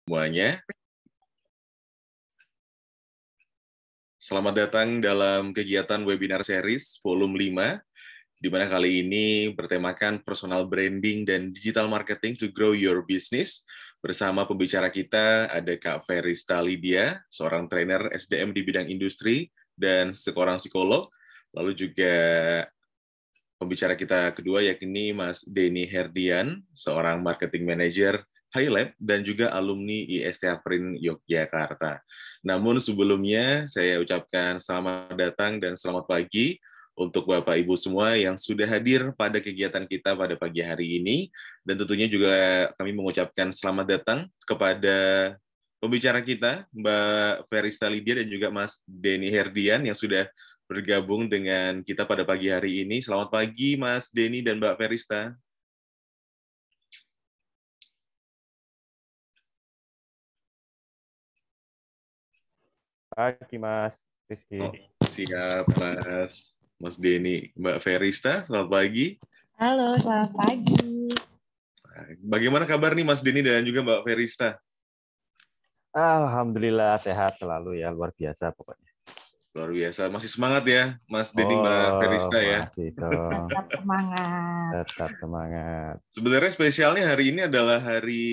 Semuanya. Selamat datang dalam kegiatan webinar series volume 5, di mana kali ini bertemakan personal branding dan digital marketing to grow your business. Bersama pembicara kita ada Kak Ferista Lydia, seorang trainer SDM di bidang industri dan seorang psikolog. Lalu juga pembicara kita kedua yakni Mas Denny Herdian, seorang marketing manager Highlab dan juga alumni IST Aprin Yogyakarta. Namun sebelumnya saya ucapkan selamat datang dan selamat pagi untuk Bapak Ibu semua yang sudah hadir pada kegiatan kita pada pagi hari ini, dan tentunya juga kami mengucapkan selamat datang kepada pembicara kita Mbak Ferista Lydia dan juga Mas Denny Herdian yang sudah bergabung dengan kita pada pagi hari ini. Selamat pagi Mas Denny dan Mbak Ferista. Pagi Mas Rizky. Oh, siap Mas Denny. Mbak Ferista, selamat pagi. Halo, selamat pagi. Bagaimana kabar nih Mas Denny dan juga Mbak Ferista? Alhamdulillah sehat selalu ya, luar biasa pokoknya. Luar biasa, masih semangat ya Mas Denny, Mbak Ferista ya? Masih dong. Tetap semangat. Tetap semangat. Sebenarnya spesialnya hari ini adalah hari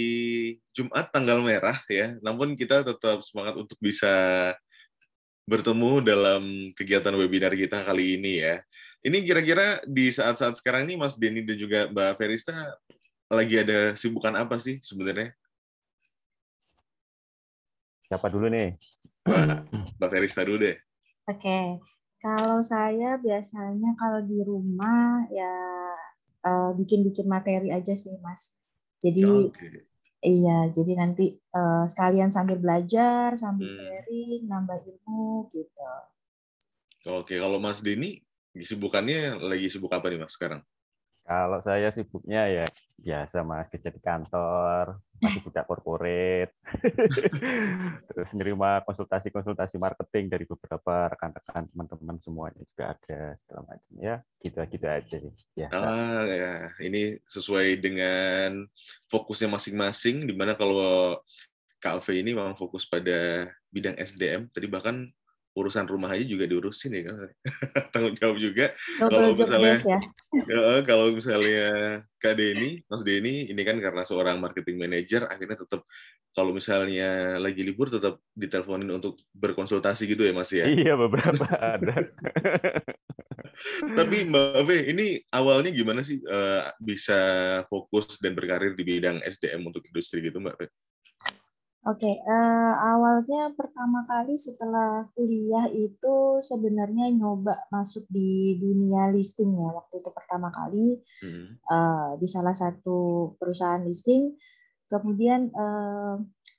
Jumat tanggal merah ya, namun kita tetap semangat untuk bisa bertemu dalam kegiatan webinar kita kali ini ya. Ini kira-kira di saat-saat sekarang ini Mas Denny dan juga Mbak Ferista lagi ada sibukan apa sih sebenarnya? Siapa dulu nih? Mbak Ferista dulu deh. Oke, kalau saya biasanya kalau di rumah ya bikin-bikin materi aja sih, Mas. Jadi iya, jadi nanti sekalian sambil belajar, sambil sharing, nambah ilmu gitu. Oke, kalau Mas Denny kesibukannya lagi sibuk apa nih Mas sekarang? Kalau saya sibuknya ya biasa Mas, kerja di kantor, masih budak corporate. Terus nerima konsultasi-konsultasi marketing dari beberapa rekan-rekan teman-teman semuanya juga ada segala macam ya, gitu-gitu aja sih biasa. Ya, ini sesuai dengan fokusnya masing-masing, di mana kalau Kak V ini memang fokus pada bidang SDM, tadi bahkan urusan rumah aja juga diurusin ya kan, tanggung jawab juga. Kalau misalnya Kak Denny, Mas Denny, ini kan karena seorang marketing manager, akhirnya tetap kalau misalnya lagi libur tetap diteleponin untuk berkonsultasi gitu ya Mas ya? Iya, beberapa ada. Tapi Mbak V, ini awalnya gimana sih bisa fokus dan berkarir di bidang SDM untuk industri gitu Mbak V? Oke, awalnya pertama kali setelah kuliah itu sebenarnya nyoba masuk di dunia listing ya. Waktu itu pertama kali di salah satu perusahaan listing. Kemudian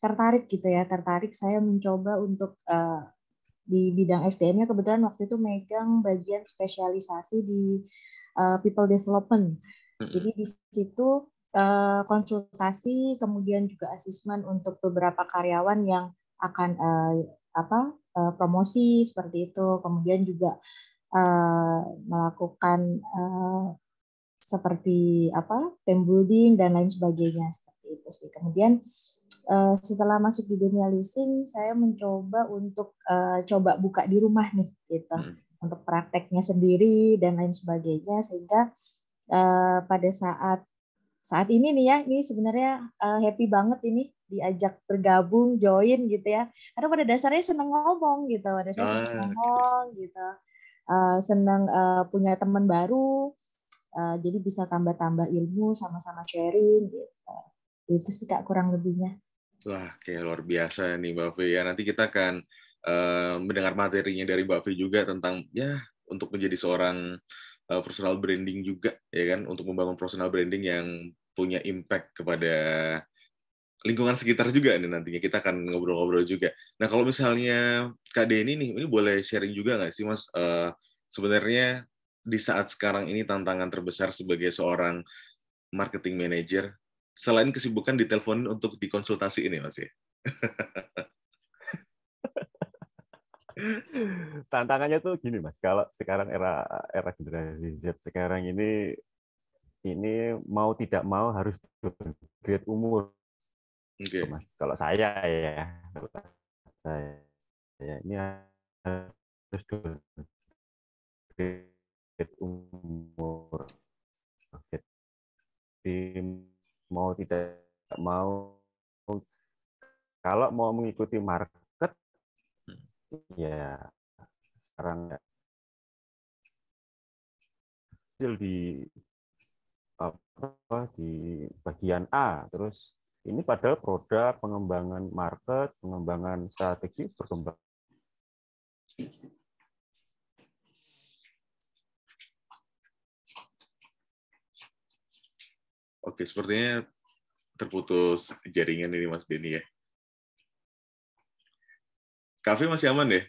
tertarik gitu ya, saya mencoba untuk di bidang SDM-nya kebetulan waktu itu megang bagian spesialisasi di people development. Jadi di situ konsultasi, kemudian juga asesmen untuk beberapa karyawan yang akan promosi seperti itu, kemudian juga melakukan seperti team building dan lain sebagainya seperti itu sih. Kemudian setelah masuk di dunia leasing, saya mencoba untuk coba buka di rumah nih gitu, untuk prakteknya sendiri dan lain sebagainya, sehingga pada saat ini nih ya, ini sebenarnya happy banget ini diajak bergabung, join gitu ya. Karena pada dasarnya seneng ngomong gitu, seneng punya teman baru, jadi bisa tambah-tambah ilmu, sama-sama sharing gitu. Itu sih Kak kurang lebihnya. Wah, kayak luar biasa nih Mbak V ya. Nanti kita akan mendengar materinya dari Mbak V juga tentang ya untuk menjadi seorang personal branding juga ya kan, untuk membangun personal branding yang punya impact kepada lingkungan sekitar juga nih, nantinya kita akan ngobrol-ngobrol juga. Nah kalau misalnya Kak Denny nih, ini boleh sharing juga nggak sih Mas, sebenarnya di saat sekarang ini tantangan terbesar sebagai seorang marketing manager selain kesibukan diteleponin untuk dikonsultasi ini Mas ya? Tantangannya tuh gini Mas, kalau sekarang era generasi Z sekarang ini mau tidak mau harus downgrade umur. Okay. Mas. Kalau saya ini harus umur. Jadi mau tidak mau, kalau mau mengikuti market, ya sekarang di bagian A, terus ini padahal produk, pengembangan market, pengembangan strategi berkembang. Oke, sepertinya terputus jaringan ini Mas Denny ya. Kafe masih aman ya?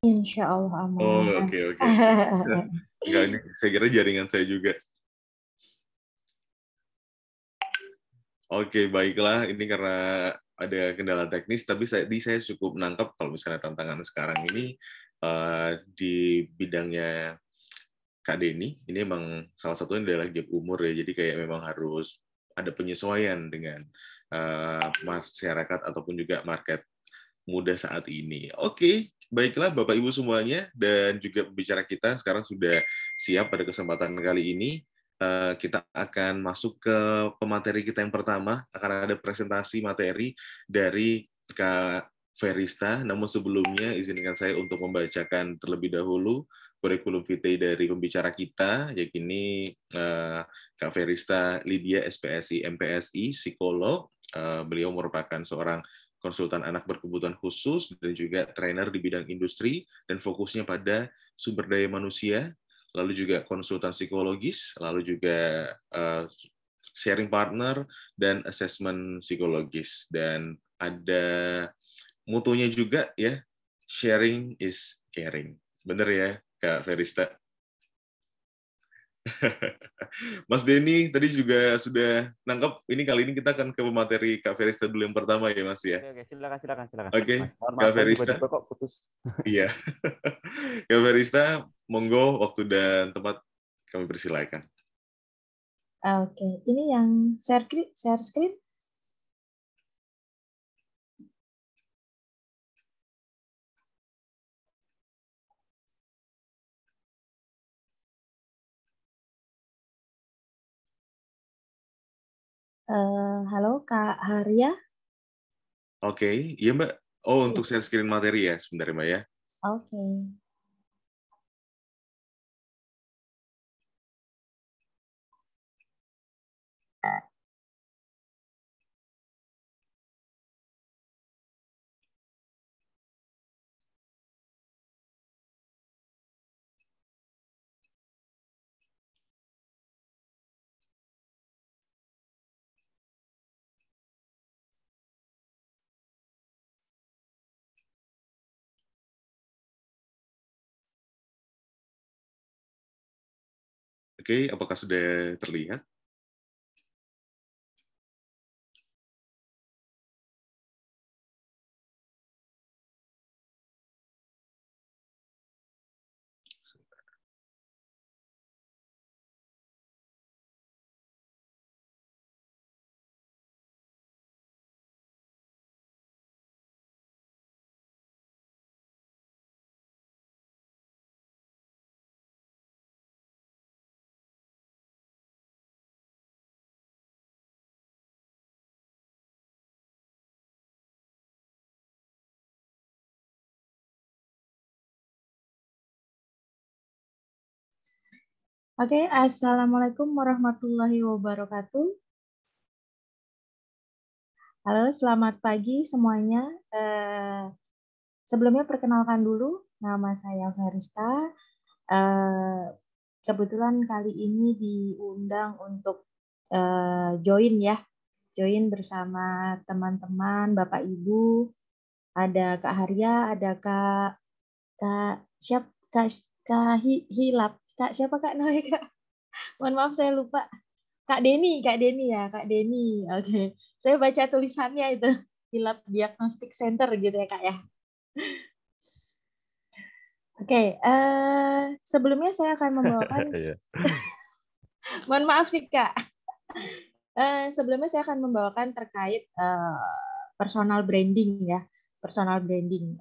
Insya Allah aman. Oh, oke. Enggak, ini saya kira jaringan saya juga. Oke, baiklah. Ini karena ada kendala teknis, tapi saya cukup menangkap kalau misalnya tantangan sekarang ini di bidangnya Kak Denny, ini memang salah satunya adalah gap umur ya, jadi kayak memang harus ada penyesuaian dengan masyarakat ataupun juga market muda saat ini. Oke, baiklah Bapak Ibu semuanya, dan juga pembicara kita sekarang sudah siap pada kesempatan kali ini. Kita akan masuk ke pemateri kita yang pertama, akan ada presentasi materi dari Kak Ferista, namun sebelumnya izinkan saya untuk membacakan terlebih dahulu kurikulum vitae dari pembicara kita, yakni Kak Ferista Lydia, SPSI, MPSI, psikolog. Beliau merupakan seorang konsultan anak berkebutuhan khusus dan juga trainer di bidang industri dan fokusnya pada sumber daya manusia, lalu juga konsultan psikologis, lalu juga sharing partner dan assessment psikologis, dan ada mutunya juga ya, sharing is caring. Bener ya Kak Ferista? Mas Denny tadi juga sudah nangkep. Ini kali ini kita akan ke materi Kak Ferista dulu yang pertama ya Mas ya. Oke, silakan. Oke, Mohon Kak maaf tadi Ferista. tiba-tiba kok putus. Iya. Kak Ferista, monggo waktu dan tempat kami persilakan. Oke, ini yang share screen. Halo Kak Haria. Oke, iya Mbak. Oh, untuk share screen materi ya, sebentar Mbak ya. Oke. Oke, apakah sudah terlihat? Oke, Assalamualaikum warahmatullahi wabarakatuh. Halo, selamat pagi semuanya. Sebelumnya perkenalkan dulu, nama saya Ferista. Kebetulan kali ini diundang untuk join bersama teman-teman, Bapak Ibu. Ada Kak Haria, ada Kak Hilap. Kak siapa Kak namanya Kak? Mohon maaf saya lupa. Kak Denny ya, Kak Denny. Oke. Saya baca tulisannya itu. Hilap Diagnostic Center gitu ya, Kak ya. Oke, sebelumnya saya akan membawakan mohon maaf nih, Kak. Sebelumnya saya akan membawakan terkait personal branding ya. Personal branding.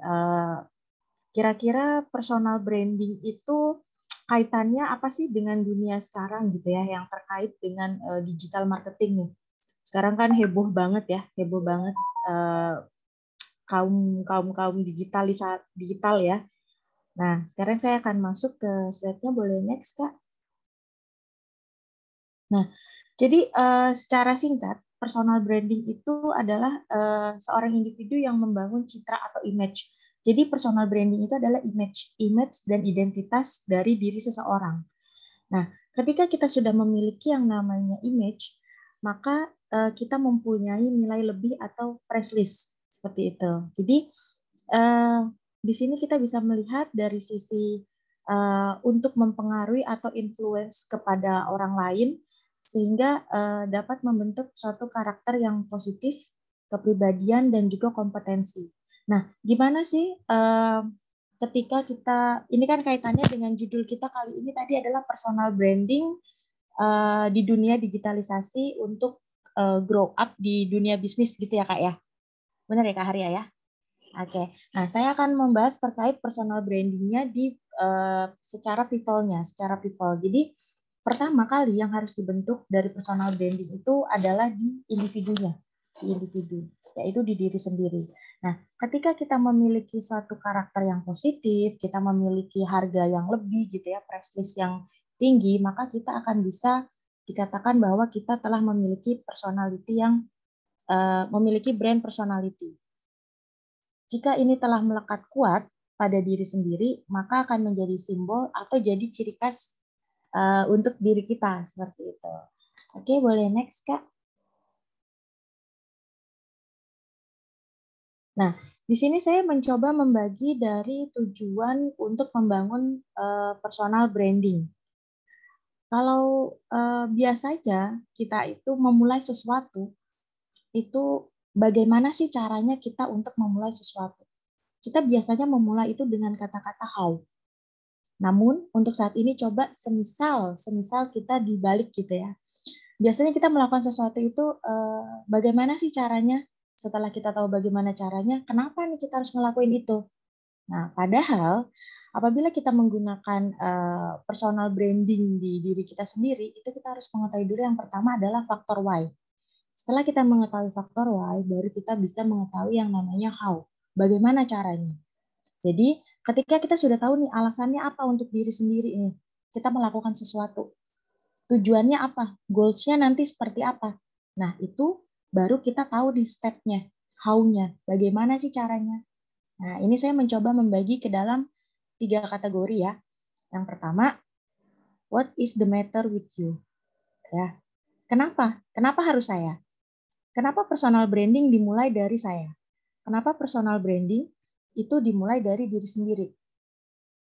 Kira-kira personal branding itu kaitannya apa sih dengan dunia sekarang gitu ya, yang terkait dengan digital marketing nih. Sekarang kan heboh banget ya, heboh banget kaum digital ya. Nah, sekarang saya akan masuk ke slide-nya, boleh next, Kak. Nah, jadi secara singkat, personal branding itu adalah seorang individu yang membangun citra atau image. Jadi personal branding itu adalah image dan identitas dari diri seseorang. Nah, ketika kita sudah memiliki yang namanya image, maka kita mempunyai nilai lebih atau price list seperti itu. Jadi di sini kita bisa melihat dari sisi untuk mempengaruhi atau influence kepada orang lain, sehingga dapat membentuk suatu karakter yang positif, kepribadian, dan juga kompetensi. Nah, gimana sih ketika kita, ini kan kaitannya dengan judul kita kali ini tadi adalah personal branding di dunia digitalisasi untuk grow up di dunia bisnis gitu ya Kak ya. Benar ya Kak Harya ya? Oke, nah saya akan membahas terkait personal brandingnya di secara people-nya, secara people. Jadi pertama kali yang harus dibentuk dari personal branding itu adalah di individunya, di individu, yaitu di diri sendiri. Nah, ketika kita memiliki suatu karakter yang positif, kita memiliki harga yang lebih gitu ya, price list yang tinggi, maka kita akan bisa dikatakan bahwa kita telah memiliki personality yang memiliki brand personality. Jika ini telah melekat kuat pada diri sendiri, maka akan menjadi simbol atau jadi ciri khas untuk diri kita seperti itu. Oke, boleh next Kak. Nah, di sini saya mencoba membagi dari tujuan untuk membangun personal branding. Kalau biasanya kita itu memulai sesuatu, itu bagaimana sih caranya kita untuk memulai sesuatu? Kita biasanya memulai itu dengan kata-kata how. Namun untuk saat ini coba semisal kita dibalik gitu ya. Biasanya kita melakukan sesuatu itu bagaimana sih caranya? Setelah kita tahu bagaimana caranya, kenapa nih kita harus ngelakuin itu? Nah, padahal apabila kita menggunakan personal branding di diri kita sendiri, itu kita harus mengetahui dulu yang pertama adalah faktor why. Setelah kita mengetahui faktor why, baru kita bisa mengetahui yang namanya how. Bagaimana caranya? Jadi, ketika kita sudah tahu nih alasannya apa untuk diri sendiri ini, kita melakukan sesuatu. Tujuannya apa? Goals-nya nanti seperti apa? Nah, itu baru kita tahu di step-nya, how-nya. Bagaimana sih caranya? Nah, ini saya mencoba membagi ke dalam 3 kategori ya. Yang pertama, what is the matter with you? Ya. Kenapa? Kenapa harus saya? Kenapa personal branding dimulai dari saya? Kenapa personal branding itu dimulai dari diri sendiri?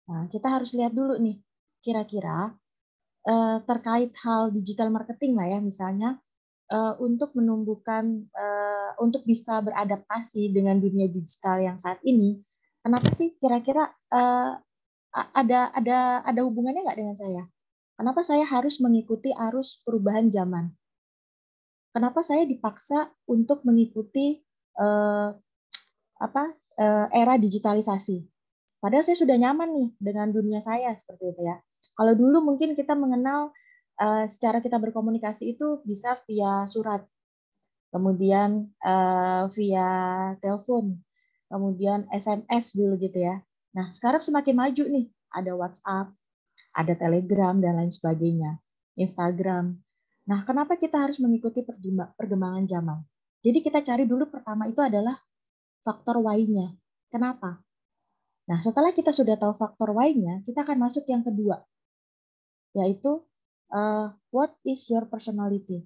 Nah, kita harus lihat dulu nih, kira-kira terkait hal digital marketing lah ya, misalnya untuk menumbuhkan, untuk bisa beradaptasi dengan dunia digital yang saat ini, kenapa sih kira-kira ada hubungannya nggak dengan saya? Kenapa saya harus mengikuti arus perubahan zaman? Kenapa saya dipaksa untuk mengikuti era digitalisasi? Padahal saya sudah nyaman nih dengan dunia saya seperti itu ya. Kalau dulu mungkin kita mengenal secara kita berkomunikasi itu bisa via surat, kemudian via telepon, kemudian SMS dulu gitu ya. Nah, sekarang semakin maju nih, ada WhatsApp, ada Telegram, dan lain sebagainya, Instagram. Nah, kenapa kita harus mengikuti perkembangan zaman? Jadi kita cari dulu pertama itu adalah faktor why-nya. Kenapa? Nah, setelah kita sudah tahu faktor why-nya, kita akan masuk yang kedua, yaitu what is your personality?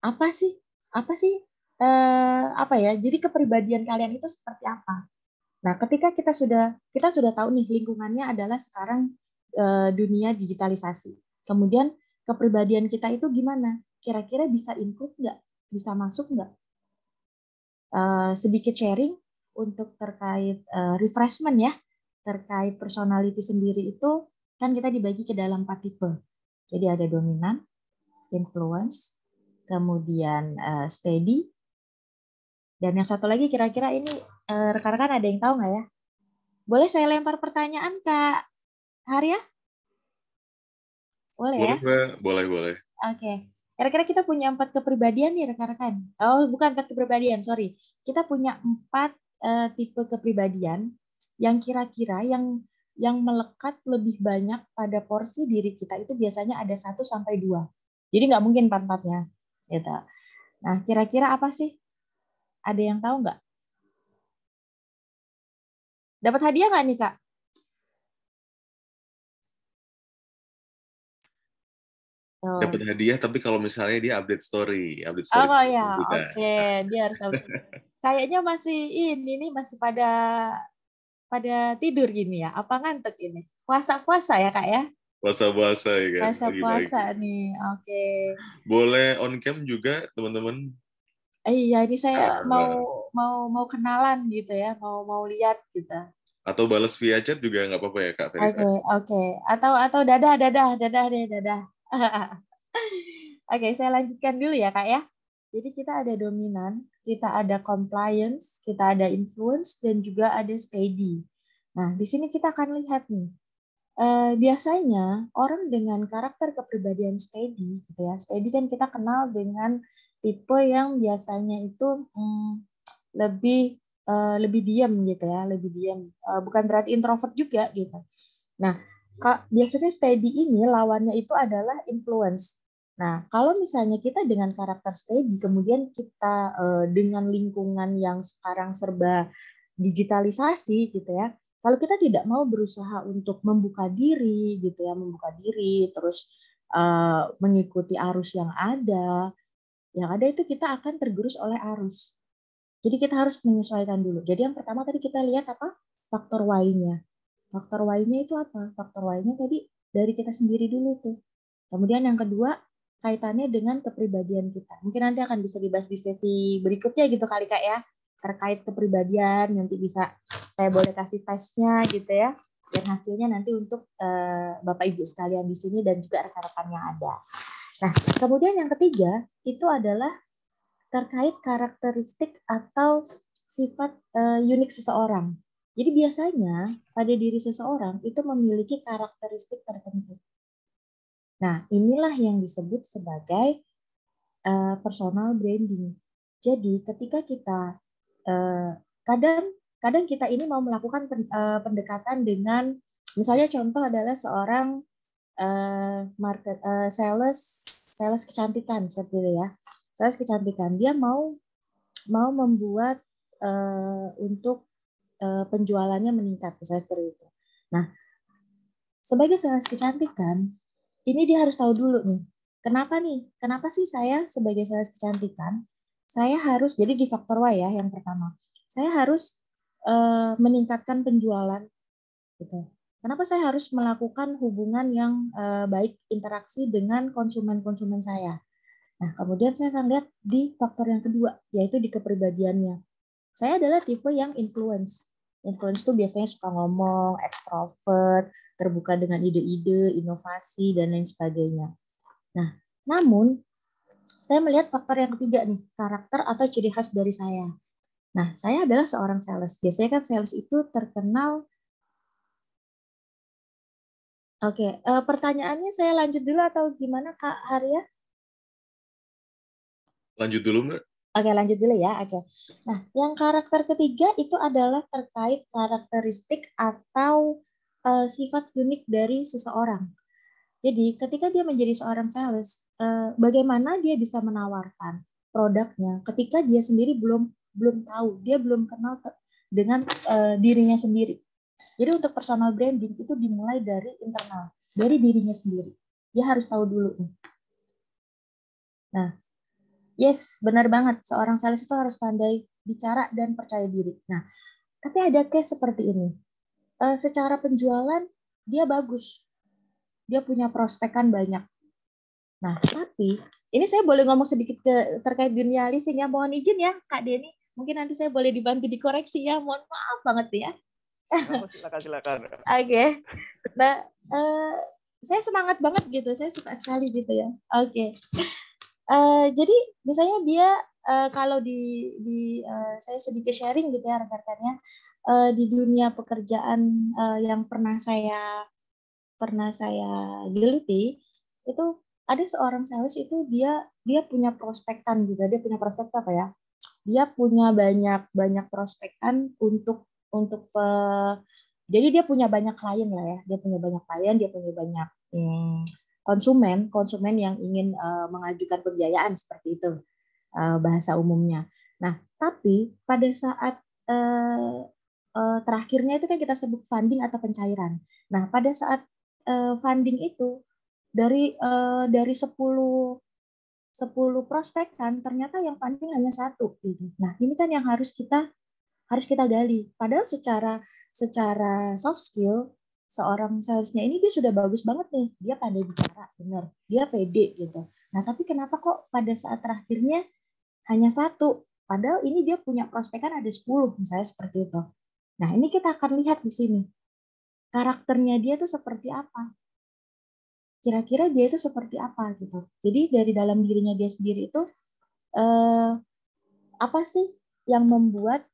Apa sih? Apa ya? Jadi kepribadian kalian itu seperti apa? Nah, ketika kita sudah tahu nih lingkungannya adalah sekarang dunia digitalisasi. Kemudian kepribadian kita itu gimana? Kira-kira bisa include nggak? Bisa masuk nggak? Sedikit sharing untuk terkait refreshment ya, terkait personality sendiri itu kan kita dibagi ke dalam 4 tipe. Jadi ada dominan, influence, kemudian steady, dan yang satu lagi kira-kira ini rekan-rekan ada yang tahu nggak ya? Boleh saya lempar pertanyaan Kak Harya? Boleh ya? Boleh. Oke. Kira-kira kita punya 4 kepribadian nih rekan-rekan. Oh, bukan 4 kepribadian, sorry. Kita punya 4 tipe kepribadian yang kira-kira yang melekat lebih banyak pada porsi diri kita itu biasanya ada 1 sampai 2. Jadi nggak mungkin 4-4-nya. Gitu. Nah, kira-kira apa sih? Ada yang tahu nggak? Dapat hadiah nggak nih, Kak? Dapat hadiah, tapi kalau misalnya dia update story oh ya, oke. Dia harus kayaknya masih masih pada tidur gini ya. Apa ngantuk ini? Puasa ya, Kak ya? Puasa ya kan? Puasa nih, oke. Boleh on cam juga, teman-teman? Iya, ini saya mau kenalan gitu ya, mau lihat gitu. Atau balas via chat juga nggak apa-apa ya, Kak Ferista? Oke. Atau dadah deh. Oke, saya lanjutkan dulu ya, Kak ya. Jadi kita ada dominan, kita ada compliance, kita ada influence, dan juga ada steady. Nah, di sini kita akan lihat nih. Biasanya orang dengan karakter kepribadian steady, gitu ya. Steady kan kita kenal dengan tipe yang biasanya itu lebih diam gitu ya, lebih diam. Bukan berarti introvert juga gitu. Nah, biasanya steady ini lawannya itu adalah influence. Nah, kalau misalnya kita dengan karakter steady, kemudian kita dengan lingkungan yang sekarang serba digitalisasi gitu ya, kalau kita tidak mau berusaha untuk membuka diri gitu ya, terus mengikuti arus yang ada itu kita akan tergerus oleh arus. Jadi kita harus menyesuaikan dulu. Jadi yang pertama tadi kita lihat apa? Faktor Y-nya. Faktor Y-nya itu apa? Faktor Y-nya tadi dari kita sendiri dulu tuh. Kemudian yang kedua, kaitannya dengan kepribadian kita. Mungkin nanti akan bisa dibahas di sesi berikutnya gitu kali Kak ya. Terkait kepribadian, nanti bisa saya boleh kasih tesnya gitu ya. Dan hasilnya nanti untuk Bapak Ibu sekalian di sini dan juga rekan-rekan yang ada. Nah, kemudian yang ketiga, itu adalah terkait karakteristik atau sifat unik seseorang. Jadi biasanya pada diri seseorang itu memiliki karakteristik tertentu. Nah, inilah yang disebut sebagai personal branding. Jadi ketika kita kadang kita ini mau melakukan pendekatan dengan, misalnya contoh adalah seorang sales kecantikan seperti itu ya. Sales kecantikan, dia mau membuat untuk penjualannya meningkat, misalnya seperti itu. Nah, sebagai sales kecantikan, ini dia harus tahu dulu nih, kenapa sih saya sebagai sales kecantikan, saya harus, jadi di faktor Y ya, yang pertama, saya harus meningkatkan penjualan, gitu. Kenapa saya harus melakukan hubungan yang baik, interaksi dengan konsumen-konsumen saya. Nah, kemudian saya akan lihat di faktor yang kedua, yaitu di kepribadiannya. Saya adalah tipe yang influence. Influence itu biasanya suka ngomong, ekstrovert, terbuka dengan ide-ide, inovasi, dan lain sebagainya. Nah, namun saya melihat faktor yang ketiga nih, karakter atau ciri khas dari saya. Nah, saya adalah seorang sales. Biasanya kan sales itu terkenal. Oke, pertanyaannya saya lanjut dulu atau gimana Kak Harya? Lanjut dulu, Mbak. Oke, lanjut dulu ya. Oke. Nah, yang karakter ketiga itu adalah terkait karakteristik atau sifat unik dari seseorang. Jadi, ketika dia menjadi seorang sales, bagaimana dia bisa menawarkan produknya ketika dia sendiri belum tahu, dia belum kenal dengan dirinya sendiri. Jadi, untuk personal branding itu dimulai dari internal, dari dirinya sendiri. Dia harus tahu dulu nih. Nah, yes, benar banget. Seorang sales itu harus pandai bicara dan percaya diri. Nah, tapi ada case seperti ini. Secara penjualan, dia bagus. Dia punya prospekan banyak. Nah, tapi ini saya boleh ngomong sedikit terkait dunia leasing ya. Mohon izin ya, Kak Denny. Mungkin nanti saya boleh dibantu dikoreksi ya. Mohon maaf banget ya. Silakan. Oke. Nah, saya semangat banget gitu. Saya suka sekali gitu ya. Oke. Jadi misalnya dia kalau saya sedikit sharing gitu ya rekan-rekannya, di dunia pekerjaan yang pernah saya geluti itu ada seorang sales itu dia punya prospektan gitu, dia punya prospek apa ya? Dia punya banyak prospektan untuk jadi dia punya banyak klien lah ya, dia punya banyak klien, dia punya banyak konsumen yang ingin mengajukan pembiayaan seperti itu bahasa umumnya. Nah, tapi pada saat terakhirnya itu kan kita sebut funding atau pencairan. Nah, pada saat funding itu dari 10 prospektan ternyata yang funding hanya 1 gitu. Nah, ini kan yang harus kita gali. Padahal secara soft skill seorang salesnya ini dia sudah bagus banget nih. Dia pandai bicara, benar. Dia pede gitu. Nah, tapi kenapa kok pada saat terakhirnya hanya 1? Padahal ini dia punya prospekan ada 10 misalnya seperti itu. Nah, ini kita akan lihat di sini. Karakternya dia tuh seperti apa? Kira-kira dia itu seperti apa gitu. Jadi dari dalam dirinya dia sendiri itu apa sih yang membuat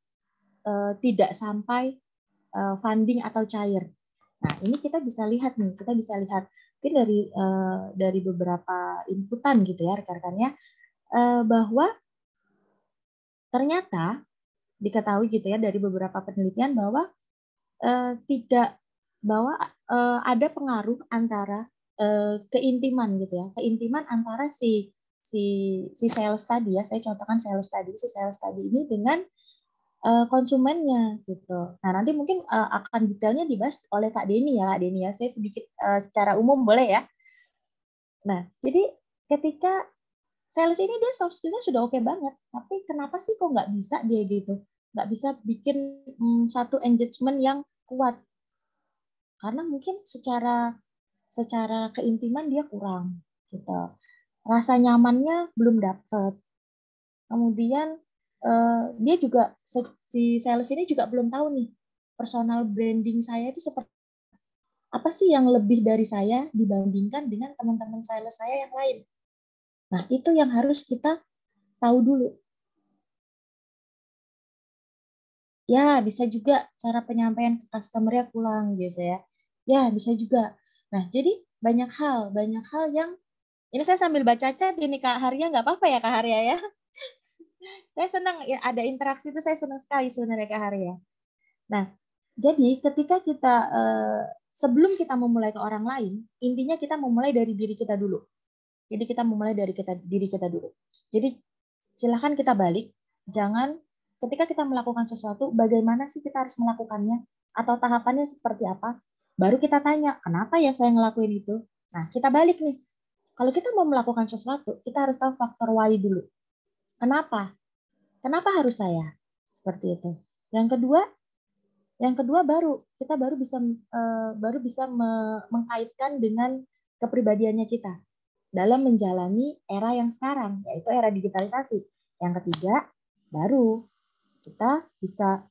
tidak sampai funding atau cair. Nah, ini kita bisa lihat mungkin dari beberapa inputan gitu ya rekan-rekannya bahwa ternyata diketahui gitu ya dari beberapa penelitian bahwa tidak bahwa ada pengaruh antara keintiman gitu ya, keintiman antara si sales tadi ya, saya contohkan si sales tadi ini dengan konsumennya gitu. Nah, nanti mungkin akan detailnya dibahas oleh Kak Deni ya. Saya sedikit secara umum boleh ya. Nah, jadi ketika sales ini dia soft skill-nya sudah oke banget, tapi kenapa sih kok nggak bisa dia gitu? Nggak bisa bikin satu engagement yang kuat. Karena mungkin secara keintiman dia kurang gitu. Rasa nyamannya belum dapet. Kemudian dia juga si sales ini juga belum tahu nih personal branding saya itu seperti apa sih yang lebih dari saya dibandingkan dengan teman-teman sales saya yang lain. Nah, itu yang harus kita tahu dulu. Ya, bisa juga cara penyampaian ke customer-nya kurang gitu ya. Ya, bisa juga. Nah, jadi banyak hal yang ini saya sambil baca chat ini Kak Haria, nggak apa-apa ya Kak Haria ya. Saya senang ya ada interaksi itu, saya senang sekali sebenarnya Kak Haria. Nah, jadi ketika kita sebelum kita memulai ke orang lain, intinya kita memulai dari diri kita dulu. Jadi kita memulai dari diri kita dulu. Jadi silahkan kita balik, jangan ketika kita melakukan sesuatu, bagaimana sih kita harus melakukannya atau tahapannya seperti apa, baru kita tanya, kenapa ya saya ngelakuin itu? Nah, kita balik nih. Kalau kita mau melakukan sesuatu, kita harus tahu faktor why dulu. Kenapa? Kenapa harus saya? Seperti itu. Yang kedua kita baru bisa mengkaitkan dengan kepribadiannya kita dalam menjalani era yang sekarang, yaitu era digitalisasi. Yang ketiga, baru kita bisa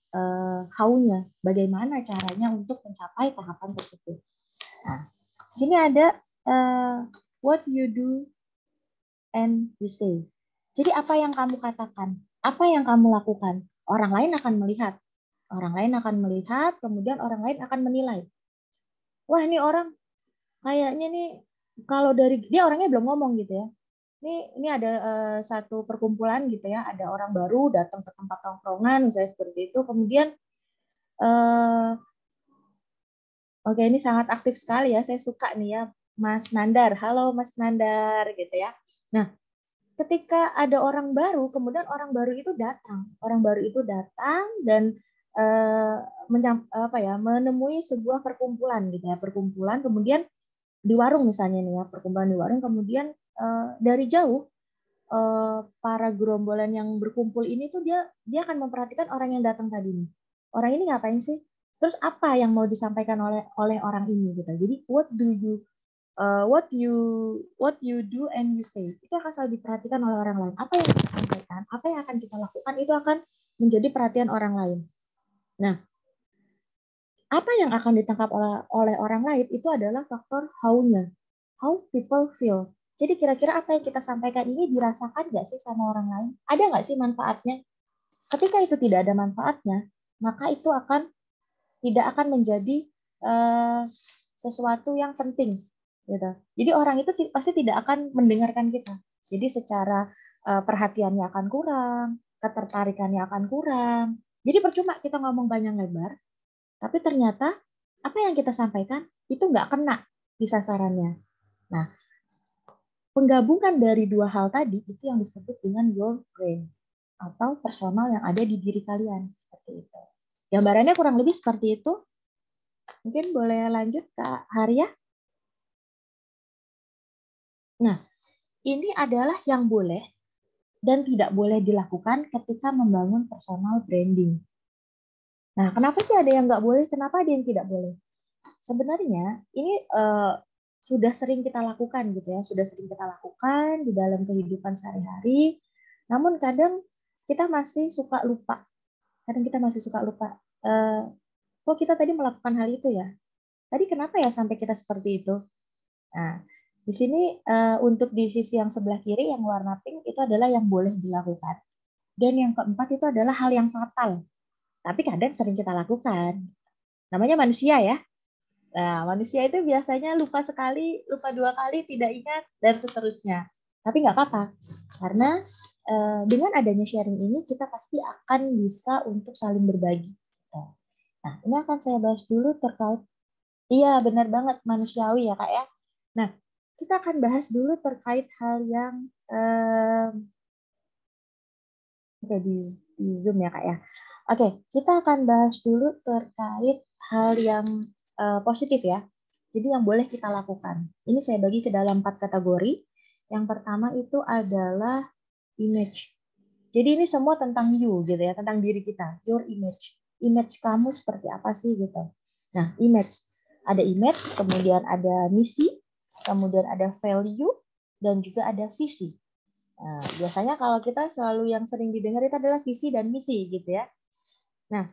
how-nya, bagaimana caranya untuk mencapai tahapan tersebut. Nah, sini ada what you do and you say. Jadi apa yang kamu katakan, apa yang kamu lakukan, orang lain akan melihat. Orang lain akan melihat, kemudian orang lain akan menilai. Wah, ini orang kayaknya nih kalau dari dia orangnya belum ngomong gitu ya. Ini ada satu perkumpulan gitu ya, ada orang baru datang ke tempat tongkrongan misalnya seperti itu, kemudian oke ini sangat aktif sekali ya, saya suka nih ya Mas Nandar. Halo Mas Nandar gitu ya. Nah, ketika ada orang baru, kemudian orang baru itu datang dan menemui sebuah perkumpulan gitu ya, perkumpulan kemudian di warung misalnya nih ya, perkumpulan di warung, kemudian dari jauh para gerombolan yang berkumpul ini tuh dia akan memperhatikan orang yang datang tadi nih. Orang ini ngapain sih? Terus apa yang mau disampaikan oleh orang ini gitu. Jadi what you do and you say itu akan selalu diperhatikan oleh orang lain. Apa yang kita sampaikan, apa yang akan kita lakukan itu akan menjadi perhatian orang lain. Nah, apa yang akan ditangkap oleh orang lain itu adalah faktor how-nya. How people feel. Jadi kira-kira apa yang kita sampaikan ini dirasakan nggak sih sama orang lain? Ada nggak sih manfaatnya? Ketika itu tidak ada manfaatnya, maka itu tidak akan menjadi sesuatu yang penting, gitu. Jadi orang itu pasti tidak akan mendengarkan kita. Jadi secara perhatiannya akan kurang, ketertarikannya akan kurang. Jadi percuma kita ngomong panjang lebar, tapi ternyata apa yang kita sampaikan itu nggak kena di sasarannya. Nah, penggabungan dari dua hal tadi itu yang disebut dengan your brain atau personal yang ada di diri kalian. Seperti itu. Gambarannya kurang lebih seperti itu. Mungkin boleh lanjut Kak Haria. Nah, ini adalah yang boleh dan tidak boleh dilakukan ketika membangun personal branding. Nah, kenapa sih ada yang nggak boleh, kenapa ada yang tidak boleh? Sebenarnya ini sudah sering kita lakukan gitu ya, sudah sering kita lakukan di dalam kehidupan sehari-hari. Namun kadang kita masih suka lupa. Kok kita tadi melakukan hal itu ya? Tadi kenapa ya sampai kita seperti itu? Nah, di sini untuk di sisi yang sebelah kiri yang warna pink itu adalah yang boleh dilakukan. Dan yang keempat itu adalah hal yang fatal. Tapi kadang sering kita lakukan. Namanya manusia ya. Nah, manusia itu biasanya lupa sekali, lupa 2 kali, tidak ingat, dan seterusnya. Tapi nggak apa-apa. Karena dengan adanya sharing ini, kita pasti akan bisa untuk saling berbagi. Nah, ini akan saya bahas dulu terkait, iya benar banget, manusiawi ya Kak ya. Nah, kita akan bahas dulu terkait hal yang di Zoom ya Kak ya. Oke, kita akan bahas dulu terkait hal yang positif ya. Jadi yang boleh kita lakukan. Ini saya bagi ke dalam 4 kategori. Yang pertama itu adalah image. Jadi ini semua tentang you gitu ya, tentang diri kita, your image. Image kamu seperti apa sih gitu. Nah, image. Ada image, kemudian ada misi, kemudian ada value, dan juga ada visi. Nah, biasanya kalau kita selalu yang sering didengar itu adalah visi dan misi gitu ya. Nah,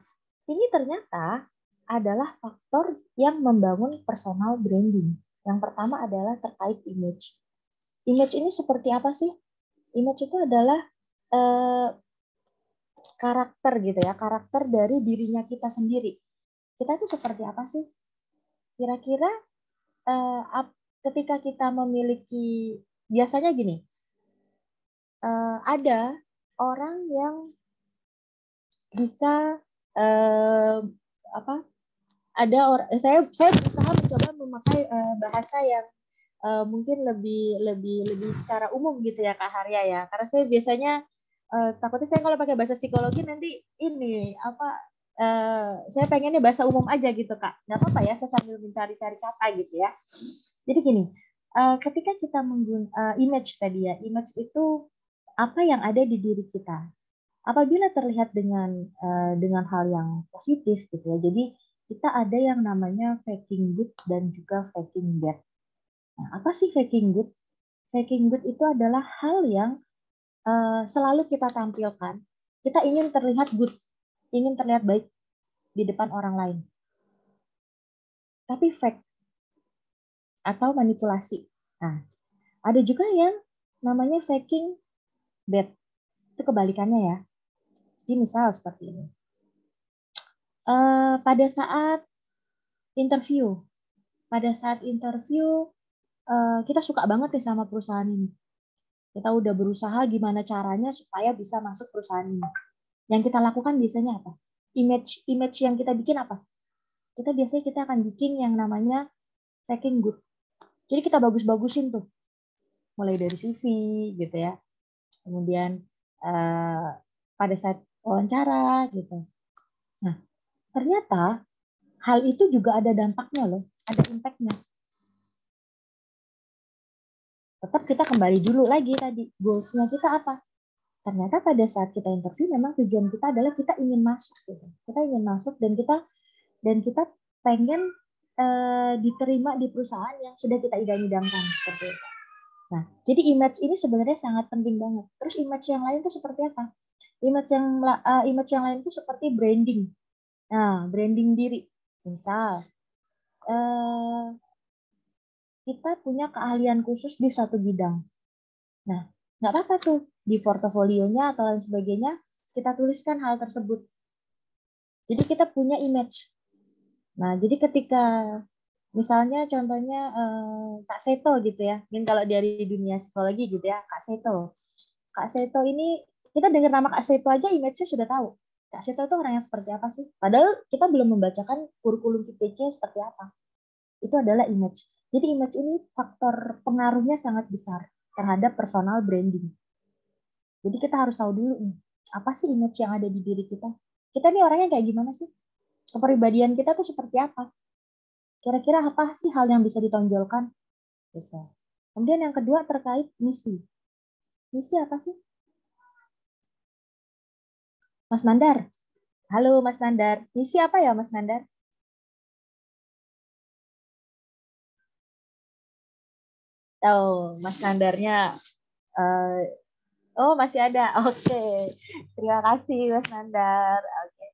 ini ternyata adalah faktor yang membangun personal branding. Yang pertama adalah terkait image. Image ini seperti apa sih? Image itu adalah karakter gitu ya, karakter dari dirinya kita sendiri. Kita itu seperti apa sih? Kira-kira ketika kita memiliki, biasanya gini, ada orang yang bisa saya berusaha mencoba memakai bahasa yang mungkin lebih secara umum gitu ya Kak Harya ya, karena saya biasanya takutnya saya kalau pakai bahasa psikologi nanti ini saya pengennya bahasa umum aja gitu Kak, nggak apa-apa ya, saya sambil mencari-cari kata gitu ya. Jadi gini, ketika kita menggunakan image tadi ya, image itu apa yang ada di diri kita. Apabila terlihat dengan hal yang positif gitu ya, jadi kita ada yang namanya faking good dan juga faking bad. Nah, apa sih faking good? Faking good itu adalah hal yang selalu kita tampilkan. Kita ingin terlihat good, ingin terlihat baik di depan orang lain. Tapi fake atau manipulasi. Nah, ada juga yang namanya faking bad. Itu kebalikannya ya. Jadi misal seperti ini. Pada saat interview, kita suka banget nih sama perusahaan ini. Kita udah berusaha gimana caranya supaya bisa masuk perusahaan ini. Yang kita lakukan biasanya apa? Image yang kita bikin apa? Kita akan bikin yang namanya faking good. Jadi kita bagus-bagusin tuh. Mulai dari CV gitu ya. Kemudian pada saat wawancara gitu. Nah, ternyata hal itu juga ada dampaknya loh, ada impact-nya. Tetap kita kembali dulu lagi tadi, goals-nya kita apa? Ternyata pada saat kita interview memang tujuan kita adalah kita ingin masuk gitu. Kita ingin masuk dan kita pengen diterima di perusahaan yang sudah kita idam-idamkan seperti itu. Nah, jadi image ini sebenarnya sangat penting banget. Terus image yang lain itu seperti apa? Image yang lain itu seperti branding. Nah, branding diri. Misal kita punya keahlian khusus di satu bidang. Nah, nggak apa-apa tuh di portofolionya atau lain sebagainya kita tuliskan hal tersebut. Jadi kita punya image. Nah, jadi ketika misalnya contohnya Kak Seto gitu ya, mungkin kalau dari dunia psikologi gitu ya, Kak Seto. Kak Seto ini, kita dengar nama Kak Seto aja image-nya sudah tahu. Kak Seto itu orang yang seperti apa sih? Padahal kita belum membacakan kurikulum VTC seperti apa. Itu adalah image. Jadi image ini faktor pengaruhnya sangat besar terhadap personal branding. Jadi kita harus tahu dulu nih, apa sih image yang ada di diri kita? Kita nih orangnya kayak gimana sih? Kepribadian kita tuh seperti apa? Kira-kira apa sih hal yang bisa ditonjolkan? Gitu. Kemudian yang kedua terkait misi. Misi apa sih? Mas Nandar. Halo Mas Nandar. Misi apa ya Mas Nandar? Oh, Mas Nandarnya. Oh, masih ada. Oke. Terima kasih Mas Nandar. Oke.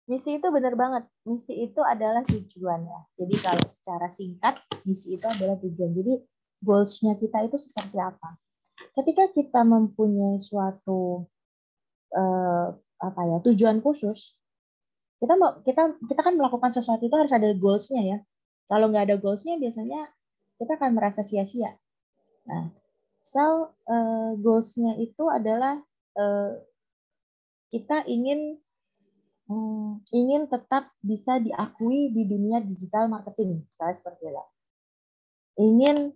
Misi itu benar banget. Misi itu adalah tujuan ya. Jadi kalau secara singkat, misi itu adalah tujuan. Jadi goals-nya kita itu seperti apa? Ketika kita mempunyai suatu tujuan khusus, kita kan melakukan sesuatu itu harus ada goals-nya ya. Kalau nggak ada goals-nya biasanya kita akan merasa sia-sia. Nah, goals-nya itu adalah kita ingin tetap bisa diakui di dunia digital marketing, misalnya seperti itu. Ingin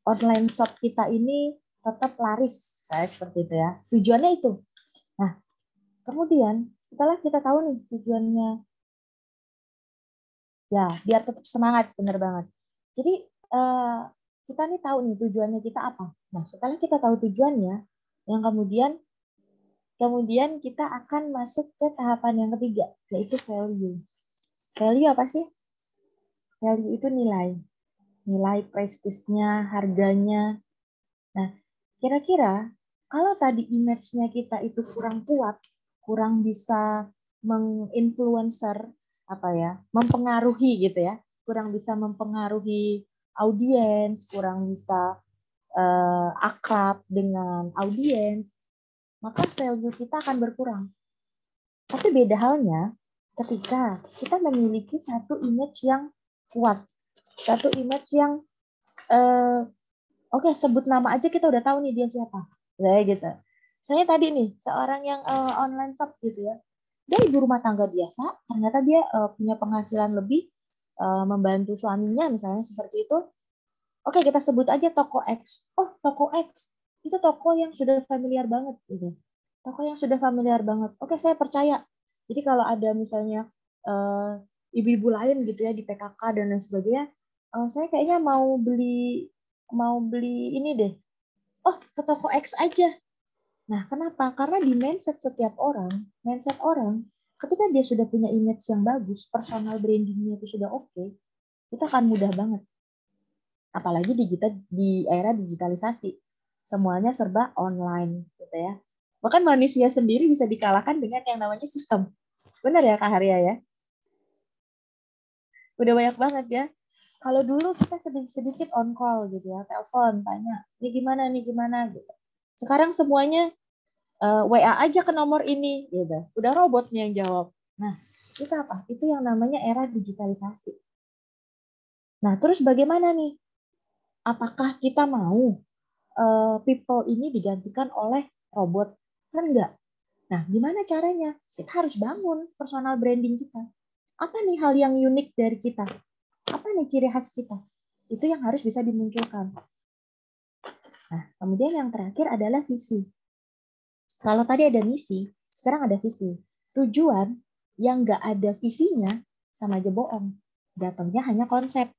online shop kita ini tetap laris, saya seperti itu ya. Tujuannya itu. Nah, kemudian setelah kita tahu nih tujuannya, ya biar tetap semangat, bener banget. Jadi kita nih tahu nih tujuannya kita apa. Nah, setelah kita tahu tujuannya, yang kemudian kita akan masuk ke tahapan yang ketiga, yaitu value. Value apa sih? Value itu nilai prestisnya, harganya. Nah, kira-kira kalau tadi image-nya kita itu kurang kuat, kurang bisa menginfluencer, mempengaruhi gitu ya, kurang bisa mempengaruhi audiens, kurang bisa akrab dengan audiens, maka value kita akan berkurang. Tapi beda halnya ketika kita memiliki satu image yang kuat, satu image yang oke, sebut nama aja kita udah tahu nih dia siapa. Kayak gitu. Saya tadi nih, seorang yang online shop gitu ya. Dia ibu rumah tangga biasa, ternyata dia punya penghasilan lebih, membantu suaminya misalnya seperti itu. Oke, kita sebut aja toko X. Oh, toko X. Itu toko yang sudah familiar banget gitu. Toko yang sudah familiar banget. Oke, saya percaya. Jadi kalau ada misalnya ibu-ibu lain gitu ya di PKK dan lain sebagainya, saya kayaknya mau beli ini deh. Oh, ke toko X aja. Nah, kenapa? Karena di mindset orang, ketika dia sudah punya image yang bagus, personal brandingnya itu sudah oke, itu akan mudah banget. Apalagi di era digitalisasi. Semuanya serba online, gitu ya. Bahkan manusia sendiri bisa dikalahkan dengan yang namanya sistem. Benar ya, Kak Haria ya? Udah banyak banget ya. Kalau dulu kita sedikit on call gitu ya, telepon, tanya, ini gimana gitu. Sekarang semuanya WA aja ke nomor ini, gitu. Udah robotnya yang jawab. Nah, itu apa? Itu yang namanya era digitalisasi. Nah, terus bagaimana nih? Apakah kita mau people ini digantikan oleh robot? Kan enggak. Nah, gimana caranya? Kita harus bangun personal branding kita. Apa nih hal yang unik dari kita? Apa nih ciri khas kita? Itu yang harus bisa dimunculkan. Nah, kemudian yang terakhir adalah visi. Kalau tadi ada misi, sekarang ada visi. Tujuan yang nggak ada visinya sama aja bohong. Jatuhnya hanya konsep.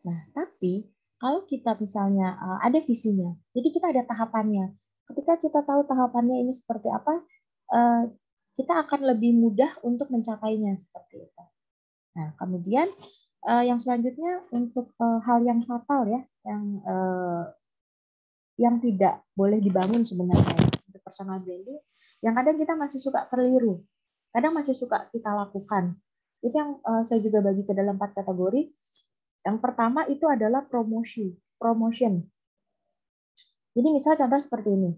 Nah, tapi kalau kita misalnya ada visinya, jadi kita ada tahapannya. Ketika kita tahu tahapannya ini seperti apa, kita akan lebih mudah untuk mencapainya seperti itu. Nah, kemudian yang selanjutnya untuk hal yang fatal ya, yang tidak boleh dibangun sebenarnya untuk personal branding, yang kadang kita masih suka keliru, kadang masih suka kita lakukan. Itu yang saya juga bagi ke dalam 4 kategori. Yang pertama itu adalah promotion. Jadi misal contoh seperti ini.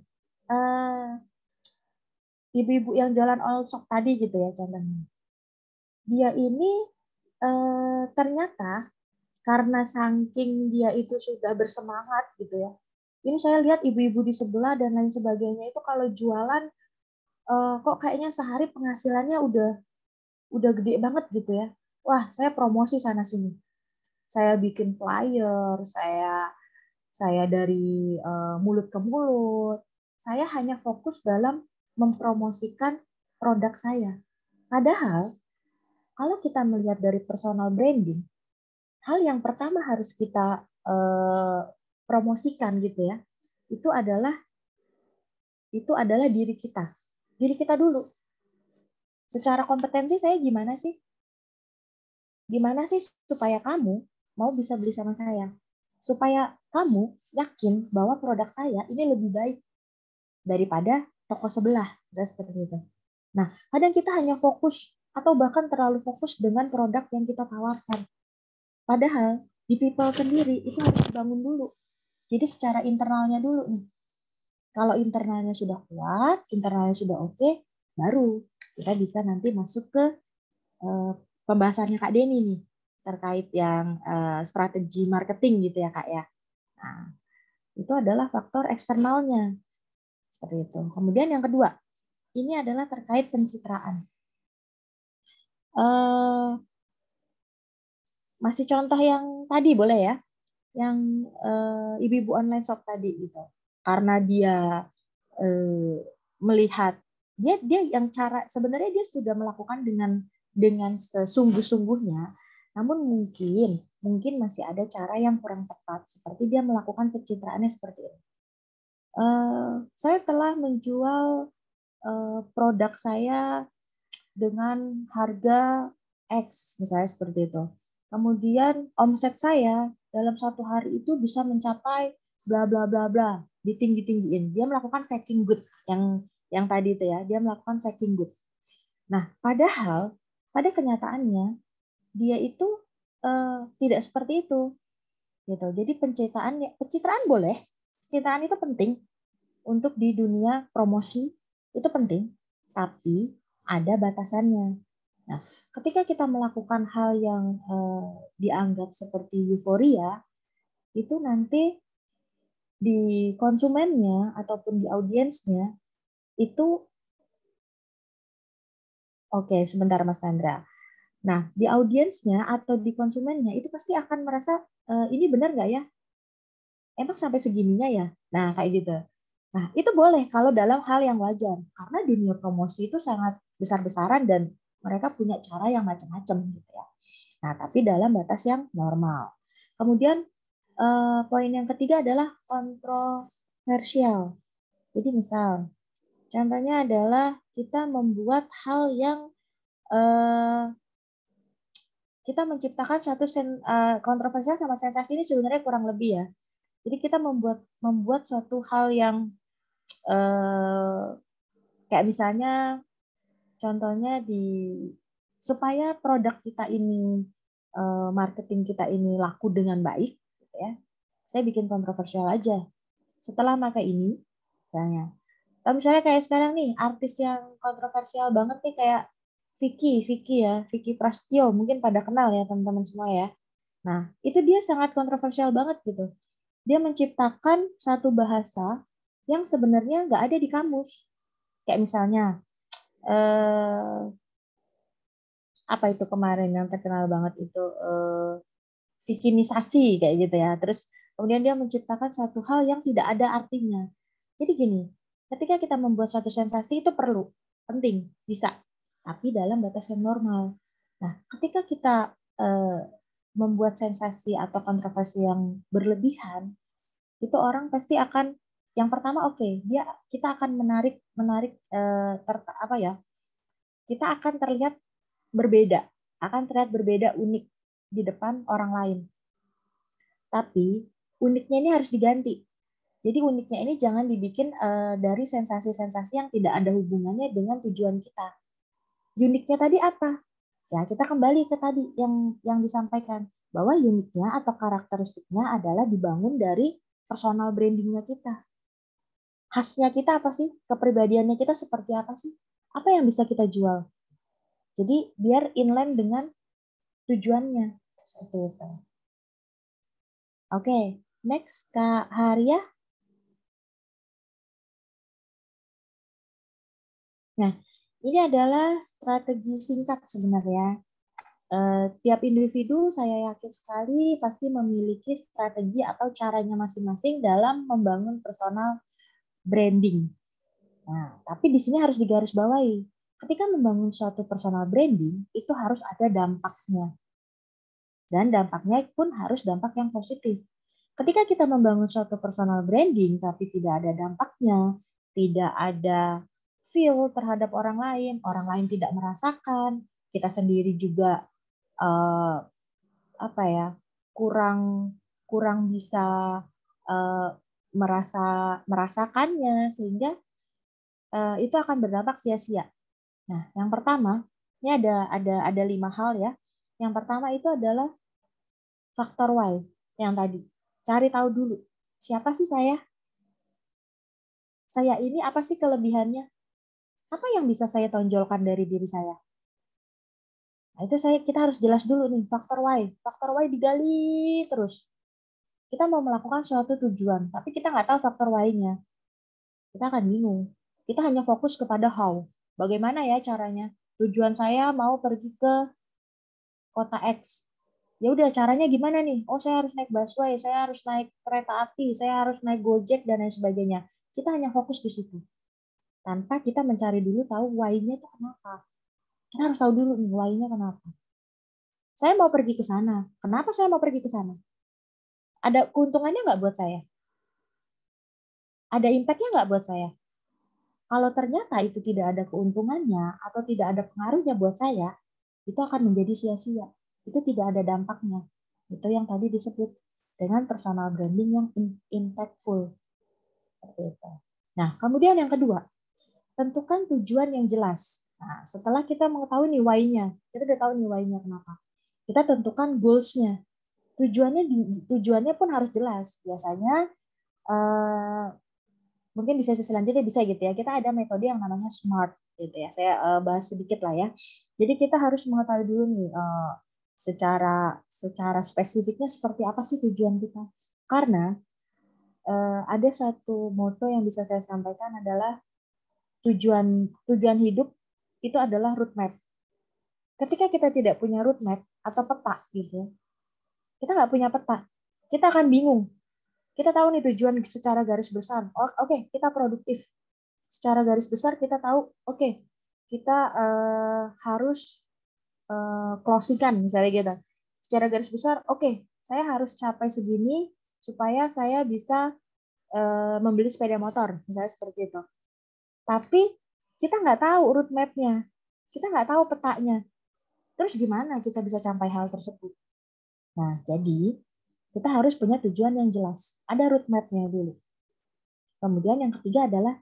Ibu-ibu yang jualan all shop tadi gitu ya contohnya. Dia ini ternyata karena saking dia itu sudah bersemangat gitu ya. Ini saya lihat ibu-ibu di sebelah dan lain sebagainya itu kalau jualan kok kayaknya sehari penghasilannya udah gede banget gitu ya. Wah, saya promosi sana sini. Saya bikin flyer, saya dari mulut ke mulut. Saya hanya fokus dalam mempromosikan produk saya. Padahal kalau kita melihat dari personal branding, hal yang pertama harus kita promosikan gitu ya. Itu adalah diri kita. Diri kita dulu. Secara kompetensi saya gimana sih? Gimana sih supaya kamu mau bisa beli sama saya? Supaya kamu yakin bahwa produk saya ini lebih baik daripada toko sebelah. Seperti itu. Nah, kadang kita hanya fokus atau bahkan terlalu fokus dengan produk yang kita tawarkan. Padahal di people sendiri itu harus dibangun dulu. Jadi secara internalnya dulu nih. Kalau internalnya sudah kuat, internalnya sudah oke, baru kita bisa nanti masuk ke pembahasannya Kak Denny nih terkait yang strategi marketing gitu ya Kak ya. Nah, itu adalah faktor eksternalnya. Seperti itu. Kemudian yang kedua, ini adalah terkait pencitraan. Masih contoh yang tadi boleh ya, yang ibu-ibu online shop tadi gitu. Karena dia melihat dia yang cara sebenarnya dia sudah melakukan dengan sesungguh-sungguhnya, namun mungkin masih ada cara yang kurang tepat seperti dia melakukan pencitraannya seperti ini. Saya telah menjual produk saya dengan harga X misalnya seperti itu. Kemudian omset saya dalam satu hari itu bisa mencapai bla bla bla bla, ditinggi-tinggiin. Dia melakukan faking good yang tadi itu ya, dia melakukan faking good. Nah, padahal pada kenyataannya dia itu tidak seperti itu. Gitu. Jadi pencitraan boleh. Pencitraan itu penting untuk di dunia promosi, itu penting, tapi ada batasannya. Nah, ketika kita melakukan hal yang dianggap seperti euforia, itu nanti di konsumennya ataupun di audiensnya itu oke, sebentar Mas Chandra. Nah, di audiensnya atau di konsumennya itu pasti akan merasa ini benar nggak ya? Emang sampai segininya ya? Nah, kayak gitu. Nah, itu boleh kalau dalam hal yang wajar. Karena dunia promosi itu sangat besar-besaran dan mereka punya cara yang macam-macam gitu ya. Nah, tapi dalam batas yang normal. Kemudian poin yang ketiga adalah kontroversial. Jadi misal, contohnya adalah kita membuat hal yang kita menciptakan satu kontroversial sama sensasi ini sebenarnya kurang lebih ya. Jadi kita membuat suatu hal yang kayak misalnya contohnya supaya produk kita ini marketing kita ini laku dengan baik gitu ya. Saya bikin kontroversial aja. Setelah pakai ini misalnya. Atau misalnya kayak sekarang nih artis yang kontroversial banget nih kayak Vicky Prasetyo, mungkin pada kenal ya teman-teman semua ya. Nah, itu dia sangat kontroversial banget gitu. Dia menciptakan satu bahasa yang sebenarnya nggak ada di kamus. Kayak misalnya, apa itu kemarin yang terkenal banget itu, Vikinisasi kayak gitu ya. Terus kemudian dia menciptakan satu hal yang tidak ada artinya. Jadi gini, ketika kita membuat suatu sensasi itu penting, bisa. Tapi dalam batas yang normal. Nah, ketika kita membuat sensasi atau kontroversi yang berlebihan, itu orang pasti akan yang pertama kita akan menarik kita akan terlihat berbeda unik di depan orang lain. Tapi uniknya ini harus diganti. Jadi uniknya ini jangan dibikin dari sensasi-sensasi yang tidak ada hubungannya dengan tujuan kita. Uniknya tadi apa? Ya kita kembali ke tadi yang disampaikan. bahwa uniknya atau karakteristiknya adalah dibangun dari personal brandingnya kita. Khasnya kita apa sih? Kepribadiannya kita seperti apa sih? Apa yang bisa kita jual? Jadi biar inline dengan tujuannya. Seperti itu. Oke, next Kak Haria. Nah, ini adalah strategi singkat sebenarnya. Tiap individu saya yakin sekali pasti memiliki strategi atau caranya masing-masing dalam membangun personal branding. Nah, tapi di sini harus digarisbawahi. Ketika membangun suatu personal branding, itu harus ada dampaknya. Dan dampaknya pun harus dampak yang positif. Ketika kita membangun suatu personal branding, tapi tidak ada dampaknya, tidak ada feel terhadap orang lain tidak merasakan, kita sendiri juga apa ya kurang bisa uh, merasakannya sehingga itu akan berdampak sia-sia. Nah, yang pertama ini ada 5 hal ya. Yang pertama itu adalah faktor why yang tadi. Cari tahu dulu siapa sih saya? Saya ini apa sih kelebihannya? Apa yang bisa saya tonjolkan dari diri saya? Nah, itu kita harus jelas dulu nih faktor why. Faktor why digali terus. Kita mau melakukan suatu tujuan, tapi kita nggak tahu faktor why-nya. Kita akan bingung. Kita hanya fokus kepada how. Bagaimana ya caranya? Tujuan saya mau pergi ke kota X. Ya udah caranya gimana nih? Oh, saya harus naik busway, saya harus naik kereta api, saya harus naik Gojek dan lain sebagainya. Kita hanya fokus di situ. Tanpa kita mencari dulu tahu why-nya itu kenapa. Kita harus tahu dulu nih why-nya kenapa. Saya mau pergi ke sana. Kenapa saya mau pergi ke sana? Ada keuntungannya nggak buat saya? Ada impact-nya nggak buat saya? Kalau ternyata itu tidak ada keuntungannya atau tidak ada pengaruhnya buat saya, itu akan menjadi sia-sia. Itu tidak ada dampaknya. Itu yang tadi disebut dengan personal branding yang impactful. Seperti itu. Nah, kemudian yang kedua, tentukan tujuan yang jelas. Nah, setelah kita mengetahui nih why-nya, kita udah tahu nih why-nya kenapa. Kita tentukan goals-nya. Tujuannya pun harus jelas. Biasanya mungkin di sesi selanjutnya bisa gitu ya. Kita ada metode yang namanya SMART gitu ya. Saya bahas sedikit lah ya. Jadi kita harus mengetahui dulu nih secara spesifiknya seperti apa sih tujuan kita. Karena ada satu moto yang bisa saya sampaikan adalah tujuan hidup itu adalah roadmap. Ketika kita tidak punya roadmap atau peta gitu, kita nggak punya peta, kita akan bingung. Kita tahu nih tujuan secara garis besar. Oke, kita produktif. Secara garis besar kita tahu, oke, kita harus closing-kan misalnya gitu. Secara garis besar, oke, saya harus capai segini supaya saya bisa membeli sepeda motor, misalnya seperti itu. Tapi kita nggak tahu roadmap-nya, kita nggak tahu petanya. Terus gimana kita bisa capai hal tersebut? Nah, jadi kita harus punya tujuan yang jelas. Ada roadmap-nya dulu. Kemudian yang ketiga adalah,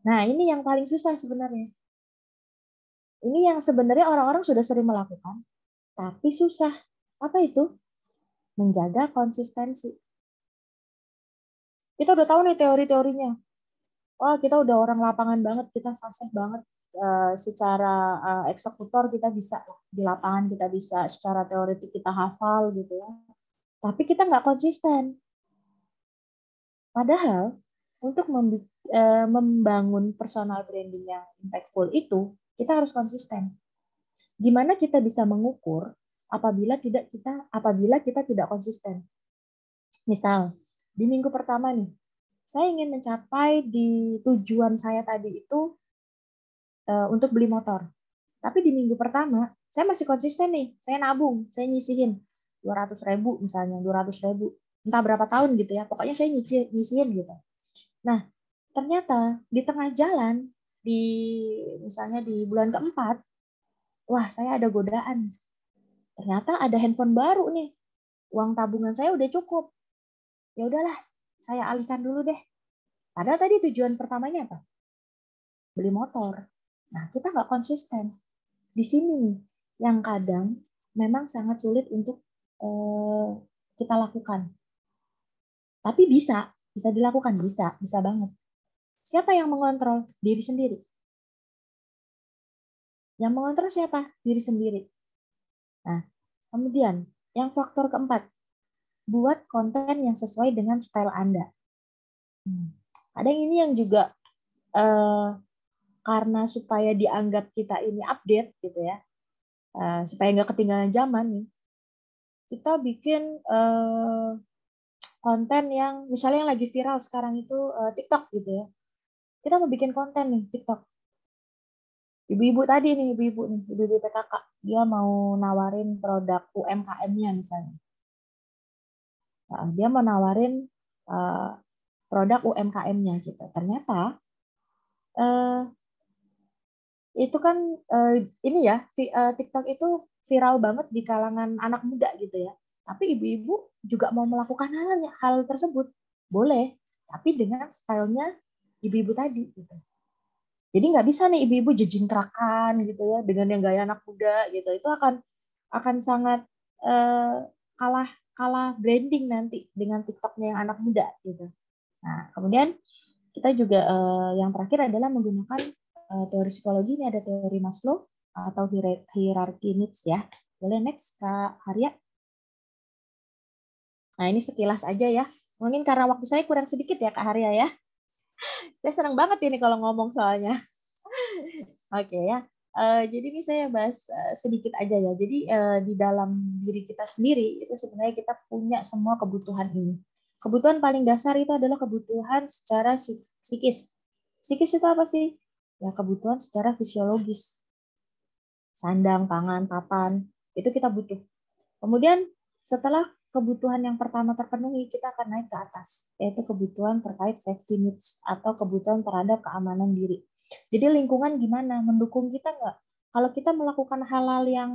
nah ini yang paling susah sebenarnya. Ini yang sebenarnya orang-orang sudah sering melakukan, tapi susah. Apa itu? Menjaga konsistensi. Kita udah tahu nih teori-teorinya. Wah, kita udah orang lapangan banget, kita fasih banget. Secara eksekutor kita bisa di lapangan, kita bisa secara teoretik kita hafal gitu ya. Tapi kita nggak konsisten. Padahal untuk membangun personal branding yang impactful itu kita harus konsisten. Gimana kita bisa mengukur apabila kita tidak konsisten? Misal di minggu pertama nih, saya ingin mencapai di tujuan saya tadi itu untuk beli motor. Tapi di minggu pertama saya masih konsisten nih, saya nabung, saya nyisihin 200.000 misalnya, 200.000, entah berapa tahun gitu ya, pokoknya saya nyisihin gitu. Nah, ternyata di tengah jalan, misalnya di bulan keempat, wah saya ada godaan. Ternyata ada handphone baru nih, uang tabungan saya udah cukup. Ya udahlah, saya alihkan dulu deh. Padahal tadi tujuan pertamanya apa? Beli motor. Nah, kita nggak konsisten. Di sini nih, yang kadang memang sangat sulit untuk kita lakukan. Tapi bisa dilakukan, bisa banget. Siapa yang mengontrol? Diri sendiri. Yang mengontrol siapa? Diri sendiri. Nah, kemudian yang faktor keempat, buat konten yang sesuai dengan style Anda. Ada ini yang juga karena supaya dianggap kita ini update gitu ya, supaya nggak ketinggalan zaman nih, kita bikin konten yang misalnya yang lagi viral sekarang itu TikTok gitu ya. Kita mau bikin konten nih TikTok. Ibu-ibu tadi nih, ibu-ibu PKK, dia mau nawarin produk UMKM-nya misalnya. Nah, dia mau nawarin produk UMKM-nya gitu. Ternyata itu kan ini ya, TikTok itu viral banget di kalangan anak muda gitu ya. Tapi ibu-ibu juga mau melakukan hal tersebut. Boleh, tapi dengan stylenya ibu-ibu tadi gitu. Jadi nggak bisa nih ibu-ibu jejingkrakan gitu ya dengan yang gaya anak muda gitu. Itu akan sangat kalah branding nanti dengan TikToknya yang anak muda gitu. Nah, kemudian kita juga yang terakhir adalah menggunakan teori psikologi. Ini ada teori Maslow atau hierarchy needs ya. Boleh next Kak Harya. Nah, ini sekilas aja ya. Mungkin karena waktu saya kurang sedikit ya Kak Harya ya. Saya senang banget ini kalau ngomong soalnya. Oke ya. Jadi ini saya bahas sedikit aja ya. Jadi di dalam diri kita sendiri itu sebenarnya kita punya semua kebutuhan ini. Kebutuhan paling dasar itu adalah kebutuhan secara psikis. Psikis itu apa sih? Ya kebutuhan secara fisiologis. Sandang, pangan, papan, itu kita butuh. Kemudian setelah kebutuhan yang pertama terpenuhi, kita akan naik ke atas, yaitu kebutuhan terkait safety needs atau kebutuhan terhadap keamanan diri. Jadi lingkungan gimana? Mendukung kita nggak? Kalau kita melakukan hal-hal yang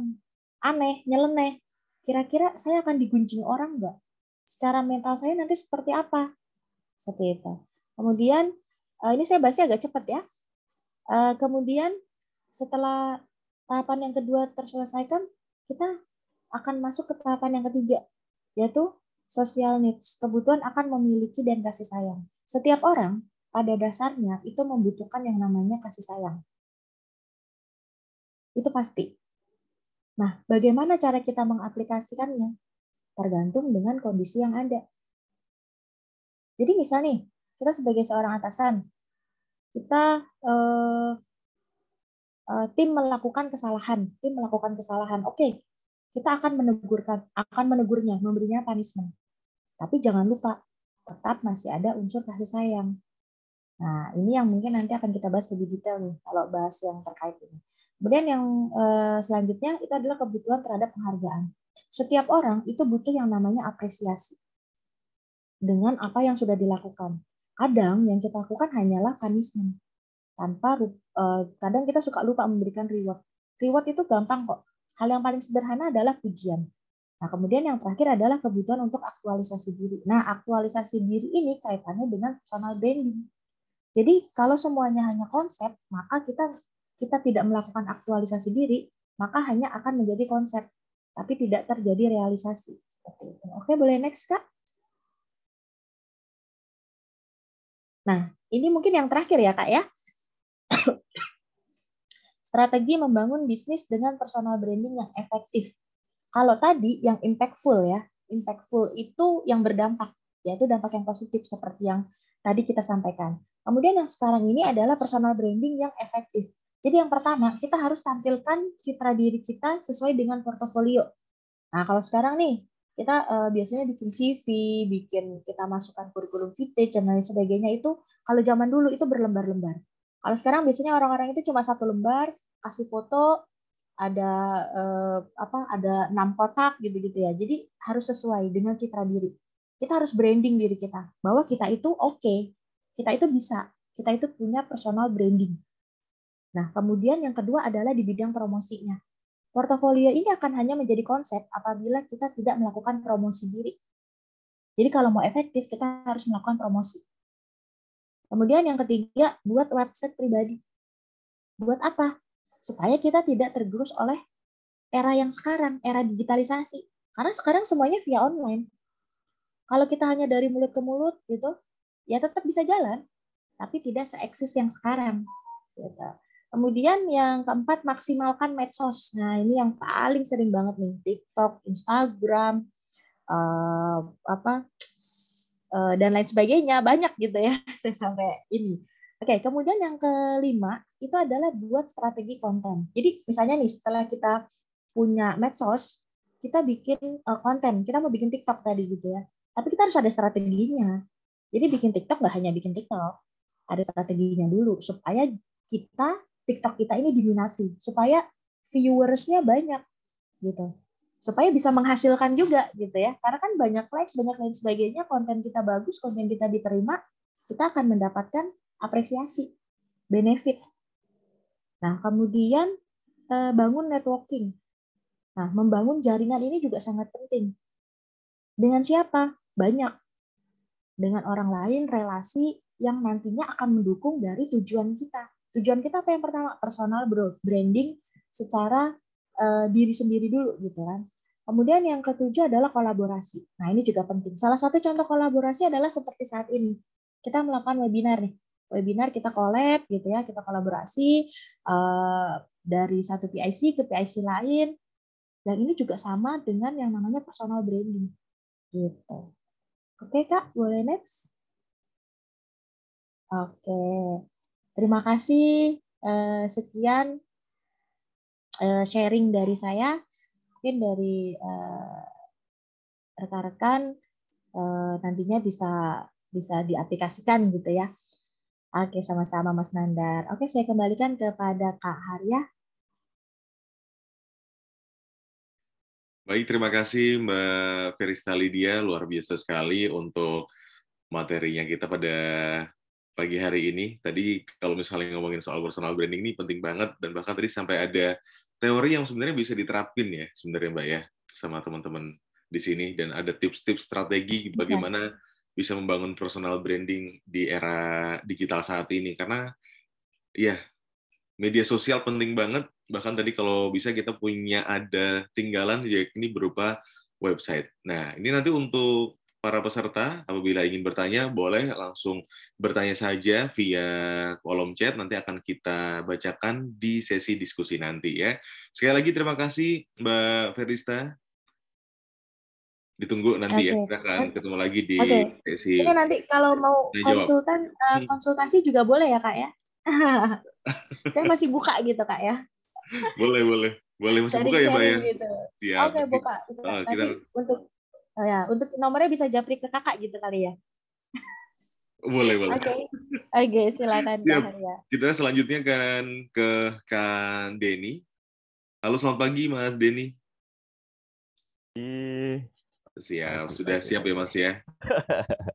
aneh, nyeleneh, kira-kira saya akan digunjing orang nggak? Secara mental saya nanti seperti apa? Seperti itu. Kemudian, ini saya bahasnya agak cepat ya. Kemudian setelah tahapan yang kedua terselesaikan, kita akan masuk ke tahapan yang ketiga, yaitu social needs. Kebutuhan akan memiliki dan kasih sayang. Setiap orang pada dasarnya itu membutuhkan yang namanya kasih sayang. Itu pasti. Nah, bagaimana cara kita mengaplikasikannya? Tergantung dengan kondisi yang ada. Jadi misal nih, kita sebagai seorang atasan, kita tim melakukan kesalahan. Oke, kita akan menegurnya, memberinya punishment. Tapi jangan lupa, tetap masih ada unsur kasih sayang. Nah, ini yang mungkin nanti akan kita bahas lebih detail nih, kalau bahas yang terkait ini. Kemudian yang selanjutnya itu adalah kebutuhan terhadap penghargaan. Setiap orang itu butuh yang namanya apresiasi dengan apa yang sudah dilakukan. Kadang yang kita lakukan hanyalah punishment. Kadang kita suka lupa memberikan reward. Reward itu gampang kok. Hal yang paling sederhana adalah pujian. Nah, kemudian yang terakhir adalah kebutuhan untuk aktualisasi diri. Nah, aktualisasi diri ini kaitannya dengan personal branding. Jadi, kalau semuanya hanya konsep, maka kita tidak melakukan aktualisasi diri, maka hanya akan menjadi konsep, tapi tidak terjadi realisasi. Seperti itu. Oke, boleh next, Kak? Nah, ini mungkin yang terakhir ya, Kak ya. Strategi membangun bisnis dengan personal branding yang efektif. Kalau tadi yang impactful ya, impactful itu yang berdampak, yaitu dampak yang positif seperti yang tadi kita sampaikan. Kemudian yang sekarang ini adalah personal branding yang efektif. Jadi yang pertama, kita harus tampilkan citra diri kita sesuai dengan portofolio. Nah, kalau sekarang nih, kita biasanya bikin CV, kita masukkan kurikulum vitae, dan lain sebagainya itu, kalau zaman dulu itu berlembar-lembar. Kalau sekarang biasanya orang-orang itu cuma satu lembar, kasih foto, ada ada 6 kotak gitu-gitu ya. Jadi harus sesuai dengan citra diri. Kita harus branding diri kita bahwa kita itu oke, kita itu bisa, kita itu punya personal branding. Nah, kemudian yang kedua adalah di bidang promosinya. Portofolio ini akan hanya menjadi konsep apabila kita tidak melakukan promosi diri. Jadi kalau mau efektif, kita harus melakukan promosi. Kemudian yang ketiga, buat website pribadi. Buat apa? Supaya kita tidak tergerus oleh era yang sekarang, era digitalisasi. Karena sekarang semuanya via online. Kalau kita hanya dari mulut ke mulut gitu, ya tetap bisa jalan, tapi tidak seeksis yang sekarang. Gitu. Kemudian yang keempat, maksimalkan medsos. Nah, ini yang paling sering banget nih, TikTok, Instagram, dan lain sebagainya, banyak gitu ya. Saya sampai ini. Oke, kemudian yang kelima itu adalah buat strategi konten. Jadi misalnya nih, setelah kita punya medsos, kita bikin konten. Kita mau bikin TikTok tadi gitu ya. Tapi kita harus ada strateginya. Jadi bikin TikTok nggak hanya bikin TikTok, ada strateginya dulu supaya TikTok kita ini diminati, supaya viewersnya banyak gitu, supaya bisa menghasilkan juga gitu ya. Karena kan banyak likes, banyak lain sebagainya, konten kita bagus, konten kita diterima, kita akan mendapatkan apresiasi, benefit. Nah, kemudian bangun networking. Nah, membangun jaringan ini juga sangat penting. Dengan siapa? Banyak. Dengan orang lain, relasi yang nantinya akan mendukung dari tujuan kita. Tujuan kita apa yang pertama? Personal branding secara diri sendiri dulu gitu kan. Kemudian yang ketujuh adalah kolaborasi. Nah, ini juga penting. Salah satu contoh kolaborasi adalah seperti saat ini. Kita melakukan webinar nih. Webinar kita collab gitu ya, kita kolaborasi dari satu PIC ke PIC lain. Dan ini juga sama dengan yang namanya personal branding. Gitu. Oke, Kak, boleh next? Oke. Terima kasih. Sekian sharing dari saya. Mungkin dari rekan-rekan nantinya bisa diaplikasikan gitu ya. Oke, sama-sama Mas Nandar. Oke, saya kembalikan kepada Kak Harya. Baik, terima kasih Mbak Ferista Lydia, luar biasa sekali untuk materinya kita pada pagi hari ini. Tadi kalau misalnya ngomongin soal personal branding ini penting banget, dan bahkan tadi sampai ada teori yang sebenarnya bisa diterapin ya sebenarnya Mbak ya, sama teman-teman di sini, dan ada tips-tips strategi bagaimana bisa membangun personal branding di era digital saat ini. Karena ya, media sosial penting banget, bahkan tadi kalau bisa kita punya ada tinggalan, yakni berupa website. Nah, ini nanti untuk para peserta, apabila ingin bertanya, boleh langsung bertanya saja via kolom chat, nanti akan kita bacakan di sesi diskusi nanti ya. Sekali lagi terima kasih Mbak Ferista. Ditunggu nanti ya, kita akan ketemu lagi di sesi. Ini nanti kalau mau konsultasi juga boleh ya Kak ya? Saya masih buka gitu Kak ya. Boleh masih buka ya Mbak ya. Gitu. Siap. Oke, buka. Nanti untuk nomornya bisa japri ke Kakak gitu kali ya. Boleh. Oke, silakan Kak Harya. Kita selanjutnya kan ke Kak Denny. Halo, selamat pagi Mas Denny. Siap, sudah siap ya Mas ya.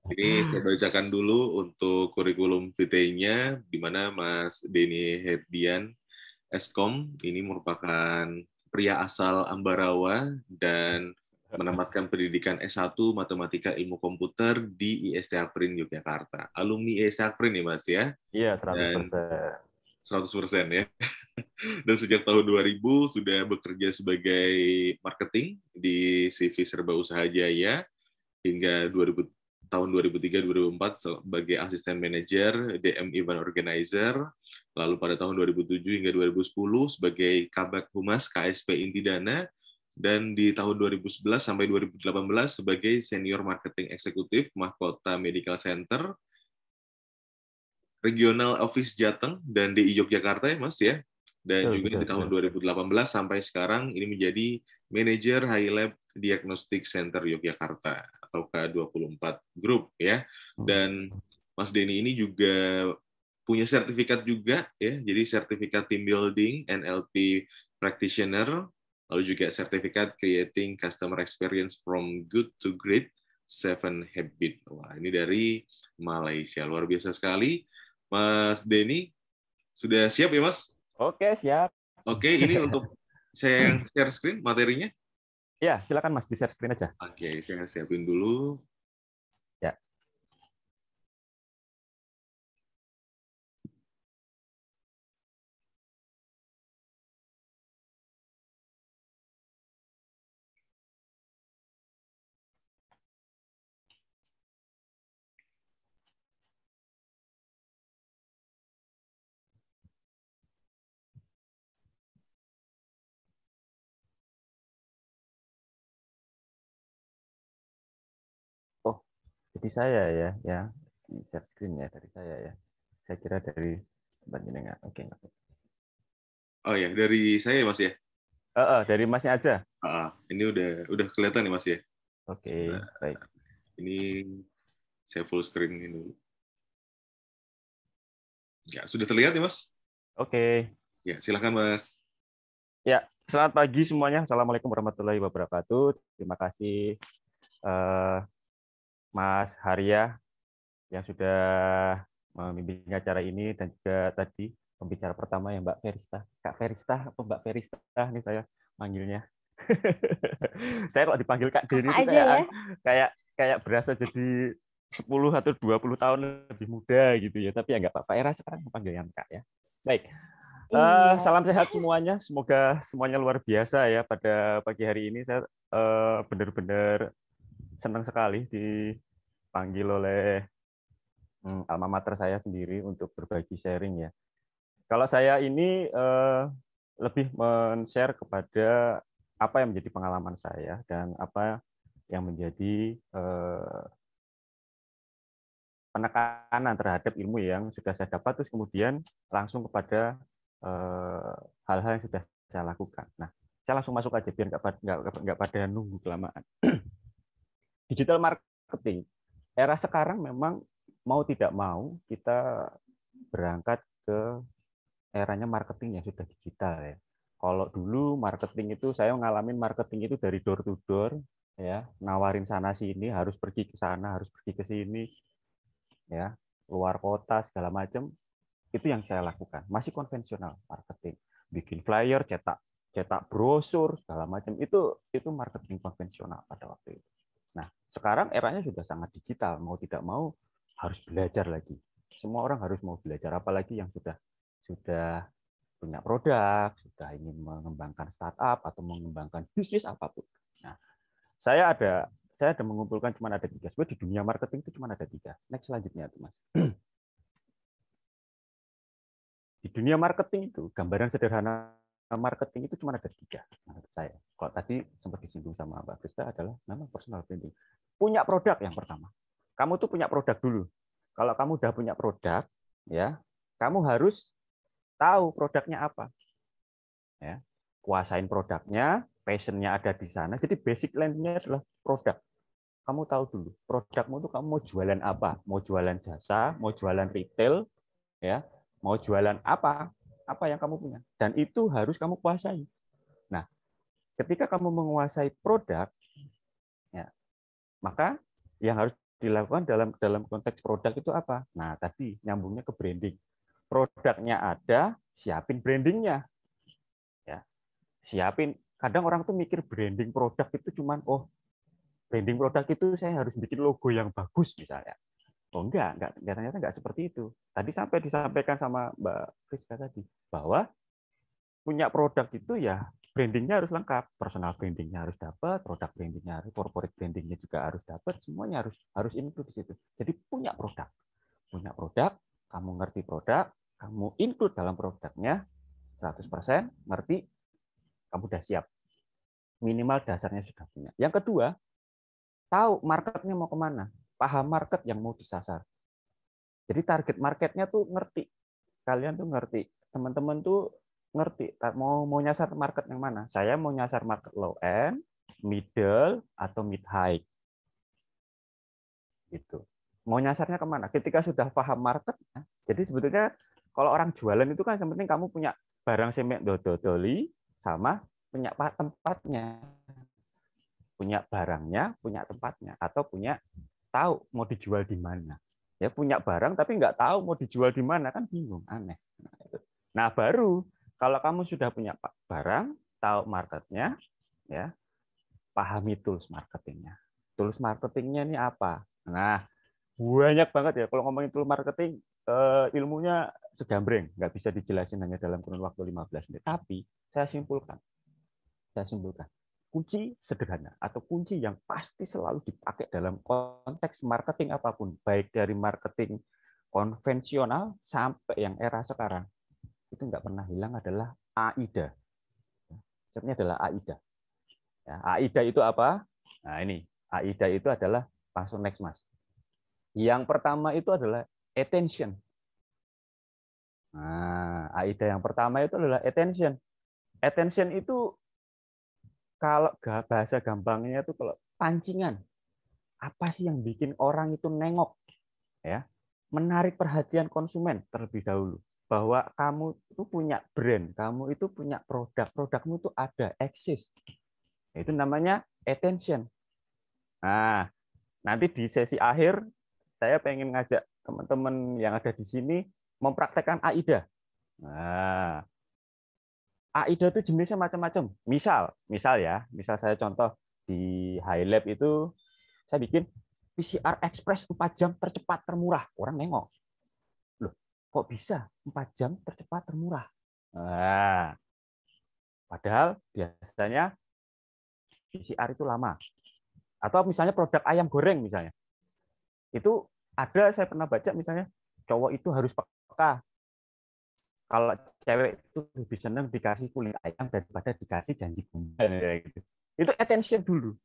Ini saya bacakan dulu untuk kurikulum vitae-nya, di mana Mas Denny Herdian, Eskom, ini merupakan pria asal Ambarawa dan menamatkan pendidikan S1 Matematika Ilmu Komputer di IST Akprin Yogyakarta. Alumni IST Akprin ya Mas ya? Iya, 100%. 100% ya. Dan sejak tahun 2000 sudah bekerja sebagai marketing di CV Serba Usaha Jaya hingga tahun 2003-2004 sebagai asisten manajer DM Event Organizer, lalu pada tahun 2007 hingga 2010 sebagai Kabag Humas KSP Intidana, dan di tahun 2011 sampai 2018 sebagai Senior Marketing Eksekutif Mahkota Medical Center, Regional Office Jateng dan DI Yogyakarta ya Mas ya. Dan juga di tahun 2018 sampai sekarang ini menjadi Manajer High Lab Diagnostic Center Yogyakarta atau K24 Group ya. Dan Mas Denny ini juga punya sertifikat juga ya. Jadi sertifikat Team Building, NLP Practitioner, lalu juga sertifikat Creating Customer Experience from Good to Great 7 Habit. Wah, ini dari Malaysia. Luar biasa sekali. Mas Denny, sudah siap ya Mas? Oke, siap. Oke, ini untuk saya yang share screen materinya. Ya, silakan Mas, di share screen aja. Oke, saya siapin dulu. Ya. Jadi saya ya di share screen ya dari saya ya. Saya kira dari tempat jenengan. Oke. Oh ya, dari saya Mas ya. Dari Masnya aja. Ini udah kelihatan nih Mas ya. Oke, baik. Ini saya full screen ini dulu. Ya, sudah terlihat ya Mas? Oke. Ya, silakan Mas. Ya, selamat pagi semuanya. Assalamualaikum warahmatullahi wabarakatuh. Terima kasih Mas Haria yang sudah memimpin acara ini, dan juga tadi pembicara pertama yang Mbak Ferista. Kak Ferista atau Mbak Ferista nih saya manggilnya. Saya kalau dipanggil Kak Deni itu aja ya. kayak berasa jadi 10 atau 20 tahun lebih muda gitu ya. Tapi ya nggak apa-apa. Era sekarang panggil yang Kak ya. Baik. Iya. Salam sehat semuanya. Semoga semuanya luar biasa ya pada pagi hari ini. Saya benar-benar senang sekali dipanggil oleh alma mater saya sendiri untuk berbagi sharing ya. Kalau saya ini lebih men-share kepada apa yang menjadi pengalaman saya dan apa yang menjadi penekanan terhadap ilmu yang sudah saya dapat, terus kemudian langsung kepada hal-hal yang sudah saya lakukan. Nah, saya langsung masuk aja biar nggak pada nunggu kelamaan. Digital marketing era sekarang memang mau tidak mau kita berangkat ke eranya marketing yang sudah digital ya. Kalau dulu marketing itu saya ngalamin marketing itu dari door to door ya, nawarin sana sini, harus pergi ke sana, harus pergi ke sini ya, luar kota segala macam. Itu yang saya lakukan. Masih konvensional marketing. Bikin flyer, cetak brosur segala macam. Itu marketing konvensional pada waktu itu. Nah, sekarang eranya sudah sangat digital, mau tidak mau harus belajar lagi. Semua orang harus mau belajar, apalagi yang sudah punya produk, sudah ingin mengembangkan startup atau mengembangkan bisnis apapun. Nah, saya ada mengumpulkan cuma ada 3. Sebenarnya di dunia marketing itu cuma ada 3. Next selanjutnya tuh Mas. Di dunia marketing itu, gambaran sederhana marketing itu cuma ada 3 menurut saya. Kalau tadi sempat disinggung sama Mbak Krista adalah memang personal branding. Punya produk yang pertama. Kamu tuh punya produk dulu. Kalau kamu udah punya produk, ya, kamu harus tahu produknya apa. Ya, kuasain produknya, passionnya ada di sana. Jadi basic land-nya adalah produk. Kamu tahu dulu produkmu tuh kamu mau jualan apa? Mau jualan jasa, mau jualan retail, ya, mau jualan apa yang kamu punya. Dan itu harus kamu kuasai. Nah, ketika kamu menguasai produk, ya, maka yang harus dilakukan dalam konteks produk itu apa? Nah, tadi nyambungnya ke branding. Produknya ada, siapin brandingnya. Ya, siapin. Kadang orang tuh mikir branding produk itu cuman branding produk itu saya harus bikin logo yang bagus misalnya. Enggak, ternyata enggak seperti itu. Tadi sampai disampaikan sama Mbak Friska tadi bahwa punya produk itu ya brandingnya harus lengkap, personal brandingnya harus dapat, produk brandingnya harus, corporate brandingnya juga harus dapat, semuanya harus include di situ. Jadi punya produk, kamu ngerti produk, kamu include dalam produknya 100%, ngerti, kamu udah siap. Minimal dasarnya sudah punya. Yang kedua, tahu marketnya mau kemana, paham market yang mau disasar. Jadi target marketnya tuh ngerti, kalian tuh ngerti, teman-teman tuh ngerti mau nyasar market yang mana. Saya mau nyasar market low end, middle, atau mid high. Gitu. Mau nyasarnya kemana? Ketika sudah paham market, jadi sebetulnya kalau orang jualan itu kan yang penting kamu punya barang semek dodoli sama punya tempatnya. Punya barangnya, punya tempatnya, atau punya tahu mau dijual di mana. Ya punya barang tapi nggak tahu mau dijual di mana, kan bingung, aneh. Nah, baru kalau kamu sudah punya barang, tahu marketnya, ya pahami tools marketingnya. Tools marketingnya ini apa? Nah, banyak banget ya kalau ngomongin tools marketing, ilmunya segambreng, nggak bisa dijelasin hanya dalam kurun waktu 15 menit. Tapi saya simpulkan kunci sederhana atau kunci yang pasti selalu dipakai dalam konteks marketing apapun, baik dari marketing konvensional sampai yang era sekarang, itu nggak pernah hilang adalah AIDA. Konsepnya adalah AIDA. Ya, AIDA itu apa? Nah ini, AIDA itu adalah langsung next Mas. Yang pertama itu adalah attention. Nah, AIDA yang pertama itu adalah attention. Attention itu kalau bahasa gampangnya itu kalau pancingan. Apa sih yang bikin orang itu nengok? Ya, menarik perhatian konsumen terlebih dahulu. Bahwa kamu itu punya brand, kamu itu punya produk, produkmu itu ada, eksis. Itu namanya attention. Nah, nanti di sesi akhir saya pengen ngajak teman-teman yang ada di sini mempraktekkan AIDA. Nah, AIDA itu jenisnya macam-macam. Misal saya contoh di High Lab itu saya bikin PCR Express 4 jam tercepat termurah. Orang nengok. Loh, kok bisa 4 jam tercepat termurah? Nah, padahal biasanya PCR itu lama. Atau misalnya produk ayam goreng misalnya. Itu ada saya pernah baca misalnya cowok itu harus peka. Kalau cewek itu lebih senang dikasih kulit ayam daripada dikasih janji gombal gitu. Itu attention dulu.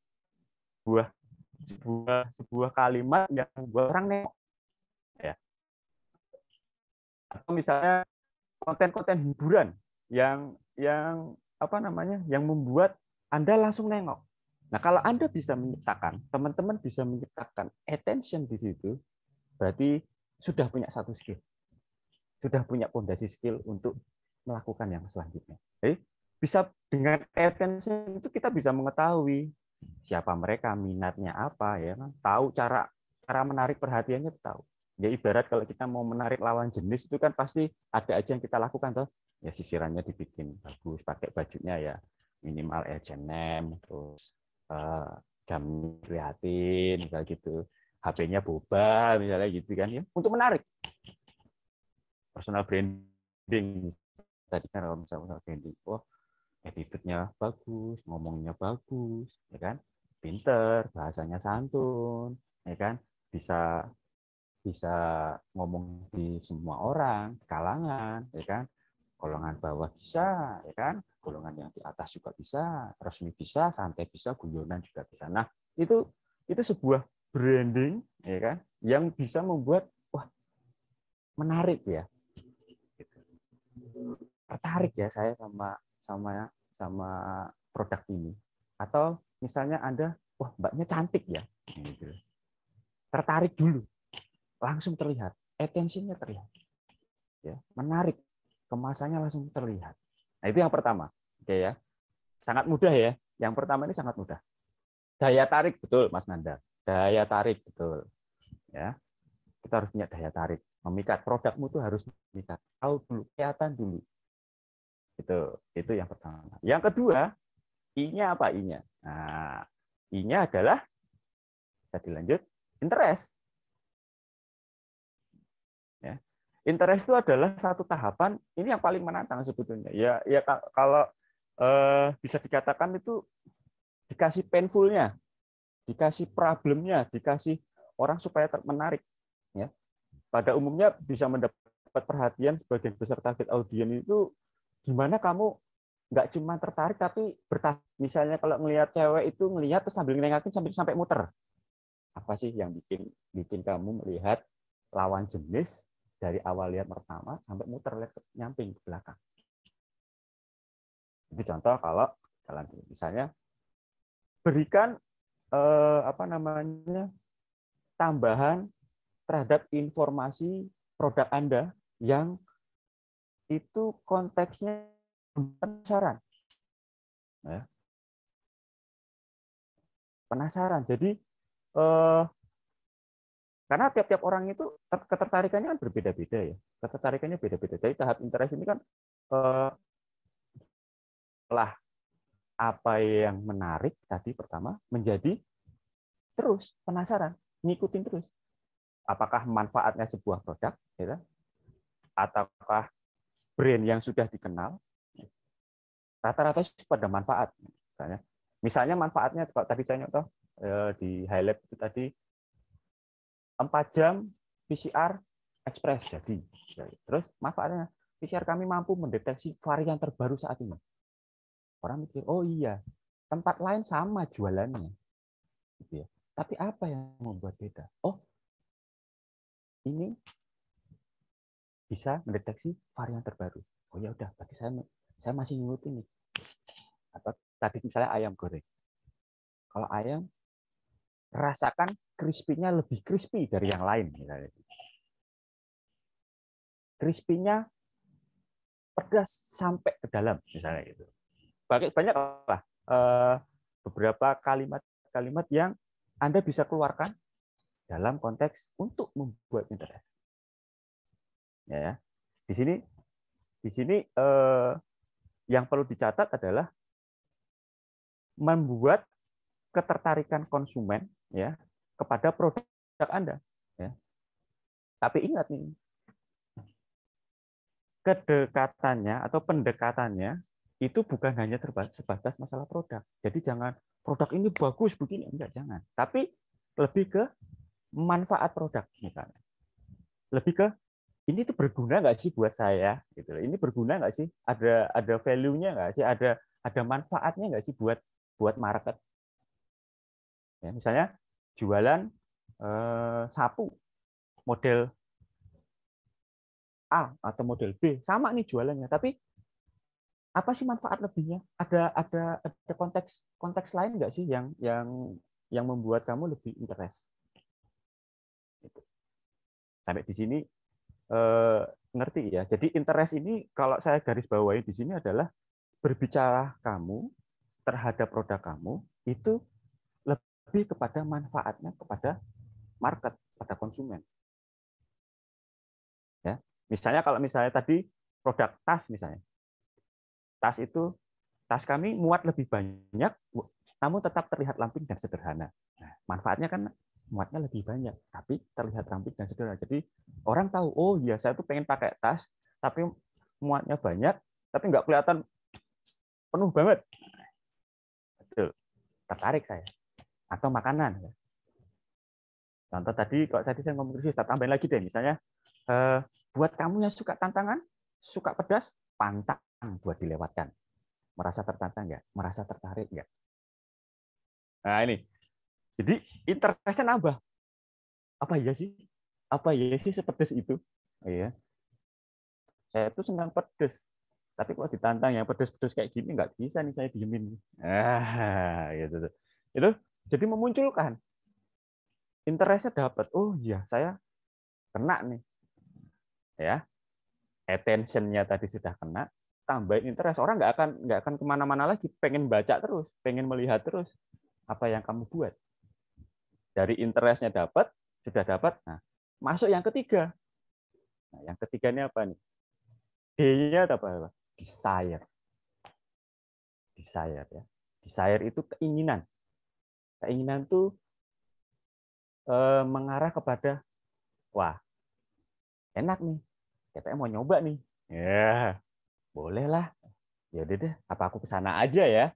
Sebuah kalimat yang buat orang nengok. Ya. Atau misalnya konten-konten hiburan yang apa namanya? Yang membuat Anda langsung nengok. Nah, kalau Anda bisa menciptakan, teman-teman bisa menciptakan attention di situ, berarti sudah punya satu skill. Sudah punya fondasi skill untuk melakukan yang selanjutnya. Jadi, bisa dengan attention itu kita bisa mengetahui siapa mereka, minatnya apa, ya kan? Tahu cara menarik perhatiannya, tahu. Ya ibarat kalau kita mau menarik lawan jenis itu kan pasti ada aja yang kita lakukan toh. Ya sisirannya dibikin bagus, pakai bajunya ya minimal H&M, terus jam liatin misalnya gitu. HP-nya boba misalnya gitu kan ya. Untuk menarik. Personal branding tadi kan kalau misalnya branding, oh attitude-nya bagus, ngomongnya bagus, ya kan? Pinter, bahasanya santun, ya kan? Bisa bisa ngomong di semua orang, kalangan, ya kan? Golongan bawah bisa, ya kan? Golongan yang di atas juga bisa, resmi bisa, santai bisa, guyonan juga bisa. Nah, itu sebuah branding, ya kan? Yang bisa membuat wah menarik ya. Tertarik ya saya sama produk ini. Atau misalnya Anda, wah mbaknya cantik ya. Gitu. Tertarik dulu. Langsung terlihat. Attention-nya terlihat. Ya, menarik. Kemasannya langsung terlihat. Nah, itu yang pertama. Oke ya. Sangat mudah ya. Yang pertama ini sangat mudah. Daya tarik betul Mas Nanda. Daya tarik betul. Ya. Kita harus punya daya tarik. Memikat produkmu itu harus memikat. Tahu dulu, kelihatan dulu. Itu yang pertama. Yang kedua, I-nya apa I-nya? Nah, I-nya adalah bisa dilanjut interest. Ya. Interest itu adalah satu tahapan ini yang paling menantang sebetulnya. Ya kalau bisa dikatakan itu dikasih painful-nya, dikasih problemnya, dikasih orang supaya menarik. Ya. Pada umumnya bisa mendapat perhatian sebagian besar target audiens itu gimana kamu nggak cuma tertarik tapi bertahan. Misalnya kalau ngelihat cewek itu ngelihat terus sambil nengakin sampai muter. Apa sih yang bikin kamu melihat lawan jenis dari awal lihat pertama sampai muter nyamping ke belakang. Itu contoh kalau jalan misalnya berikan apa namanya tambahan terhadap informasi produk Anda yang itu konteksnya penasaran. Ya. Penasaran. Jadi karena tiap-tiap orang itu ketertarikannya kan berbeda-beda ya. Ketertarikannya beda-beda. Jadi tahap interest ini kan setelah apa yang menarik tadi pertama menjadi terus penasaran, ngikutin terus. Apakah manfaatnya sebuah produk, ya, ataukah brand yang sudah dikenal, rata-rata pada manfaat. Misalnya manfaatnya, kalau tadi saya contoh di High Lab itu tadi 4 jam PCR Express jadi. Terus manfaatnya PCR kami mampu mendeteksi varian terbaru saat ini. Orang mikir, oh iya, tempat lain sama jualannya. Gitu ya. Tapi apa yang membuat beda? Oh, ini bisa mendeteksi varian terbaru. Oh ya udah, berarti saya masih ngikut ini. Atau tadi misalnya ayam goreng. Kalau ayam, rasakan crispy-nya lebih crispy dari yang lain. Misalnya. Crispy-nya pedas sampai ke dalam, misalnya gitu. Banyak lah beberapa kalimat-kalimat yang Anda bisa keluarkan dalam konteks untuk membuat interest. Ya, di sini yang perlu dicatat adalah membuat ketertarikan konsumen ya kepada produk Anda. Ya. Tapi ingat nih, kedekatannya atau pendekatannya itu bukan hanya sebatas masalah produk. Jadi jangan produk ini bagus begini, enggak, jangan. Tapi lebih ke manfaat produk misalnya. Lebih ke ini tuh berguna nggak sih buat saya gitu. Ini berguna nggak sih? Ada value-nya nggak sih? Ada manfaatnya nggak sih buat market? Ya, misalnya jualan sapu model A atau model B, sama nih jualannya, tapi apa sih manfaat lebihnya? Ada konteks lain nggak sih yang membuat kamu lebih interest? Sampai di sini ngerti ya. Jadi interest ini kalau saya garis bawahi di sini adalah berbicara kamu terhadap produk kamu itu lebih kepada manfaatnya kepada market, pada konsumen. Ya, misalnya kalau misalnya tadi produk tas misalnya. Tas kami muat lebih banyak, namun tetap terlihat ramping dan sederhana. Nah, manfaatnya kan muatnya lebih banyak, tapi terlihat ramping dan sederhana. Jadi orang tahu, oh iya saya tuh pengen pakai tas, tapi muatnya banyak, tapi nggak kelihatan penuh banget. Betul, tertarik saya. Atau makanan. Contoh tadi, kalau tadi saya ngomong kita tambahin lagi deh, misalnya buat kamu yang suka tantangan, suka pedas, pantang buat dilewatkan. Merasa tertantang nggak? Merasa tertarik nggak? Nah ini, jadi interestnya nambah. Apa iya sih? Apa iya sih sepedes itu? Iya. Saya tuh senang pedes. Tapi kalau ditantang yang pedes-pedes kayak gini nggak bisa nih saya diemin. Gitu. Itu jadi memunculkan interestnya dapat. Oh iya, saya kena nih. Ya, attention-nya tadi sudah kena. Tambahin interest, orang nggak akan kemana-mana lagi, pengen baca terus, pengen melihat terus apa yang kamu buat. Dari interest-nya sudah dapat. Nah, masuk yang ketiga. Nah, yang ketiga ini apa nih? D-nya apa? Desire. Desire ya. Desire itu keinginan. Keinginan itu mengarah kepada, wah, enak nih. Katanya mau nyoba nih. Ya, boleh lah. Ya udah deh, apa aku kesana aja ya?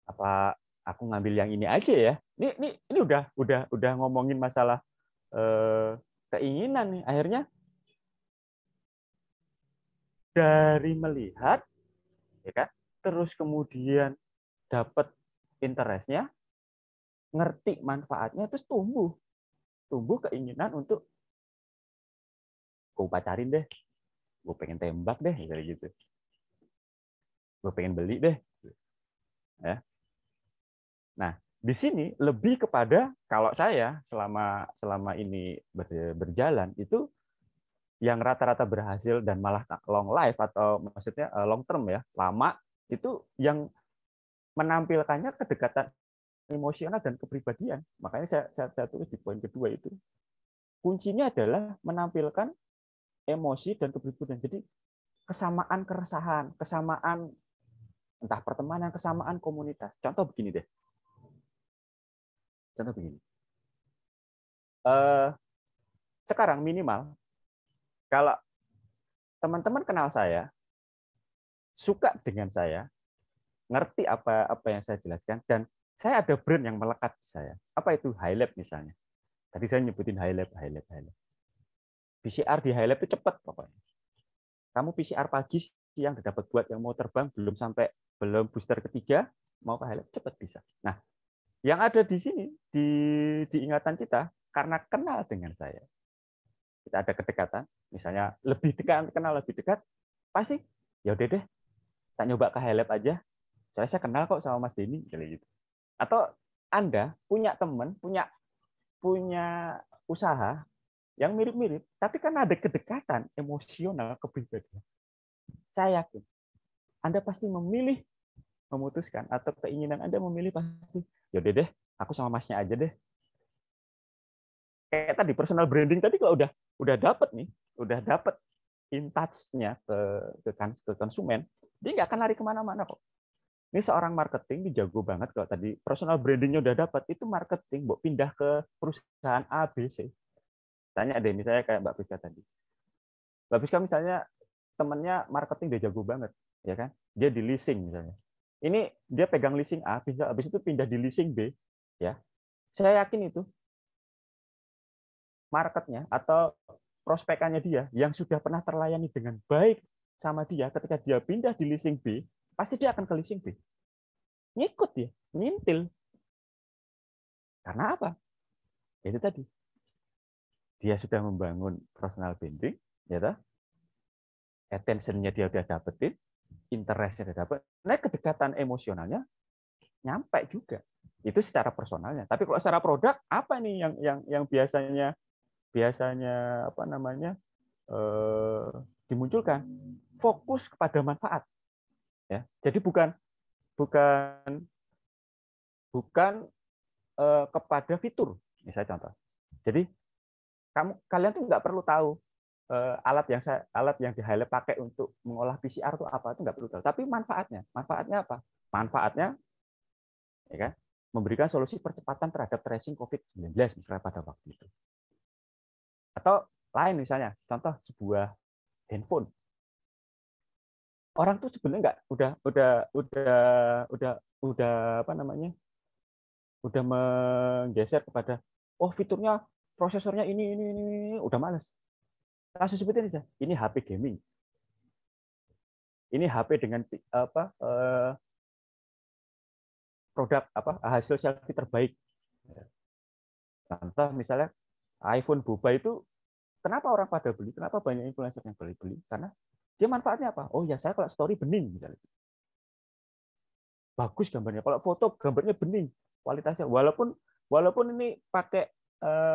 Apa aku ngambil yang ini aja ya? Ini udah ngomongin masalah keinginan nih. Akhirnya dari melihat, ya kan, terus kemudian dapat interestnya, ngerti manfaatnya, terus tumbuh keinginan untuk gue pacarin deh, gue pengen tembak deh, kayak gitu, gue pengen beli deh, ya. Nah, di sini lebih kepada kalau saya selama ini berjalan itu yang rata-rata berhasil dan malah long life atau maksudnya long term ya, lama, itu yang menampilkannya kedekatan emosional dan kepribadian. Makanya saya tulis di poin kedua itu. Kuncinya adalah menampilkan emosi dan kepribadian. Jadi kesamaan keresahan, kesamaan entah pertemanan, kesamaan komunitas. Contoh begini deh. Contoh begini. Sekarang minimal kalau teman-teman kenal saya, suka dengan saya, ngerti apa yang saya jelaskan, dan saya ada brand yang melekat di saya. Apa itu? Highlight misalnya. Tadi saya nyebutin highlight. PCR di highlight itu cepat pokoknya. Kamu PCR pagi, siang udah dapat buat yang mau terbang, belum booster ketiga, mau ke highlight cepat bisa. Nah, yang ada di sini di ingatan kita karena kenal dengan saya. kita ada kedekatan, misalnya lebih dekat, kenal lebih dekat, pasti ya udah deh, tak nyoba ke highlight aja. Soalnya saya kenal kok sama Mas Denny, gitu. Atau Anda punya teman, punya usaha yang mirip-mirip, tapi kan ada kedekatan emosional kepribadian. Saya yakin Anda pasti memutuskan atau keinginan Anda memilih pasti, ya udah deh, aku sama Masnya aja deh. Kayak tadi personal branding tadi kalau udah dapet nih, udah dapet in touch-nya ke konsumen, dia nggak akan lari kemana-mana kok. Ini seorang marketing dia jago banget kalau tadi personal branding-nya udah dapat, itu marketing mau pindah ke perusahaan A, B, C. Tanya deh, misalnya kayak Mbak Priska tadi. Mbak Priska misalnya temennya marketing dia jago banget, ya kan? Dia di leasing misalnya. Ini dia pegang leasing A, habis itu pindah di leasing B, ya. Saya yakin itu marketnya atau prospekannya dia yang sudah pernah terlayani dengan baik sama dia, ketika dia pindah di leasing B, pasti dia akan ke leasing B. Ngikut dia, ngintil. Karena apa? Itu tadi. Dia sudah membangun personal branding, ya toh? Attention-nya dia udah dapetin, interest-nya udah dapet, nah kedekatan emosionalnya nyampe juga. Itu secara personalnya. Tapi kalau secara produk, apa nih yang biasanya apa namanya dimunculkan? Fokus kepada manfaat. Ya, jadi bukan kepada fitur, misalnya contoh. Jadi kalian tuh nggak perlu tahu alat yang di highlight pakai untuk mengolah PCR itu apa, itu nggak perlu tahu. Tapi manfaatnya apa? Manfaatnya, ya kan, memberikan solusi percepatan terhadap tracing COVID-19 misalnya pada waktu itu. Atau lain misalnya, contoh sebuah handphone. Orang tuh sebenarnya nggak udah apa namanya? Udah menggeser kepada fiturnya prosesornya ini udah males. Langsung sebutin aja, ini HP gaming. Ini HP dengan produk hasil selfie terbaik. Contoh misalnya iPhone boba itu, kenapa orang pada beli? Kenapa banyak influencer yang beli? Karena dia manfaatnya apa? Oh ya, saya kalau story bening misalnya. Bagus gambarnya. Kalau foto gambarnya bening, kualitasnya. Walaupun ini pakai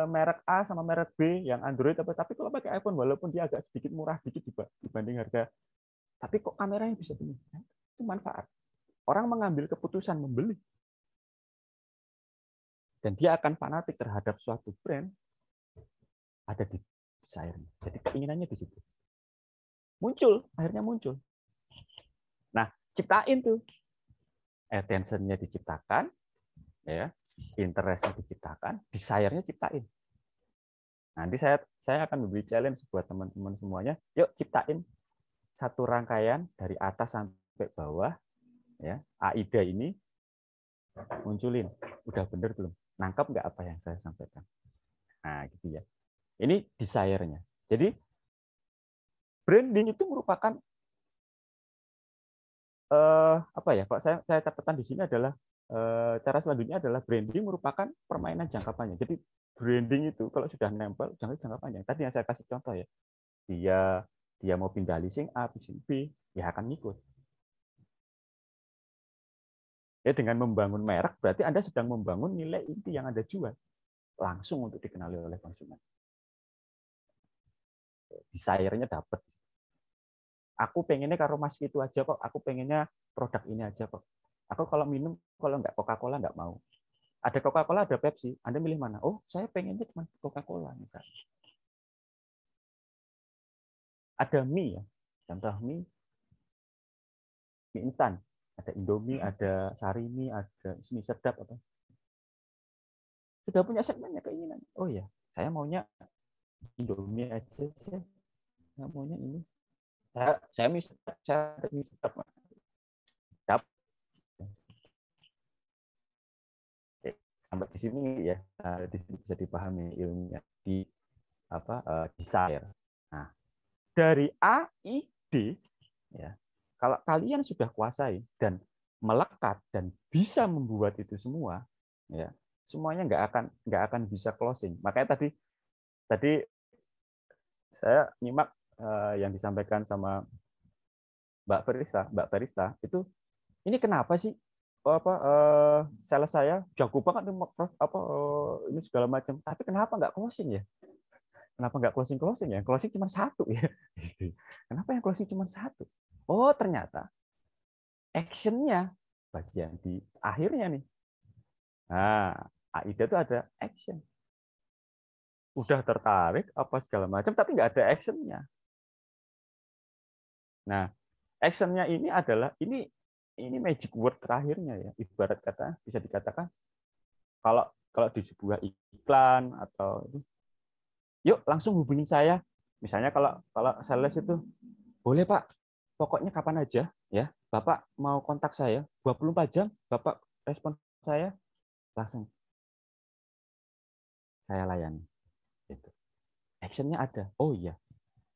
merek A sama merek B yang Android tapi kalau pakai iPhone walaupun dia agak sedikit murah dikit dibanding harga, tapi kok kameranya bisa bening. Itu manfaat. Orang mengambil keputusan membeli. Dan dia akan fanatik terhadap suatu brand ada di desire-nya. Jadi keinginannya di situ. Akhirnya muncul. Nah, ciptain tuh. Attention-nya diciptakan, ya, interest-nya diciptakan, desire-nya ciptain. Nanti saya akan memberi challenge buat teman-teman semuanya. Yuk ciptain satu rangkaian dari atas sampai bawah, ya. AIDA ini munculin. Udah bener belum? Nangkap nggak apa yang saya sampaikan? Nah, gitu ya. Ini desire-nya. Jadi branding itu merupakan apa ya? Pak saya catatan di sini adalah cara selanjutnya adalah branding merupakan permainan jangka panjang. Jadi branding itu kalau sudah nempel jangka panjang. Tadi yang saya kasih contoh ya. Dia mau pindah leasing A, leasing B, ya akan ngikut. Ya, dengan membangun merek berarti Anda sedang membangun nilai inti yang Anda jual langsung untuk dikenali oleh konsumen. Desire-nya dapat. Aku pengennya karo Mas itu aja kok. Aku pengennya produk ini aja kok. Aku kalau minum, kalau nggak Coca-Cola nggak mau. Ada Coca-Cola, ada Pepsi. Anda milih mana? Oh, saya pengennya cuma Coca-Cola. Ada mie ya. Contoh mie instan. Ada Indomie, ada Sarimi, ada mie sedap apa. Sudah punya segmennya keinginan. Oh ya, saya maunya Indomie aja sih. Saya maunya ini. Saya mie sedap. Sampai di sini ya, di sini bisa dipahami ilmunya di desire. Nah, dari A, I, D, ya, kalau kalian sudah kuasai dan melekat dan bisa membuat itu semua, ya, semuanya nggak akan bisa closing. Makanya tadi saya nyimak yang disampaikan sama Mbak Ferista itu, ini kenapa sih sales saya jago banget nih, ini segala macam, tapi kenapa nggak closing ya? Kenapa nggak closing ya? Closing cuma satu ya. Kenapa yang closing cuma satu? Oh, ternyata action-nya bagian di akhirnya nih. Nah, AIDA itu ada action. Udah tertarik apa segala macam, tapi nggak ada action-nya. Nah, action-nya ini adalah ini magic word terakhirnya ya. Ibarat kata bisa dikatakan kalau di sebuah iklan atau yuk langsung hubungin saya. Misalnya kalau sales itu, boleh Pak, pokoknya kapan aja ya, Bapak mau kontak saya 24 jam, Bapak respon saya, langsung saya layani. Gitu. Action-nya ada. Oh iya.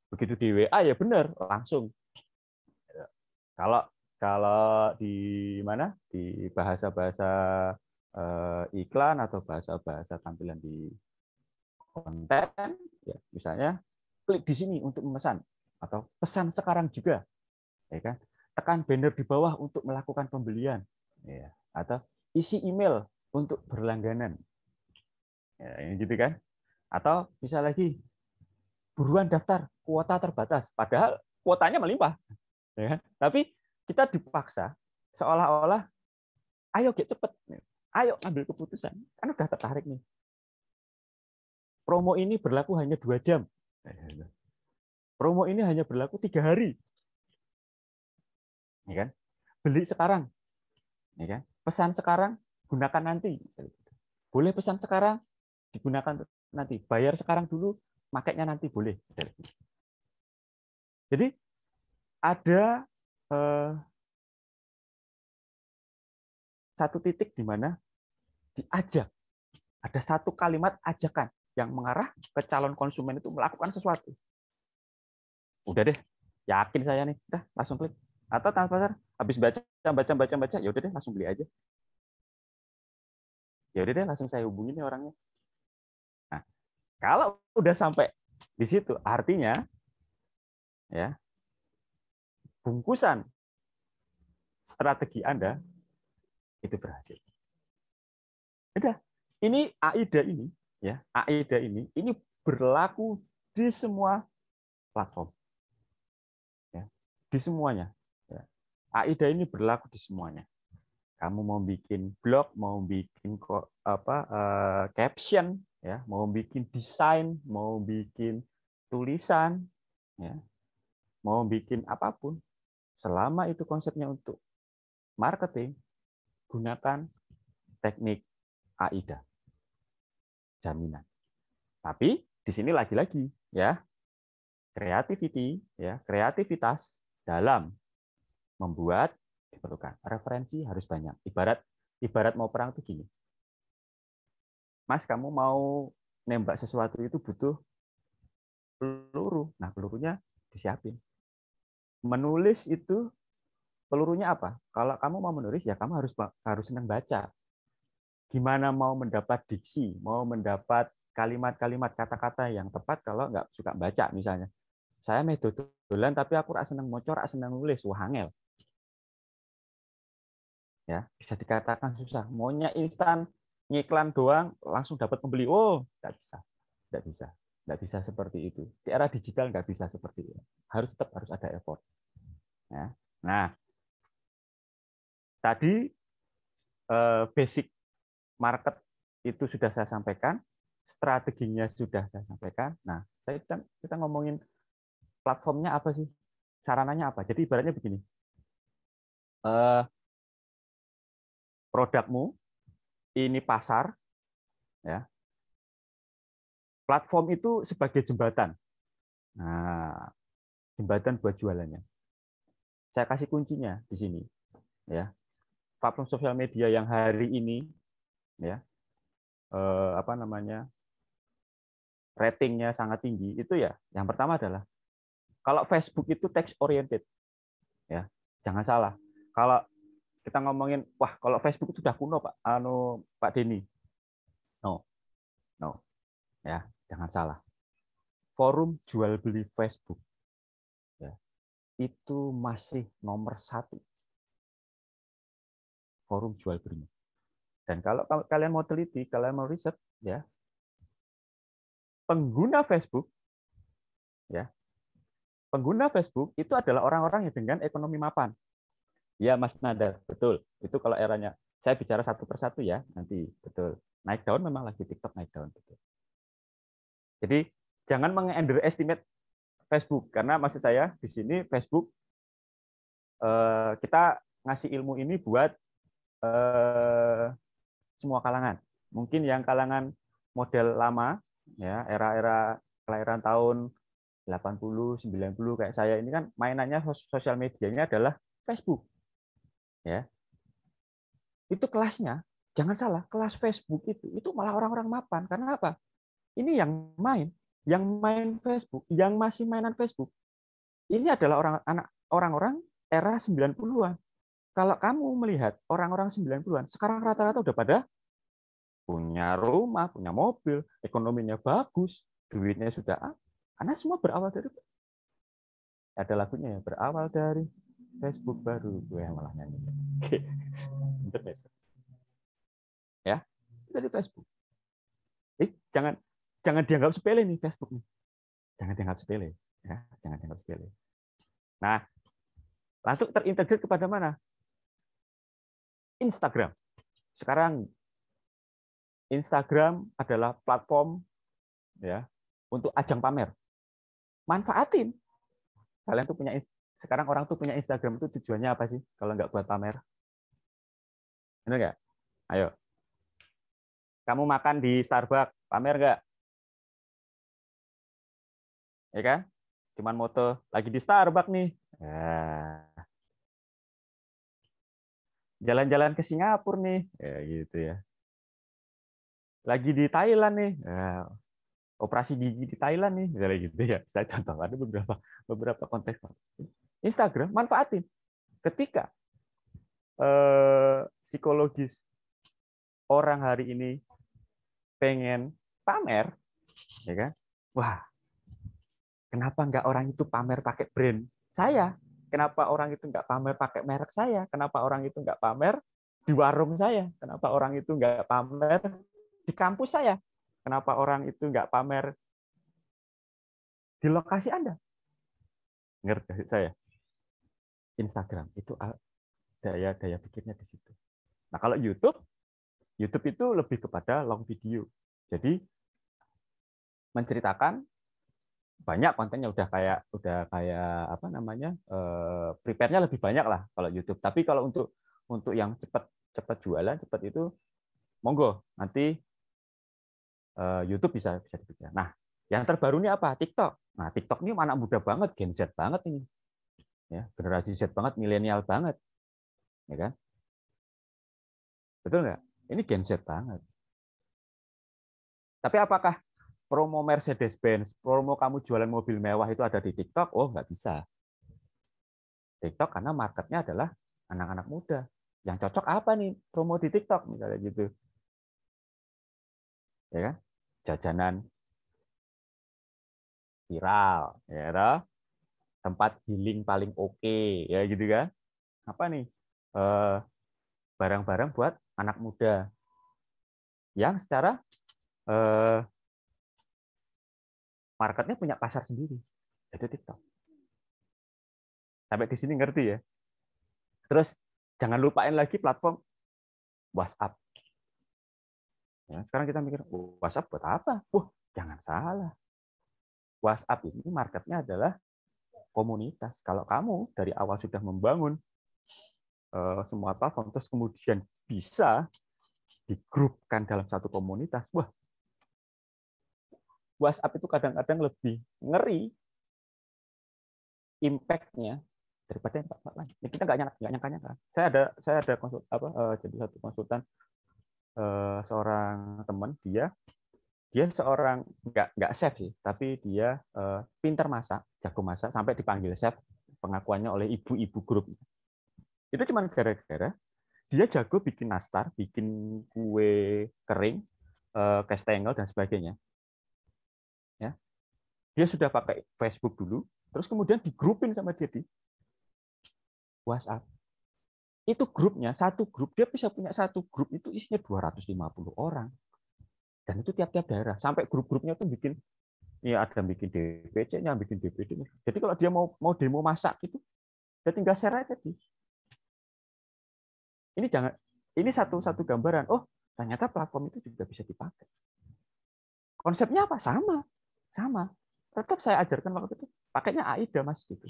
Begitu di WA ya benar, langsung. Kalau di mana? Di bahasa-bahasa iklan atau bahasa-bahasa tampilan di konten, ya misalnya klik di sini untuk memesan atau pesan sekarang juga, ya kan? Tekan banner di bawah untuk melakukan pembelian, ya. Atau isi email untuk berlangganan, ya, gitu kan? Atau bisa lagi buruan daftar, kuota terbatas, padahal kuotanya melimpah, ya kan? Tapi kita dipaksa seolah-olah ayo get cepet, ayo ambil keputusan, kan udah tertarik nih. Promo ini berlaku hanya 2 jam. Promo ini hanya berlaku 3 hari. Ya kan? Beli sekarang. Ya kan? Pesan sekarang, gunakan nanti. Boleh pesan sekarang, digunakan nanti. Bayar sekarang dulu, makainya nanti boleh. Jadi ada satu titik di mana diajak. Ada satu kalimat ajakan yang mengarah ke calon konsumen itu melakukan sesuatu. Udah deh, yakin saya nih, udah langsung klik. Atau tanpa sadar, habis baca, ya udah deh langsung beli aja. Ya udah deh langsung saya hubungin nih orangnya. Nah, kalau udah sampai di situ, artinya ya bungkusan strategi Anda itu berhasil. Udah, ini AIDA ini ya, AIDA ini berlaku di semua platform. Ya, di semuanya. Ya. AIDA ini berlaku di semuanya. Kamu mau bikin blog, mau bikin caption, ya, mau bikin desain, mau bikin tulisan, ya, mau bikin apapun, selama itu konsepnya untuk marketing, gunakan teknik AIDA, jaminan. Tapi di sini lagi-lagi ya, kreativitas dalam membuat diperlukan. Referensi harus banyak. Ibarat mau perang tuh gini. Mas, kamu mau nembak sesuatu itu butuh peluru. Nah, pelurunya disiapin. Menulis itu pelurunya apa? Kalau kamu mau menulis ya kamu harus senang baca. Gimana mau mendapat diksi, mau mendapat kalimat-kalimat kata-kata yang tepat kalau nggak suka baca misalnya. Saya dodolan tapi aku rak seneng maca, rak seneng nulis, wah angel. Ya, bisa dikatakan susah. Maunya instan, ngiklan doang langsung dapat pembeli. Oh, nggak bisa. Nggak bisa. Nggak bisa seperti itu. Di era digital nggak bisa seperti itu. Tetap harus ada effort. Ya. Nah, tadi basic market itu sudah saya sampaikan, strateginya sudah saya sampaikan. Nah, kita ngomongin platformnya apa sih? Sarananya apa? Jadi ibaratnya begini. Produkmu ini pasar, ya. Platform itu sebagai jembatan. Nah, jembatan buat jualannya. Saya kasih kuncinya di sini, ya. Platform sosial media yang hari ini, ya, ratingnya sangat tinggi itu ya. Yang pertama adalah kalau Facebook itu text oriented, ya, jangan salah. Kalau kita ngomongin, wah kalau Facebook itu sudah kuno Pak Denny, no, ya, jangan salah. forum jual beli Facebook ya, itu masih nomor 1 forum jual beli. Dan kalau kalian mau teliti, kalian mau riset ya, pengguna Facebook ya, pengguna Facebook itu adalah orang-orang yang dengan ekonomi mapan. Ya, Mas Nada, betul. Itu kalau eranya. Saya bicara satu persatu ya, nanti betul. Naik daun memang lagi TikTok naik daun, betul. Jadi jangan meng-underestimate Facebook, karena maksud saya di sini Facebook kita ngasih ilmu ini buat semua kalangan. Mungkin yang kalangan model lama, ya era-era kelahiran tahun 80, 90 kayak saya ini kan mainannya sosial medianya adalah Facebook. Ya. Itu kelasnya, jangan salah, kelas Facebook itu malah orang-orang mapan. Karena apa? Ini yang main Facebook, yang masih mainan Facebook. Ini adalah orang-orang era 90-an. Kalau kamu melihat orang-orang 90-an, sekarang rata-rata udah pada punya rumah, punya mobil, ekonominya bagus, duitnya sudah karena semua berawal dari, ada lagunya ya, berawal dari Facebook baru, gue yang malah nyanyi. Ya, dari Facebook. Jangan dianggap sepele nih Facebook nih. Jangan dianggap sepele, ya, jangan dianggap sepele. Nah, lalu terintegrasi kepada mana? Instagram. Sekarang Instagram adalah platform ya untuk ajang pamer. Manfaatin. Kalian tuh punya, sekarang orang tuh punya Instagram itu tujuannya apa sih kalau nggak buat pamer? Benar nggak? Ayo. Kamu makan di Starbucks, pamer nggak? Ya kan? Cuman moto lagi di Starbucks nih. Jalan-jalan ke Singapura nih, ya gitu ya. Lagi di Thailand nih, operasi gigi di Thailand nih, misalnya gitu ya. Saya contoh ada beberapa konteks. Instagram manfaatin. Ketika psikologis orang hari ini pengen pamer, ya kan? Wah, kenapa nggak orang itu pamer pakai brand saya? Kenapa orang itu nggak pamer pakai merek saya? Kenapa orang itu nggak pamer di warung saya? Kenapa orang itu nggak pamer di kampus saya? Kenapa orang itu nggak pamer di lokasi Anda? Ngerti saya? Instagram itu daya pikirnya di situ. Nah, kalau YouTube itu lebih kepada long video. Jadi menceritakan banyak kontennya, udah kayak apa namanya, prepare-nya lebih banyak lah kalau YouTube. Tapi kalau untuk yang cepat jualan, cepat itu monggo nanti YouTube bisa dipikir. Nah, yang terbaru ini apa? TikTok. Nah, TikTok ini anak muda banget, Gen Z banget ini. Ya, generasi Z banget, milenial banget. Ya kan? Betul nggak? Ini Gen Z banget. Tapi apakah promo Mercedes-Benz, promo kamu jualan mobil mewah itu ada di TikTok? Oh, nggak bisa. TikTok karena marketnya adalah anak-anak muda. Yang cocok apa nih promo di TikTok misalnya gitu. Ya kan? Jajanan viral, ya toh? Tempat healing paling oke, ya gitu kan? Apa nih? Barang-barang buat anak muda yang secara marketnya punya pasar sendiri, itu TikTok. Sampai di sini ngerti ya? Terus jangan lupain lagi platform WhatsApp. Ya, sekarang kita mikir, WhatsApp buat apa? Jangan salah. WhatsApp ini marketnya adalah komunitas. Kalau kamu dari awal sudah membangun semua platform, terus kemudian bisa digrupkan dalam satu komunitas, WhatsApp itu kadang-kadang lebih ngeri impact-nya daripada yang lain. Ya, kita nggak nyangka. Saya ada jadi satu konsultan, seorang teman, dia seorang nggak chef sih, tapi dia pintar masak, jago masak, sampai dipanggil chef pengakuannya oleh ibu-ibu grup. Itu cuma gara-gara dia jago bikin nastar, bikin kue kering, kastengel dan sebagainya. Ya, Dia sudah pakai Facebook dulu, terus kemudian digrupin sama dia di WhatsApp. Itu grupnya, satu grup, dia bisa punya satu grup itu isinya 250 orang. Dan itu tiap-tiap daerah. Sampai grup-grupnya tuh bikin, ya ada bikin DPC-nya, bikin DPD-nya. Jadi kalau dia mau demo masak gitu, dia tinggal share aja. Ini satu gambaran. Oh, ternyata platform itu juga bisa dipakai. Konsepnya apa? Sama. Tetap saya ajarkan waktu itu, pakainya AIDA, Mas, gitu.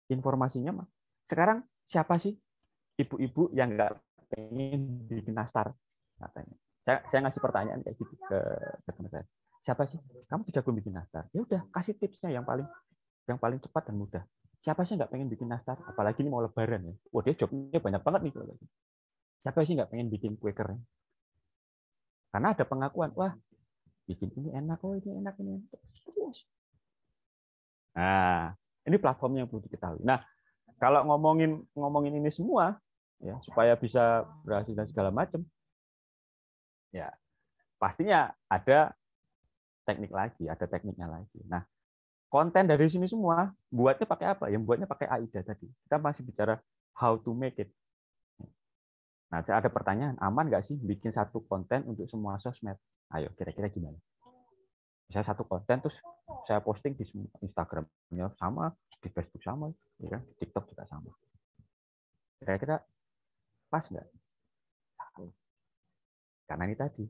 Informasinya, Mas. Sekarang siapa sih ibu-ibu yang nggak pengen bikin nastar? Katanya. Saya ngasih pertanyaan kayak gitu ke teman saya. Siapa sih? Kamu jago bikin nastar. Ya udah, kasih tipsnya yang paling cepat dan mudah. Siapa sih nggak pengen bikin nastar? Apalagi ini mau lebaran ya. Wah, dia jobnya banyak banget nih. Siapa sih nggak pengen bikin kue kering? Karena ada pengakuan, wah, bikin ini enak, oh ini enak, ini enak. Terus. Nah, ini platformnya yang perlu diketahui. Nah, kalau ngomongin ini semua, ya supaya bisa berhasil dan segala macam, ya pastinya ada tekniknya lagi. Nah, konten dari sini semua buatnya pakai apa? Yang buatnya pakai AIDA tadi. Kita masih bicara how to make it. Nah, saya ada pertanyaan, aman nggak sih bikin satu konten untuk semua sosmed? Ayo, kira-kira gimana? Saya satu konten terus saya posting di Instagramnya sama, di Facebook sama, ya kan? Di TikTok juga sama. Kira-kira pas nggak? Karena ini tadi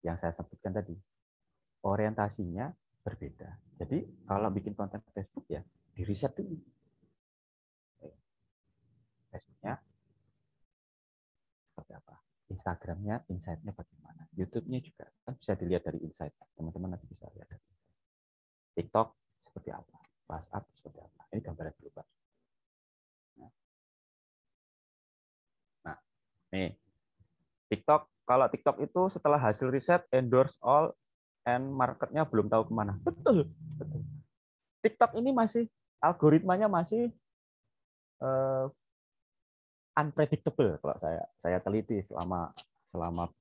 yang saya sebutkan tadi, orientasinya berbeda. Jadi kalau bikin konten Facebook ya di riset dulu. Facebooknya seperti apa? Instagramnya, insight-nya bagaimana? YouTube-nya juga kan bisa dilihat dari insight. Teman-teman nanti bisa lihat dari insight. TikTok seperti apa? WhatsApp seperti apa? Ini gambaran global. Nah, nih TikTok. Kalau TikTok itu setelah hasil riset endorse all and marketnya belum tahu kemana. Betul. TikTok ini masih algoritmanya masih unpredictable kalau saya teliti selama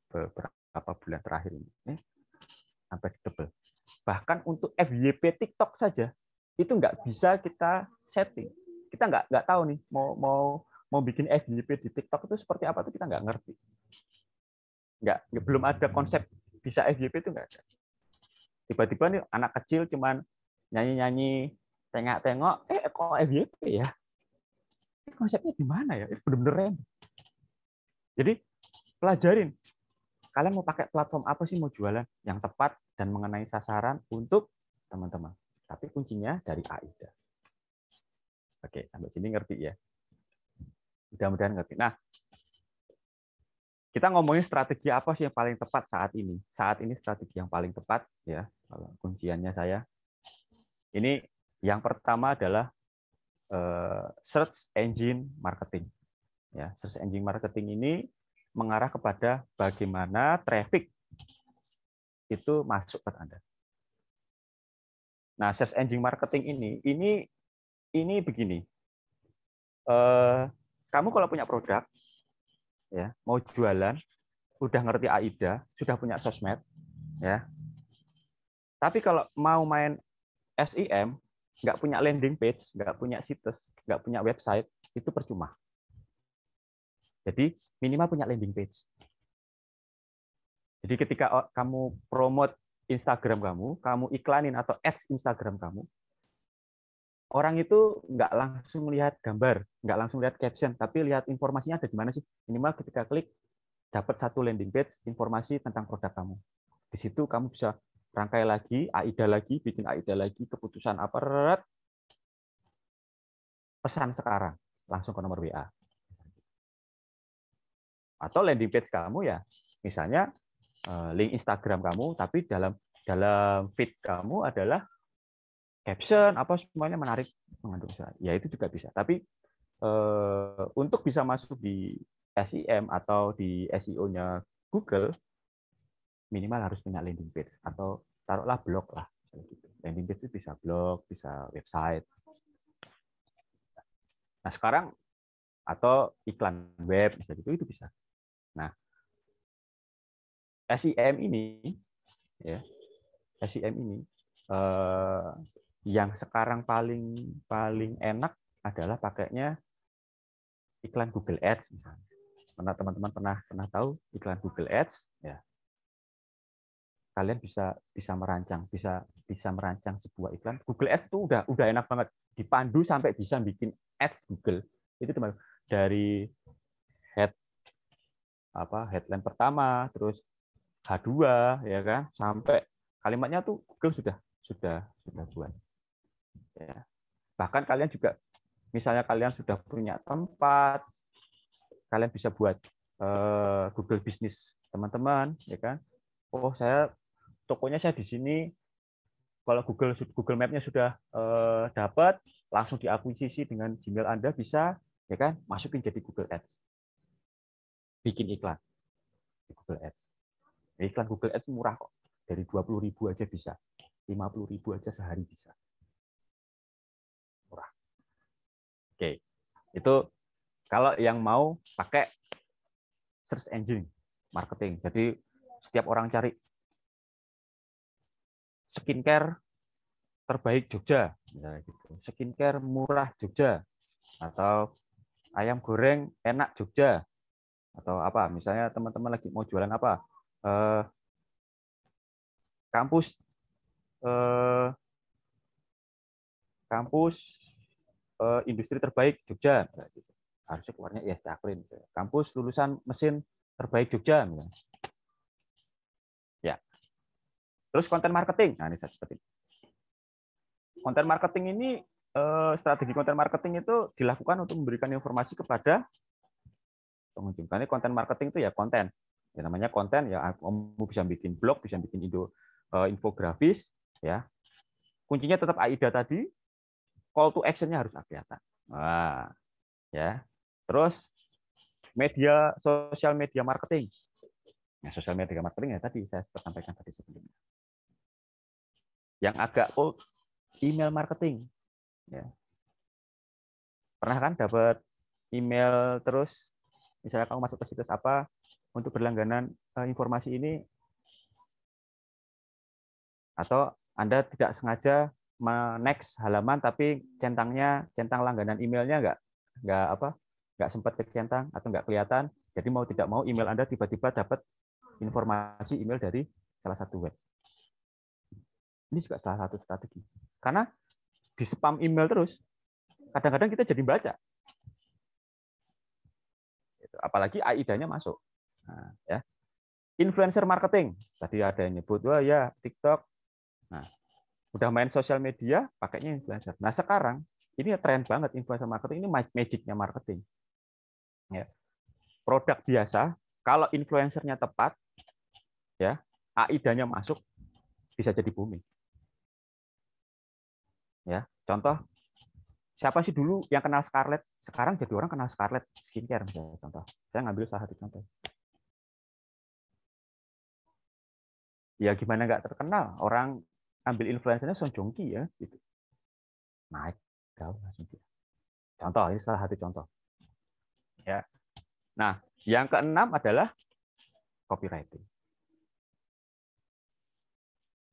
beberapa bulan terakhir ini. Unpredictable. Bahkan untuk FYP TikTok saja itu nggak bisa kita setting. Kita nggak tahu nih mau bikin FYP di TikTok itu seperti apa, itu kita nggak ngerti. Belum ada konsep bisa FYP itu nggak ada. Tiba-tiba nih anak kecil cuman nyanyi-nyanyi, tengok-tengok, kok FYP ya? Konsepnya gimana ya? Itu benar-benar random. Jadi pelajarin. Kalian mau pakai platform apa sih mau jualan yang tepat dan mengenai sasaran untuk teman-teman. Tapi kuncinya dari AIDA. Oke, sampai sini ngerti ya? Mudah-mudahan ngerti. Nah, kita ngomongin strategi apa sih yang paling tepat saat ini. Saat ini strategi yang paling tepat ya, kalau kunciannya saya. Ini yang pertama adalah search engine marketing. Ya, search engine marketing ini mengarah kepada bagaimana traffic itu masuk ke Anda. Nah, search engine marketing ini begini. Kamu kalau punya produk, ya mau jualan, udah ngerti AIDA, sudah punya sosmed, ya. Tapi kalau mau main SEM, nggak punya landing page, nggak punya situs, nggak punya website, itu percuma. Jadi minimal punya landing page. Jadi ketika kamu promote Instagram kamu iklanin atau ads Instagram kamu, orang itu nggak langsung lihat gambar, nggak langsung lihat caption, tapi lihat informasinya ada di mana sih. Minimal ketika klik, dapat satu landing page, informasi tentang produk kamu. Di situ kamu bisa rangkai lagi, AIDA lagi, bikin AIDA lagi, keputusan apa, pesan sekarang, langsung ke nomor WA. Atau landing page kamu ya, misalnya link Instagram kamu, tapi dalam feed kamu adalah caption apa semuanya menarik mengandung usaha. Ya itu juga bisa. Tapi untuk bisa masuk di SEM atau di SEO-nya Google, minimal harus punya landing page atau taruhlah blog lah. Landing page itu bisa blog, bisa website. Nah sekarang atau iklan web itu bisa. Nah SEM ini ya, SEM ini yang sekarang paling enak adalah pakainya iklan Google Ads misalnya. Teman-teman pernah tahu iklan Google Ads? Ya, kalian bisa merancang sebuah iklan. Google Ads itu udah enak banget, dipandu sampai bisa bikin ads Google. Itu teman dari headline pertama, terus H2 ya kan, sampai kalimatnya tuh Google sudah buat. Ya. Bahkan kalian juga misalnya kalian sudah punya tempat, kalian bisa buat Google Business teman-teman, ya kan? Oh, tokonya saya di sini. Kalau Google Map-nya sudah dapat, langsung diakuisisi dengan Gmail Anda bisa, ya kan? Masukin jadi Google Ads. Bikin iklan di Google Ads. Iklan Google Ads murah kok. Dari 20.000 aja bisa. 50.000 aja sehari bisa. Murah. Oke. Itu kalau yang mau pakai search engine marketing. Jadi setiap orang cari skincare terbaik Jogja, ya gitu. Skincare murah Jogja, atau ayam goreng enak Jogja, atau apa? Misalnya teman-teman lagi mau jualan apa? Kampus industri terbaik Jogja, gitu. Harusnya keluarnya ISTAKLIN. Kampus lulusan mesin terbaik Jogja, misalnya. Ya. Terus konten marketing. Nah, ini seperti ini. Konten marketing ini, strategi konten marketing itu dilakukan untuk memberikan informasi kepada pengunjung. Karena konten marketing itu ya konten. Ya, namanya konten, ya kamu bisa bikin blog, bisa bikin infografis, ya. Kuncinya tetap AIDA tadi, call to action-nya harus kelihatan. Nah, ya. Terus sosial media marketing. Nah, sosial media marketing ya tadi saya sampaikan tadi sebelumnya. Yang agak old, email marketing. Ya. Pernah kan dapat email terus, misalnya kamu masuk ke situs apa untuk berlangganan informasi ini, atau Anda tidak sengaja next halaman tapi centang langganan emailnya nggak sempat kecentang atau nggak kelihatan. Jadi mau tidak mau email Anda tiba-tiba dapat informasi email dari salah satu web. Ini juga salah satu strategi. Karena di spam email terus, kadang-kadang kita jadi baca. Apalagi AIDA-nya masuk. Nah, ya. Influencer marketing. Tadi ada yang nyebut, wah ya TikTok. Nah, udah main sosial media, pakainya influencer. Nah, sekarang ini tren banget influencer marketing, ini magic-nya marketing. Ya. Produk biasa, kalau influencernya tepat, ya, AIDA-nya masuk, bisa jadi booming. Ya, contoh, siapa sih dulu yang kenal Scarlett? Sekarang jadi orang kenal Scarlett skincare, misalnya contoh. Saya ngambil salah satu contoh. Ya gimana nggak terkenal? Orang ambil influencernya Song Joong Ki ya, gitu. Naik jauh langsung dia. Contoh, ini salah satu contoh. Ya. Nah, yang keenam adalah copywriting.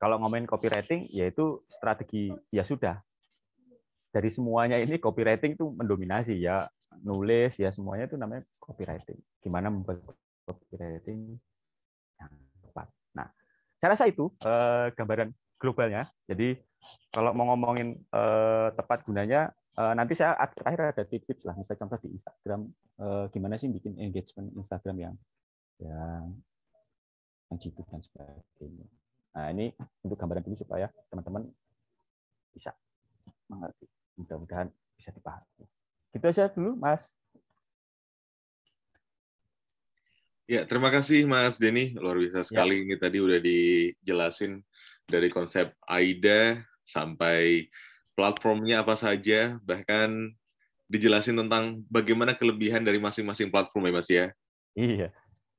Kalau ngomongin copywriting, yaitu strategi, ya sudah. Dari semuanya ini copywriting itu mendominasi ya, nulis ya semuanya itu namanya copywriting. Gimana membuat copywriting yang tepat. Nah, saya rasa itu gambaran globalnya. Jadi kalau mau ngomongin tepat gunanya, nanti saya terakhir ada tips-tips lah. Misalnya contoh di Instagram, gimana sih bikin engagement Instagram yang jitu dan sebagainya. Nah, ini untuk gambaran dulu supaya teman-teman bisa mengerti. Mudah-mudahan bisa dipahami. Gitu aja dulu, Mas. Ya, terima kasih Mas Denny. Luar biasa sekali. Ini tadi udah dijelasin dari konsep AIDA sampai platformnya apa saja, bahkan dijelasin tentang bagaimana kelebihan dari masing-masing platform ya Mas ya. Iya.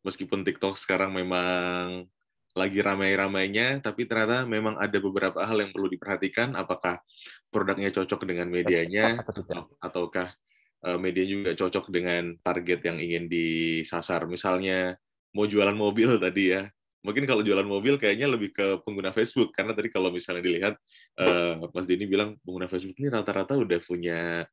Meskipun TikTok sekarang memang lagi ramai-ramainya, tapi ternyata memang ada beberapa hal yang perlu diperhatikan, apakah produknya cocok dengan medianya, ataukah media juga cocok dengan target yang ingin disasar. Misalnya, mau jualan mobil tadi ya, Mungkin kalau jualan mobil kayaknya lebih ke pengguna Facebook, karena tadi kalau misalnya dilihat Mas Denny bilang pengguna Facebook ini rata-rata udah punya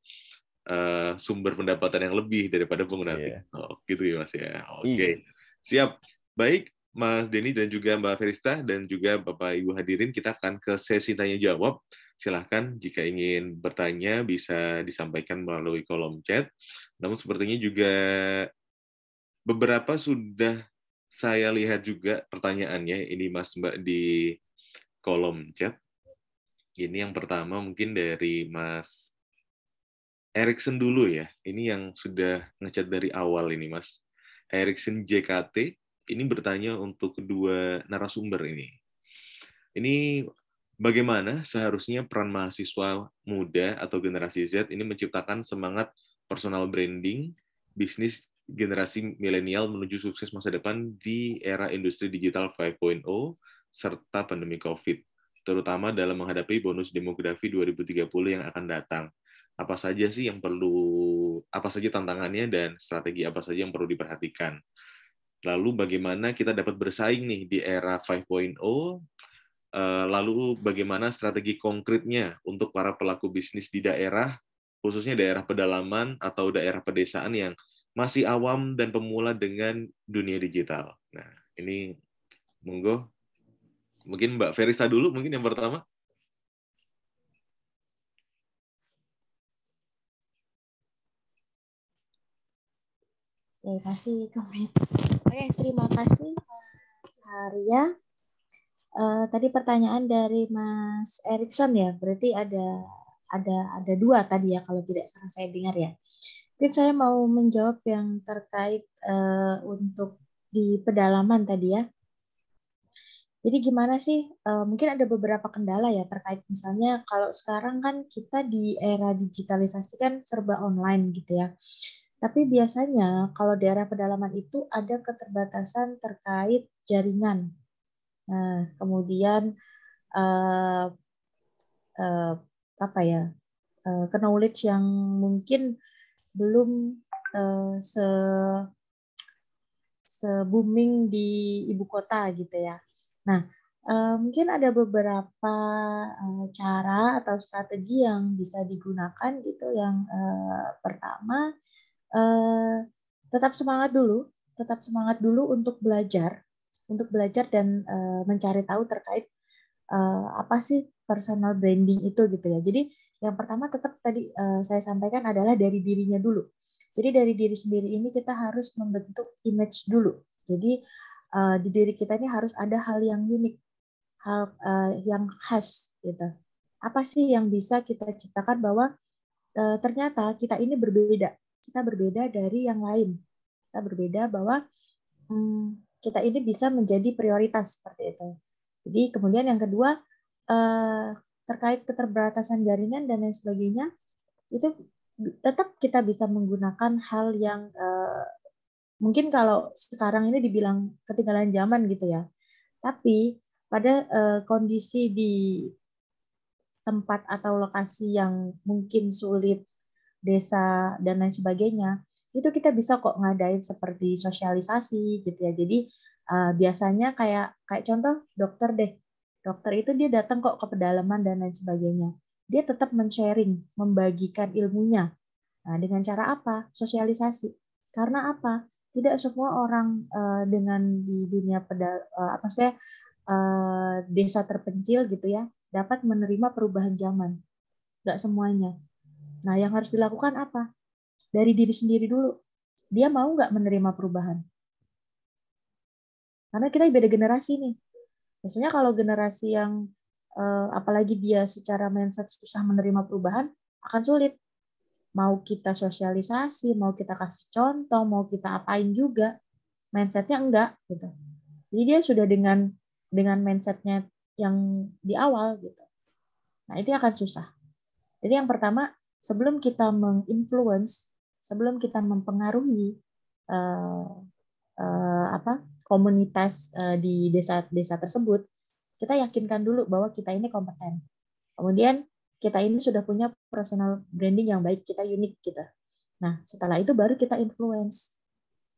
sumber pendapatan yang lebih daripada pengguna TikTok, gitu ya Mas ya. Oke. Siap. Baik, Mas Denny dan juga Mbak Ferista dan juga Bapak Ibu hadirin, kita akan ke sesi tanya jawab. Silahkan jika ingin bertanya bisa disampaikan melalui kolom chat. Namun sepertinya juga beberapa sudah saya lihat juga pertanyaannya ini Mas Mbak di kolom chat. Ini yang pertama mungkin dari Mas Erikson dulu ya. Ini yang sudah ngechat dari awal ini Mas. Erikson JKT ini bertanya untuk kedua narasumber ini. Ini bagaimana seharusnya peran mahasiswa muda atau generasi Z ini menciptakan semangat personal branding, bisnis generasi milenial menuju sukses masa depan di era industri digital 5.0 serta pandemi COVID, terutama dalam menghadapi bonus demografi 2030 yang akan datang. Apa saja sih yang perlu, apa saja tantangannya dan strategi apa saja yang perlu diperhatikan. Lalu bagaimana kita dapat bersaing nih di era 5.0, lalu bagaimana strategi konkretnya untuk para pelaku bisnis di daerah, khususnya daerah pedalaman atau daerah pedesaan yang masih awam dan pemula dengan dunia digital. Nah, ini monggo. Mungkin Mbak Ferista dulu, mungkin yang pertama. Terima kasih, Oke, terima kasih Mas Arya. Tadi pertanyaan dari Mas Erikson ya, berarti ada dua tadi ya kalau tidak salah saya dengar ya. Mungkin saya mau menjawab yang terkait untuk di pedalaman tadi ya. Jadi gimana sih? Mungkin ada beberapa kendala ya terkait misalnya kalau sekarang kan kita di era digitalisasi kan serba online gitu ya. Tapi biasanya kalau daerah pedalaman itu ada keterbatasan terkait jaringan. Nah, kemudian apa ya? Knowledge yang mungkin belum se-booming di ibu kota gitu ya. Nah, mungkin ada beberapa cara atau strategi yang bisa digunakan gitu. Yang pertama, tetap semangat dulu untuk belajar dan mencari tahu terkait apa sih personal branding itu gitu ya. Jadi yang pertama tetap tadi saya sampaikan adalah dari dirinya dulu. Jadi dari diri sendiri ini kita harus membentuk image dulu. Jadi di diri kita ini harus ada hal yang unik, hal yang khas gitu. Apa sih yang bisa kita ciptakan bahwa ternyata kita ini berbeda. Kita berbeda dari yang lain. Kita berbeda bahwa kita ini bisa menjadi prioritas seperti itu. Jadi kemudian yang kedua terkait keterbatasan jaringan dan lain sebagainya, itu tetap kita bisa menggunakan hal yang mungkin kalau sekarang ini dibilang ketinggalan zaman gitu ya. Tapi pada kondisi di tempat atau lokasi yang mungkin sulit, desa dan lain sebagainya, itu kita bisa kok ngadain seperti sosialisasi gitu ya. Jadi biasanya kayak contoh dokter deh. Dokter itu dia datang kok ke pedalaman dan lain sebagainya. Dia tetap men-sharing, membagikan ilmunya. Nah, dengan cara apa? Sosialisasi. Karena apa? Tidak semua orang dengan di dunia maksudnya desa terpencil gitu ya, dapat menerima perubahan zaman. Nggak semuanya. Nah, yang harus dilakukan apa? Dari diri sendiri dulu. Dia mau nggak menerima perubahan? Karena kita beda generasi nih. Biasanya kalau generasi yang apalagi dia secara mindset susah menerima perubahan, akan sulit. Mau kita sosialisasi, mau kita kasih contoh, mau kita apain juga, mindsetnya enggak. Gitu. Jadi dia sudah dengan mindsetnya yang di awal. Gitu. Nah, itu akan susah. Jadi yang pertama, sebelum kita menginfluence, sebelum kita mempengaruhi komunitas di desa-desa tersebut, kita yakinkan dulu bahwa kita ini kompeten. Kemudian kita ini sudah punya personal branding yang baik, kita unik gitu. Nah, setelah itu baru kita influence.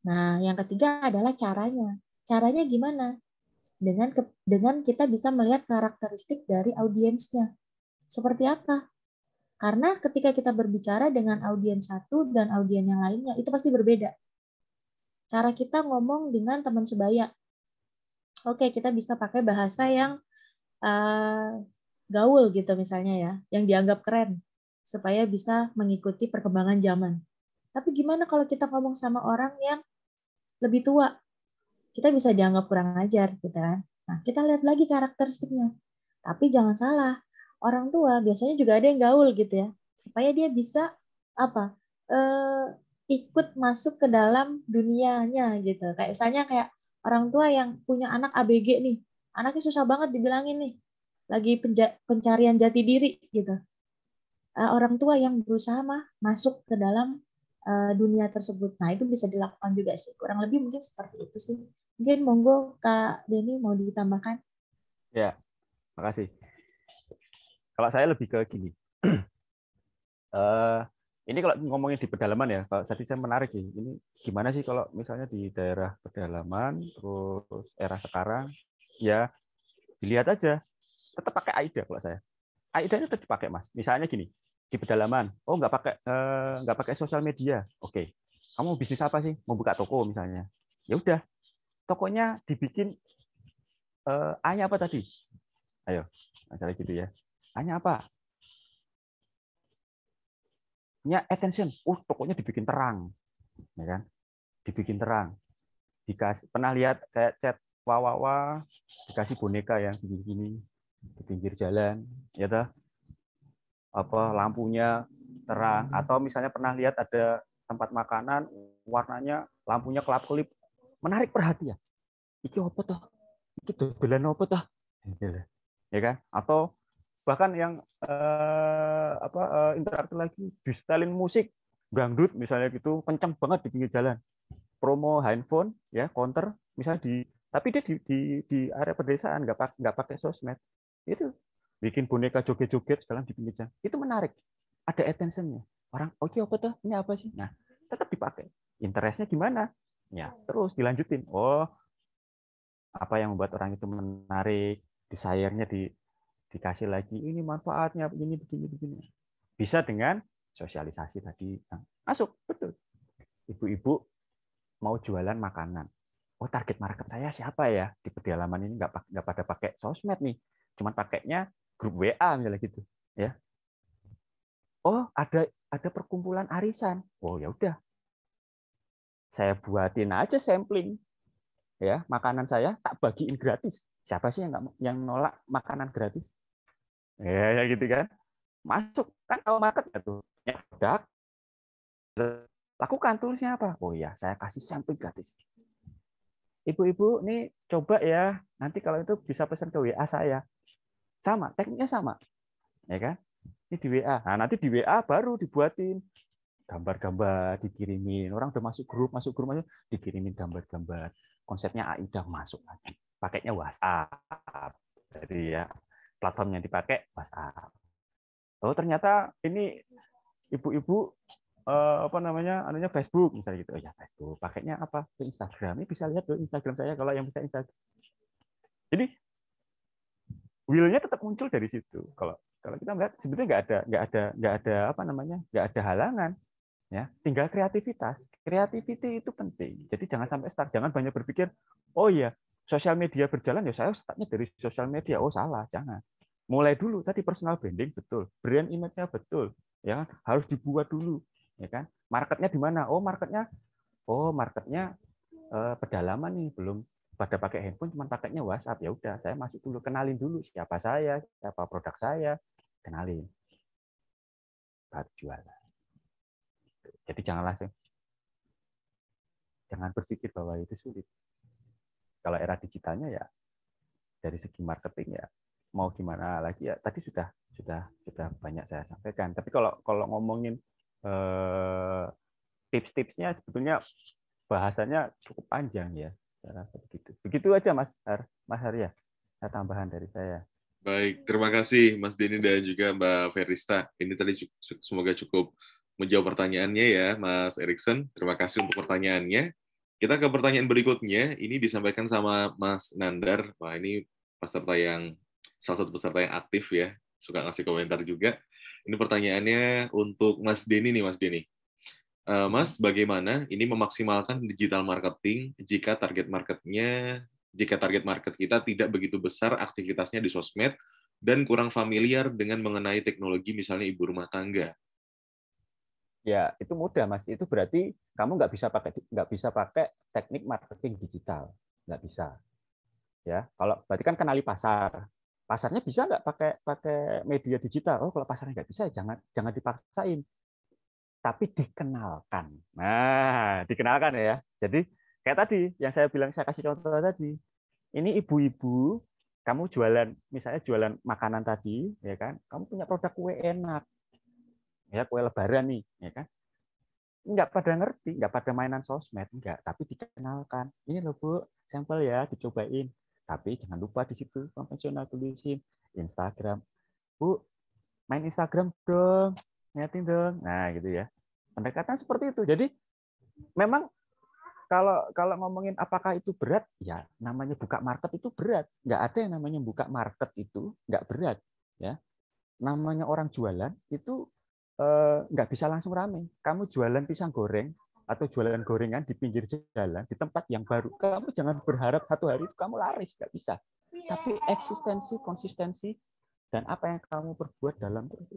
Nah, yang ketiga adalah caranya. Caranya gimana? dengan kita bisa melihat karakteristik dari audiensnya. Seperti apa? Karena ketika kita berbicara dengan audiens satu dan audiens yang lainnya, itu pasti berbeda. Cara kita ngomong dengan teman sebaya. Oke, kita bisa pakai bahasa yang gaul gitu misalnya ya, yang dianggap keren, supaya bisa mengikuti perkembangan zaman. Tapi gimana kalau kita ngomong sama orang yang lebih tua? Kita bisa dianggap kurang ajar gitu kan. Nah, kita lihat lagi karakteristiknya. Tapi jangan salah, orang tua biasanya juga ada yang gaul gitu ya, supaya dia bisa apa? Ikut masuk ke dalam dunianya gitu. Kayak misalnya kayak orang tua yang punya anak ABG nih, anaknya susah banget dibilangin nih, lagi pencarian jati diri gitu. Orang tua yang berusaha masuk ke dalam dunia tersebut. Nah, itu bisa dilakukan juga sih. Kurang lebih mungkin seperti itu sih. Mungkin monggo Kak Denny mau ditambahkan. Ya, makasih. Kalau saya lebih ke gini. Ini kalau ngomongin di pedalaman ya, kalau tadi saya menarik sih. Ini gimana sih kalau misalnya di daerah pedalaman, terus era sekarang, ya dilihat aja. Tetap pakai AIDA kalau saya. AIDA-nya tetap dipakai, Mas. Misalnya gini, di pedalaman, oh nggak pakai sosial media. Oke, kamu bisnis apa sih? Mau buka toko misalnya. Ya udah, tokonya dibikin A-nya apa tadi? Ayo, misalnya gitu ya. A-nya apa? Nya attention. Tokonya dibikin terang, ya kan? Dibikin terang. Dikasih, pernah lihat kayak chat wawawa, dikasih boneka yang gini-gini di pinggir jalan, ya toh? Apa lampunya terang, atau misalnya pernah lihat ada tempat makanan warnanya lampunya kelap-kelip, menarik perhatian. Iki apa toh? Iki dodolan apa toh? Ya kan? Atau bahkan yang interaktif lagi, di setelin musik dangdut misalnya gitu, kencang banget di pinggir jalan. Promo handphone ya, counter misalnya tapi dia di area pedesaan nggak pakai sosmed. Itu bikin boneka joget-joget sekarang di pinggir jalan. Itu menarik. Ada attention-nya. Orang, oke, apa tuh? Ini apa sih? Nah, tetap dipakai. Interest-nya gimana? Ya, terus dilanjutin. Oh, apa yang membuat orang itu menarik? Desire-nya dikasih lagi. Ini manfaatnya, begini, begini. Bisa dengan sosialisasi tadi. Masuk, betul. Ibu-ibu mau jualan makanan. Oh, target market saya siapa ya? Di pedalaman ini nggak pada pakai sosmed nih. Cuman pakainya grup WA misalnya gitu, ya. Oh, ada perkumpulan arisan. Oh, ya udah. Saya buatin aja sampling, ya, makanan saya tak bagiin gratis. Siapa sih yang nolak makanan gratis? Ya gitu kan. Masuk kan kalau market tuh. Ya, produk. Lakukan tulisnya apa? Oh ya, saya kasih sampling gratis. Ibu-ibu, nih coba ya. Nanti kalau itu bisa pesan ke WA saya. Sama, tekniknya sama. Ya kan? Ini di WA. Nah, nanti di WA baru dibuatin gambar-gambar, dikirimin. Orang udah masuk grup, dikirimin gambar-gambar. Konsepnya AIDA masuk lagi. Pakainya WhatsApp. Jadi ya, platform yang dipakai WhatsApp. Oh, ternyata ini ibu-ibu anunya Facebook misalnya gitu. Oh ya, Facebook. Pakainya apa? Ke Instagram. Ini bisa lihat tuh Instagram saya kalau yang bisa Instagram. Jadi will-nya tetap muncul dari situ. Kalau kita melihat sebetulnya nggak ada halangan, ya. Tinggal kreativitas. Creativity itu penting. Jadi jangan sampai jangan banyak berpikir, oh iya, sosial media berjalan ya saya startnya dari sosial media. Oh salah, jangan. Mulai dulu tadi personal branding betul, brand image-nya betul, ya harus dibuat dulu, ya kan. Marketnya di mana? Oh marketnya pedalaman nih, belum pada pakai handphone, cuma pakainya WhatsApp. Ya udah, saya masuk dulu, kenalin dulu siapa saya, siapa produk saya, kenalin, baru jualan. Jadi jangan berpikir bahwa itu sulit. Kalau era digitalnya ya dari segi marketing ya mau gimana lagi ya, tadi sudah banyak saya sampaikan. Tapi kalau ngomongin tips-tipsnya sebetulnya bahasanya cukup panjang ya. Saya rasa begitu. Begitu aja Mas Arya. Tambahan dari saya. Baik, terima kasih Mas Denny dan juga Mbak Verista. Ini tadi semoga cukup menjawab pertanyaannya ya Mas Erikson. Terima kasih untuk pertanyaannya. Kita ke pertanyaan berikutnya. Ini disampaikan sama Mas Nandar. Wah, ini salah satu peserta yang aktif ya, suka ngasih komentar juga. Ini pertanyaannya untuk Mas Denny nih, Mas Denny. Mas, bagaimana ini memaksimalkan digital marketing jika target market kita tidak begitu besar aktivitasnya di sosmed dan kurang familiar dengan mengenai teknologi, misalnya ibu rumah tangga? Ya, itu mudah, Mas. Itu berarti kamu nggak bisa pakai teknik marketing digital, nggak bisa. Ya, kalau berarti kan kenali pasar. Pasarnya bisa nggak pakai media digital? Oh, kalau pasarnya nggak bisa, jangan dipaksain. Tapi dikenalkan. Nah, dikenalkan ya. Jadi kayak tadi yang saya bilang, saya kasih contoh tadi. Ini ibu-ibu, kamu jualan, misalnya jualan makanan tadi, ya kan? Kamu punya produk kue enak, ya kue Lebaran nih, ya kan? Nggak pada ngerti, nggak pada mainan sosmed, nggak. Tapi dikenalkan. Ini loh Bu, sampel ya, dicobain. Tapi jangan lupa di situ konvensional tulisin Instagram. Bu, main Instagram dong, liatin dong. Nah, gitu ya. Pendekatan seperti itu. Jadi memang kalau ngomongin apakah itu berat, ya namanya buka market itu berat. Nggak ada yang namanya buka market itu nggak berat. Ya, namanya orang jualan itu nggak bisa langsung rame. Kamu jualan pisang goreng atau jualan gorengan di pinggir jalan di tempat yang baru, kamu jangan berharap satu hari itu kamu laris, nggak bisa. Tapi eksistensi, konsistensi, dan apa yang kamu perbuat dalam terus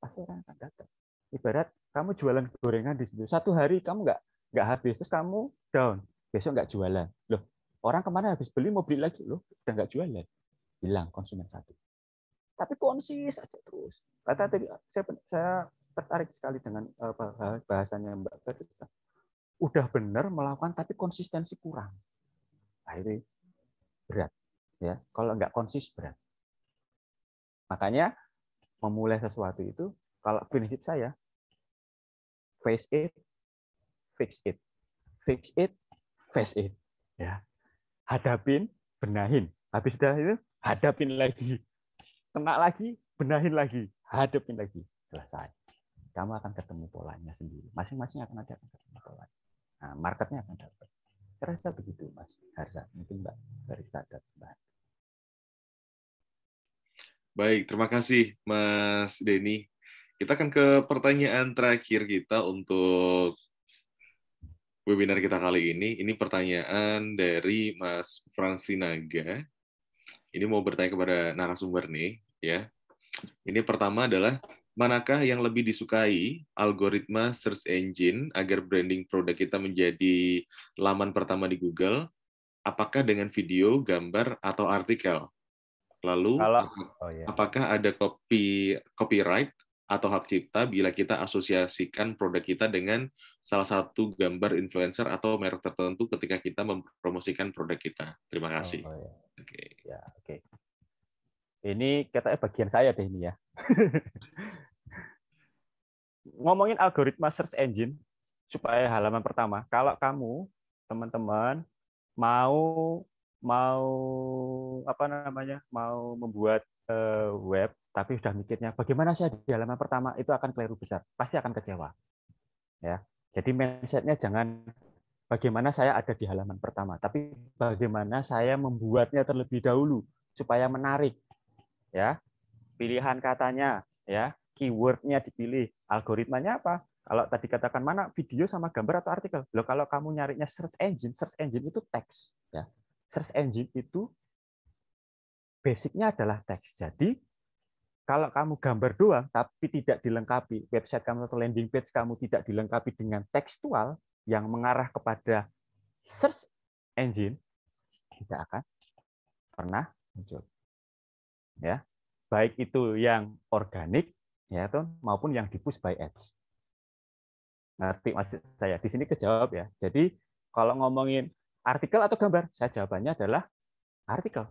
pasti orang akan datang. Ibarat kamu jualan gorengan di situ, satu hari kamu nggak habis, terus kamu down, besok nggak jualan. Loh, orang kemana habis beli mau beli lagi, loh udah nggak jualan, hilang konsumen satu. Tapi konsis aja terus. Kata tadi saya tertarik sekali dengan bahasanya Mbak Badrika. Udah benar melakukan tapi konsistensi kurang. Nah, itu berat. Ya, kalau nggak konsis berat. Makanya memulai sesuatu itu, kalau prinsip saya, face it, fix it. Fix it, face it. Ya. Hadapin, benahin. Habis itu hadapin lagi. Kena lagi, benahin lagi. Hadapin lagi. Selesai. Kamu akan ketemu polanya sendiri. Masing-masing akan ada ketemu polanya. Nah, marketnya akan dapat. Terasa begitu, Mas Harsa. Mungkin Mbak Barista ada tambahan. Baik, terima kasih Mas Denny. Kita akan ke pertanyaan terakhir kita untuk webinar kita kali ini. Ini pertanyaan dari Mas Fransinaga. Ini mau bertanya kepada narasumber nih, ya. Ini pertama adalah, manakah yang lebih disukai, algoritma search engine agar branding produk kita menjadi laman pertama di Google? Apakah dengan video, gambar, atau artikel? Lalu, apakah ada copyright atau hak cipta bila kita asosiasikan produk kita dengan salah satu gambar influencer atau merek tertentu ketika kita mempromosikan produk kita? Terima kasih. Oke. Ini katanya bagian saya deh ini ya. Ngomongin algoritma search engine supaya halaman pertama, kalau kamu teman-teman mau membuat web tapi sudah mikirnya bagaimana saya di halaman pertama, itu akan keliru besar, pasti akan kecewa. Ya. Jadi mindset-nya jangan bagaimana saya ada di halaman pertama, tapi bagaimana saya membuatnya terlebih dahulu supaya menarik. Ya. Pilihan katanya, ya, keyword-nya dipilih, algoritmanya apa? Kalau tadi katakan mana video sama gambar atau artikel. Loh, kalau kamu nyarinya search engine itu teks, ya. Search engine itu basicnya adalah teks. Jadi kalau kamu gambar doang tapi tidak dilengkapi, website kamu atau landing page kamu tidak dilengkapi dengan tekstual yang mengarah kepada search engine, tidak akan pernah muncul. Ya. Baik itu yang organik ya maupun yang di-push by ads. Ngerti maksud saya? Di sini kejawab ya. Jadi kalau ngomongin artikel atau gambar, saya jawabannya adalah artikel.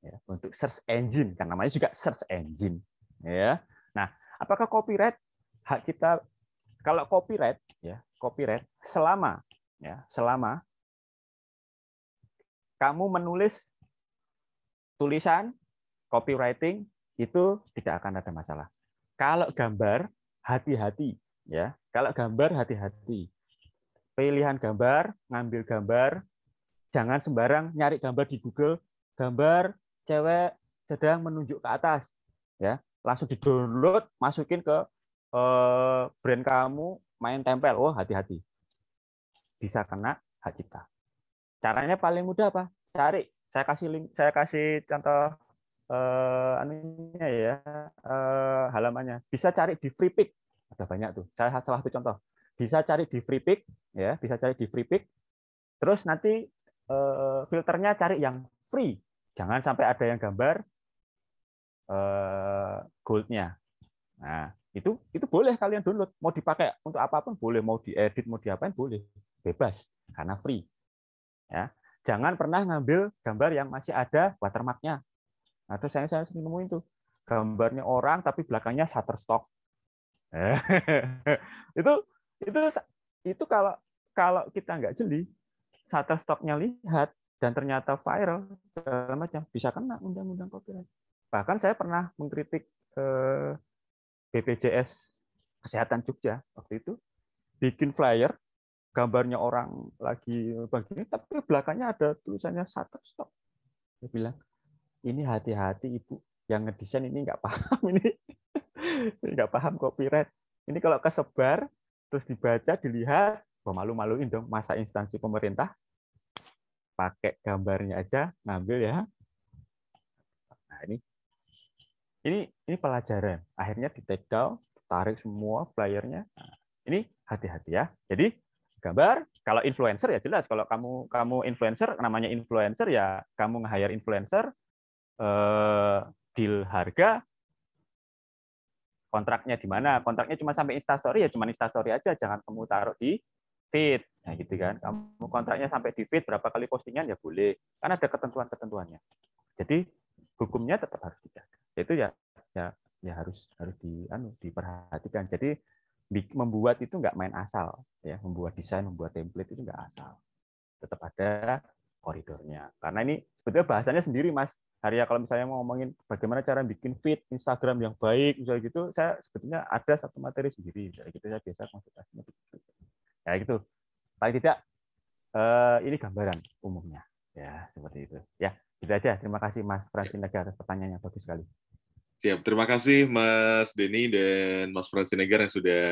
Ya, untuk search engine, kan namanya juga search engine. Ya. Nah, apakah copyright hak kita? Kalau copyright, ya copyright selama kamu menulis tulisan copywriting itu tidak akan ada masalah. Kalau gambar hati-hati ya. Kalau gambar hati-hati. pilihan gambar, ngambil gambar, jangan sembarang nyari gambar di Google, gambar cewek sedang menunjuk ke atas, ya langsung di-download, masukin ke brand kamu, main tempel. Oh, hati-hati, bisa kena hak cipta. Caranya paling mudah apa? Cari, saya kasih link, saya kasih contoh anunya ya, halamannya. Bisa cari di Freepik, ada banyak tuh. Saya salah satu contoh. Bisa cari di Freepik, ya, bisa cari di Freepik. Terus nanti filternya cari yang free. Jangan sampai ada yang gambar gold-nya. Nah, itu boleh kalian download. Mau dipakai untuk apapun boleh, mau diedit, mau diapain boleh. Bebas karena free. Ya. Jangan pernah ngambil gambar yang masih ada watermark-nya. Nah, terus saya sering nemuin tuh gambarnya orang tapi belakangnya Shutterstock. itu itu kalau kita nggak jeli, Shutterstock-nya lihat dan ternyata viral segala macam, bisa kena undang-undang copyright. Bahkan saya pernah mengkritik BPJS Kesehatan Jogja waktu itu, bikin flyer gambarnya orang lagi begini tapi belakangnya ada tulisannya Shutterstock. Dia bilang, ini hati-hati Ibu, yang ngedesain ini nggak paham ini nggak paham copyright. Ini kalau kesebar terus dibaca, dilihat, malu-maluin dong, masa instansi pemerintah pakai gambarnya aja ngambil ya. Nah, ini pelajaran. Akhirnya di take down, tarik semua flyernya. Nah, ini hati-hati ya. Jadi gambar, kalau influencer ya jelas, kalau kamu influencer, namanya influencer ya kamu nge-hire influencer, deal harga, kontraknya di mana? Kontraknya cuma sampai Instastory ya cuma Instastory aja, jangan kamu taruh di feed. Nah, gitu kan. Kamu kontraknya sampai di feed, berapa kali postingan ya boleh. Kan ada ketentuan-ketentuannya. Jadi hukumnya tetap harus dijaga. Itu ya harus diperhatikan. Jadi membuat itu nggak main asal, ya. Membuat desain, membuat template itu nggak asal. Tetap ada koridornya. Karena ini sebetulnya bahasanya sendiri, Mas Arya. Kalau misalnya mau ngomongin bagaimana cara bikin feed Instagram yang baik, misalnya gitu, saya sebetulnya ada satu materi sendiri. Jadi gitu saya biasa konsultasinya. Ya gitu. Paling tidak ini gambaran umumnya. Ya, seperti itu. Ya, gitu aja. Terima kasih Mas Fransinaga atas pertanyaannya, bagus sekali. Siap, terima kasih Mas Denny dan Mas Fransinaga yang sudah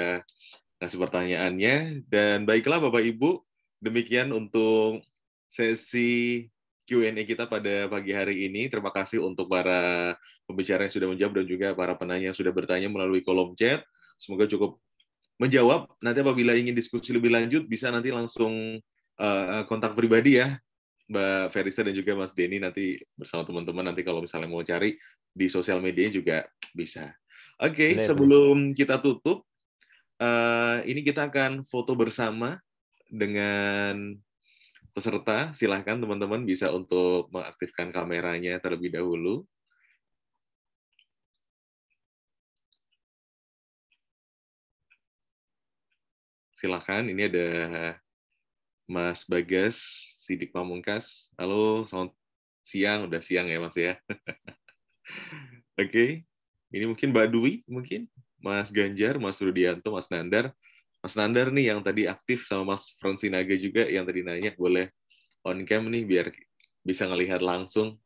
kasih pertanyaannya. Dan baiklah Bapak Ibu, demikian untuk sesi Q&A kita pada pagi hari ini. Terima kasih untuk para pembicara yang sudah menjawab dan juga para penanya yang sudah bertanya melalui kolom chat. Semoga cukup menjawab. Nanti apabila ingin diskusi lebih lanjut, bisa nanti langsung kontak pribadi ya, Mbak Ferista dan juga Mas Denny, nanti bersama teman-teman nanti kalau misalnya mau cari di sosial media juga bisa. Oke, sebelum kita tutup, ini kita akan foto bersama dengan peserta. Silahkan teman-teman bisa untuk mengaktifkan kameranya terlebih dahulu. Silahkan, ini ada Mas Bagas Sidik Pamungkas. Halo, selamat siang. Udah siang ya Mas ya. Oke, ini mungkin Mbak Dwi, mungkin Mas Ganjar, Mas Rudianto, Mas Nandar. Mas Nandar nih yang tadi aktif sama Mas Fransinaga juga yang tadi nanya, boleh on cam nih biar bisa ngelihat langsung.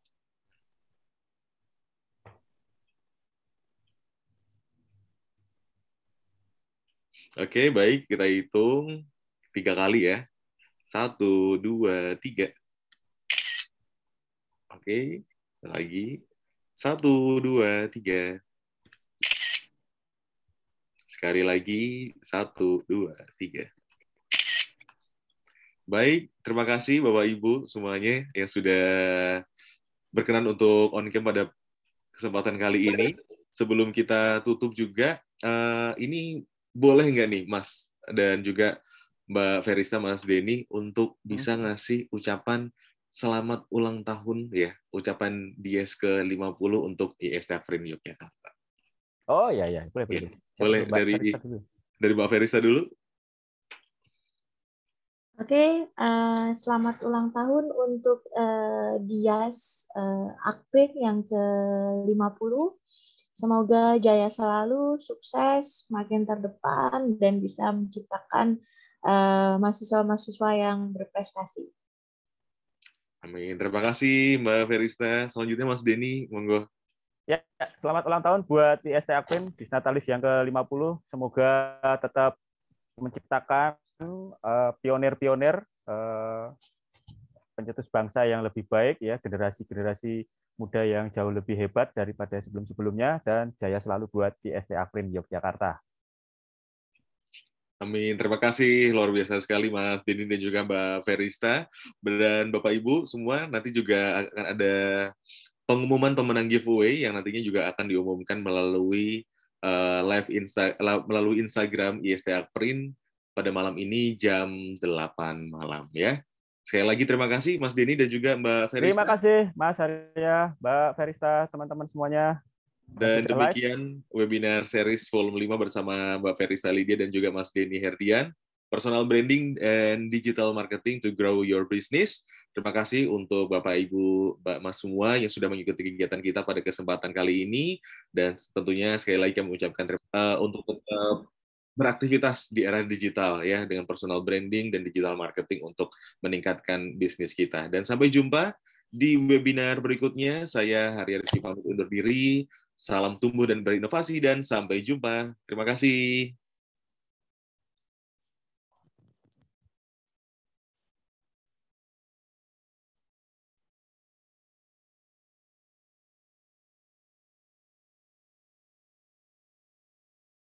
Oke, baik, kita hitung 3 kali ya. 1, 2, 3. Oke, lagi. 1, 2, 3. Sekali lagi, 1, 2, 3. Baik, terima kasih Bapak Ibu semuanya yang sudah berkenan untuk on cam pada kesempatan kali ini. Sebelum kita tutup juga, ini boleh nggak nih Mas dan juga Mbak Ferista, Mas Denny untuk bisa ngasih ucapan selamat ulang tahun ya, ucapan Dies ke-50 untuk IES Tafrin Yogyakarta. Oh ya, boleh. Ya, boleh dari Mbak Ferista dulu. Oke, selamat ulang tahun untuk Dias Akprin yang ke-50. Semoga jaya selalu, sukses, makin terdepan, dan bisa menciptakan mahasiswa-mahasiswa yang berprestasi. Amin. Terima kasih Mbak Ferista. Selanjutnya Mas Denny, monggo. Ya, selamat ulang tahun buat IST Akprin di Natalis yang ke-50. Semoga tetap menciptakan pionir-pionir pencetus bangsa yang lebih baik, ya, generasi-generasi muda yang jauh lebih hebat daripada sebelum-sebelumnya, dan jaya selalu buat IST Akprin Yogyakarta. Amin. Terima kasih, luar biasa sekali Mas Denny dan juga Mbak Ferista. Dan Bapak Ibu semua, nanti juga akan ada pengumuman pemenang giveaway yang nantinya juga akan diumumkan melalui melalui Instagram IST Akprin pada malam ini jam 8 malam, ya. Sekali lagi terima kasih Mas Denny dan juga Mbak Ferista. Terima kasih Mas Arya, Mbak Ferista, teman-teman semuanya. Dan demikian webinar series volume 5 bersama Mbak Ferista Lydia dan juga Mas Denny Herdian, Personal Branding and Digital Marketing to Grow Your Business. Terima kasih untuk Bapak, Ibu, Mbak, Mas semua yang sudah mengikuti kegiatan kita pada kesempatan kali ini. Dan tentunya sekali lagi kami mengucapkan untuk tetap beraktivitas di era digital, ya, dengan personal branding dan digital marketing untuk meningkatkan bisnis kita. Dan sampai jumpa di webinar berikutnya. Saya Hari Rizky pamit undur diri. Salam tumbuh dan berinovasi, dan sampai jumpa. Terima kasih.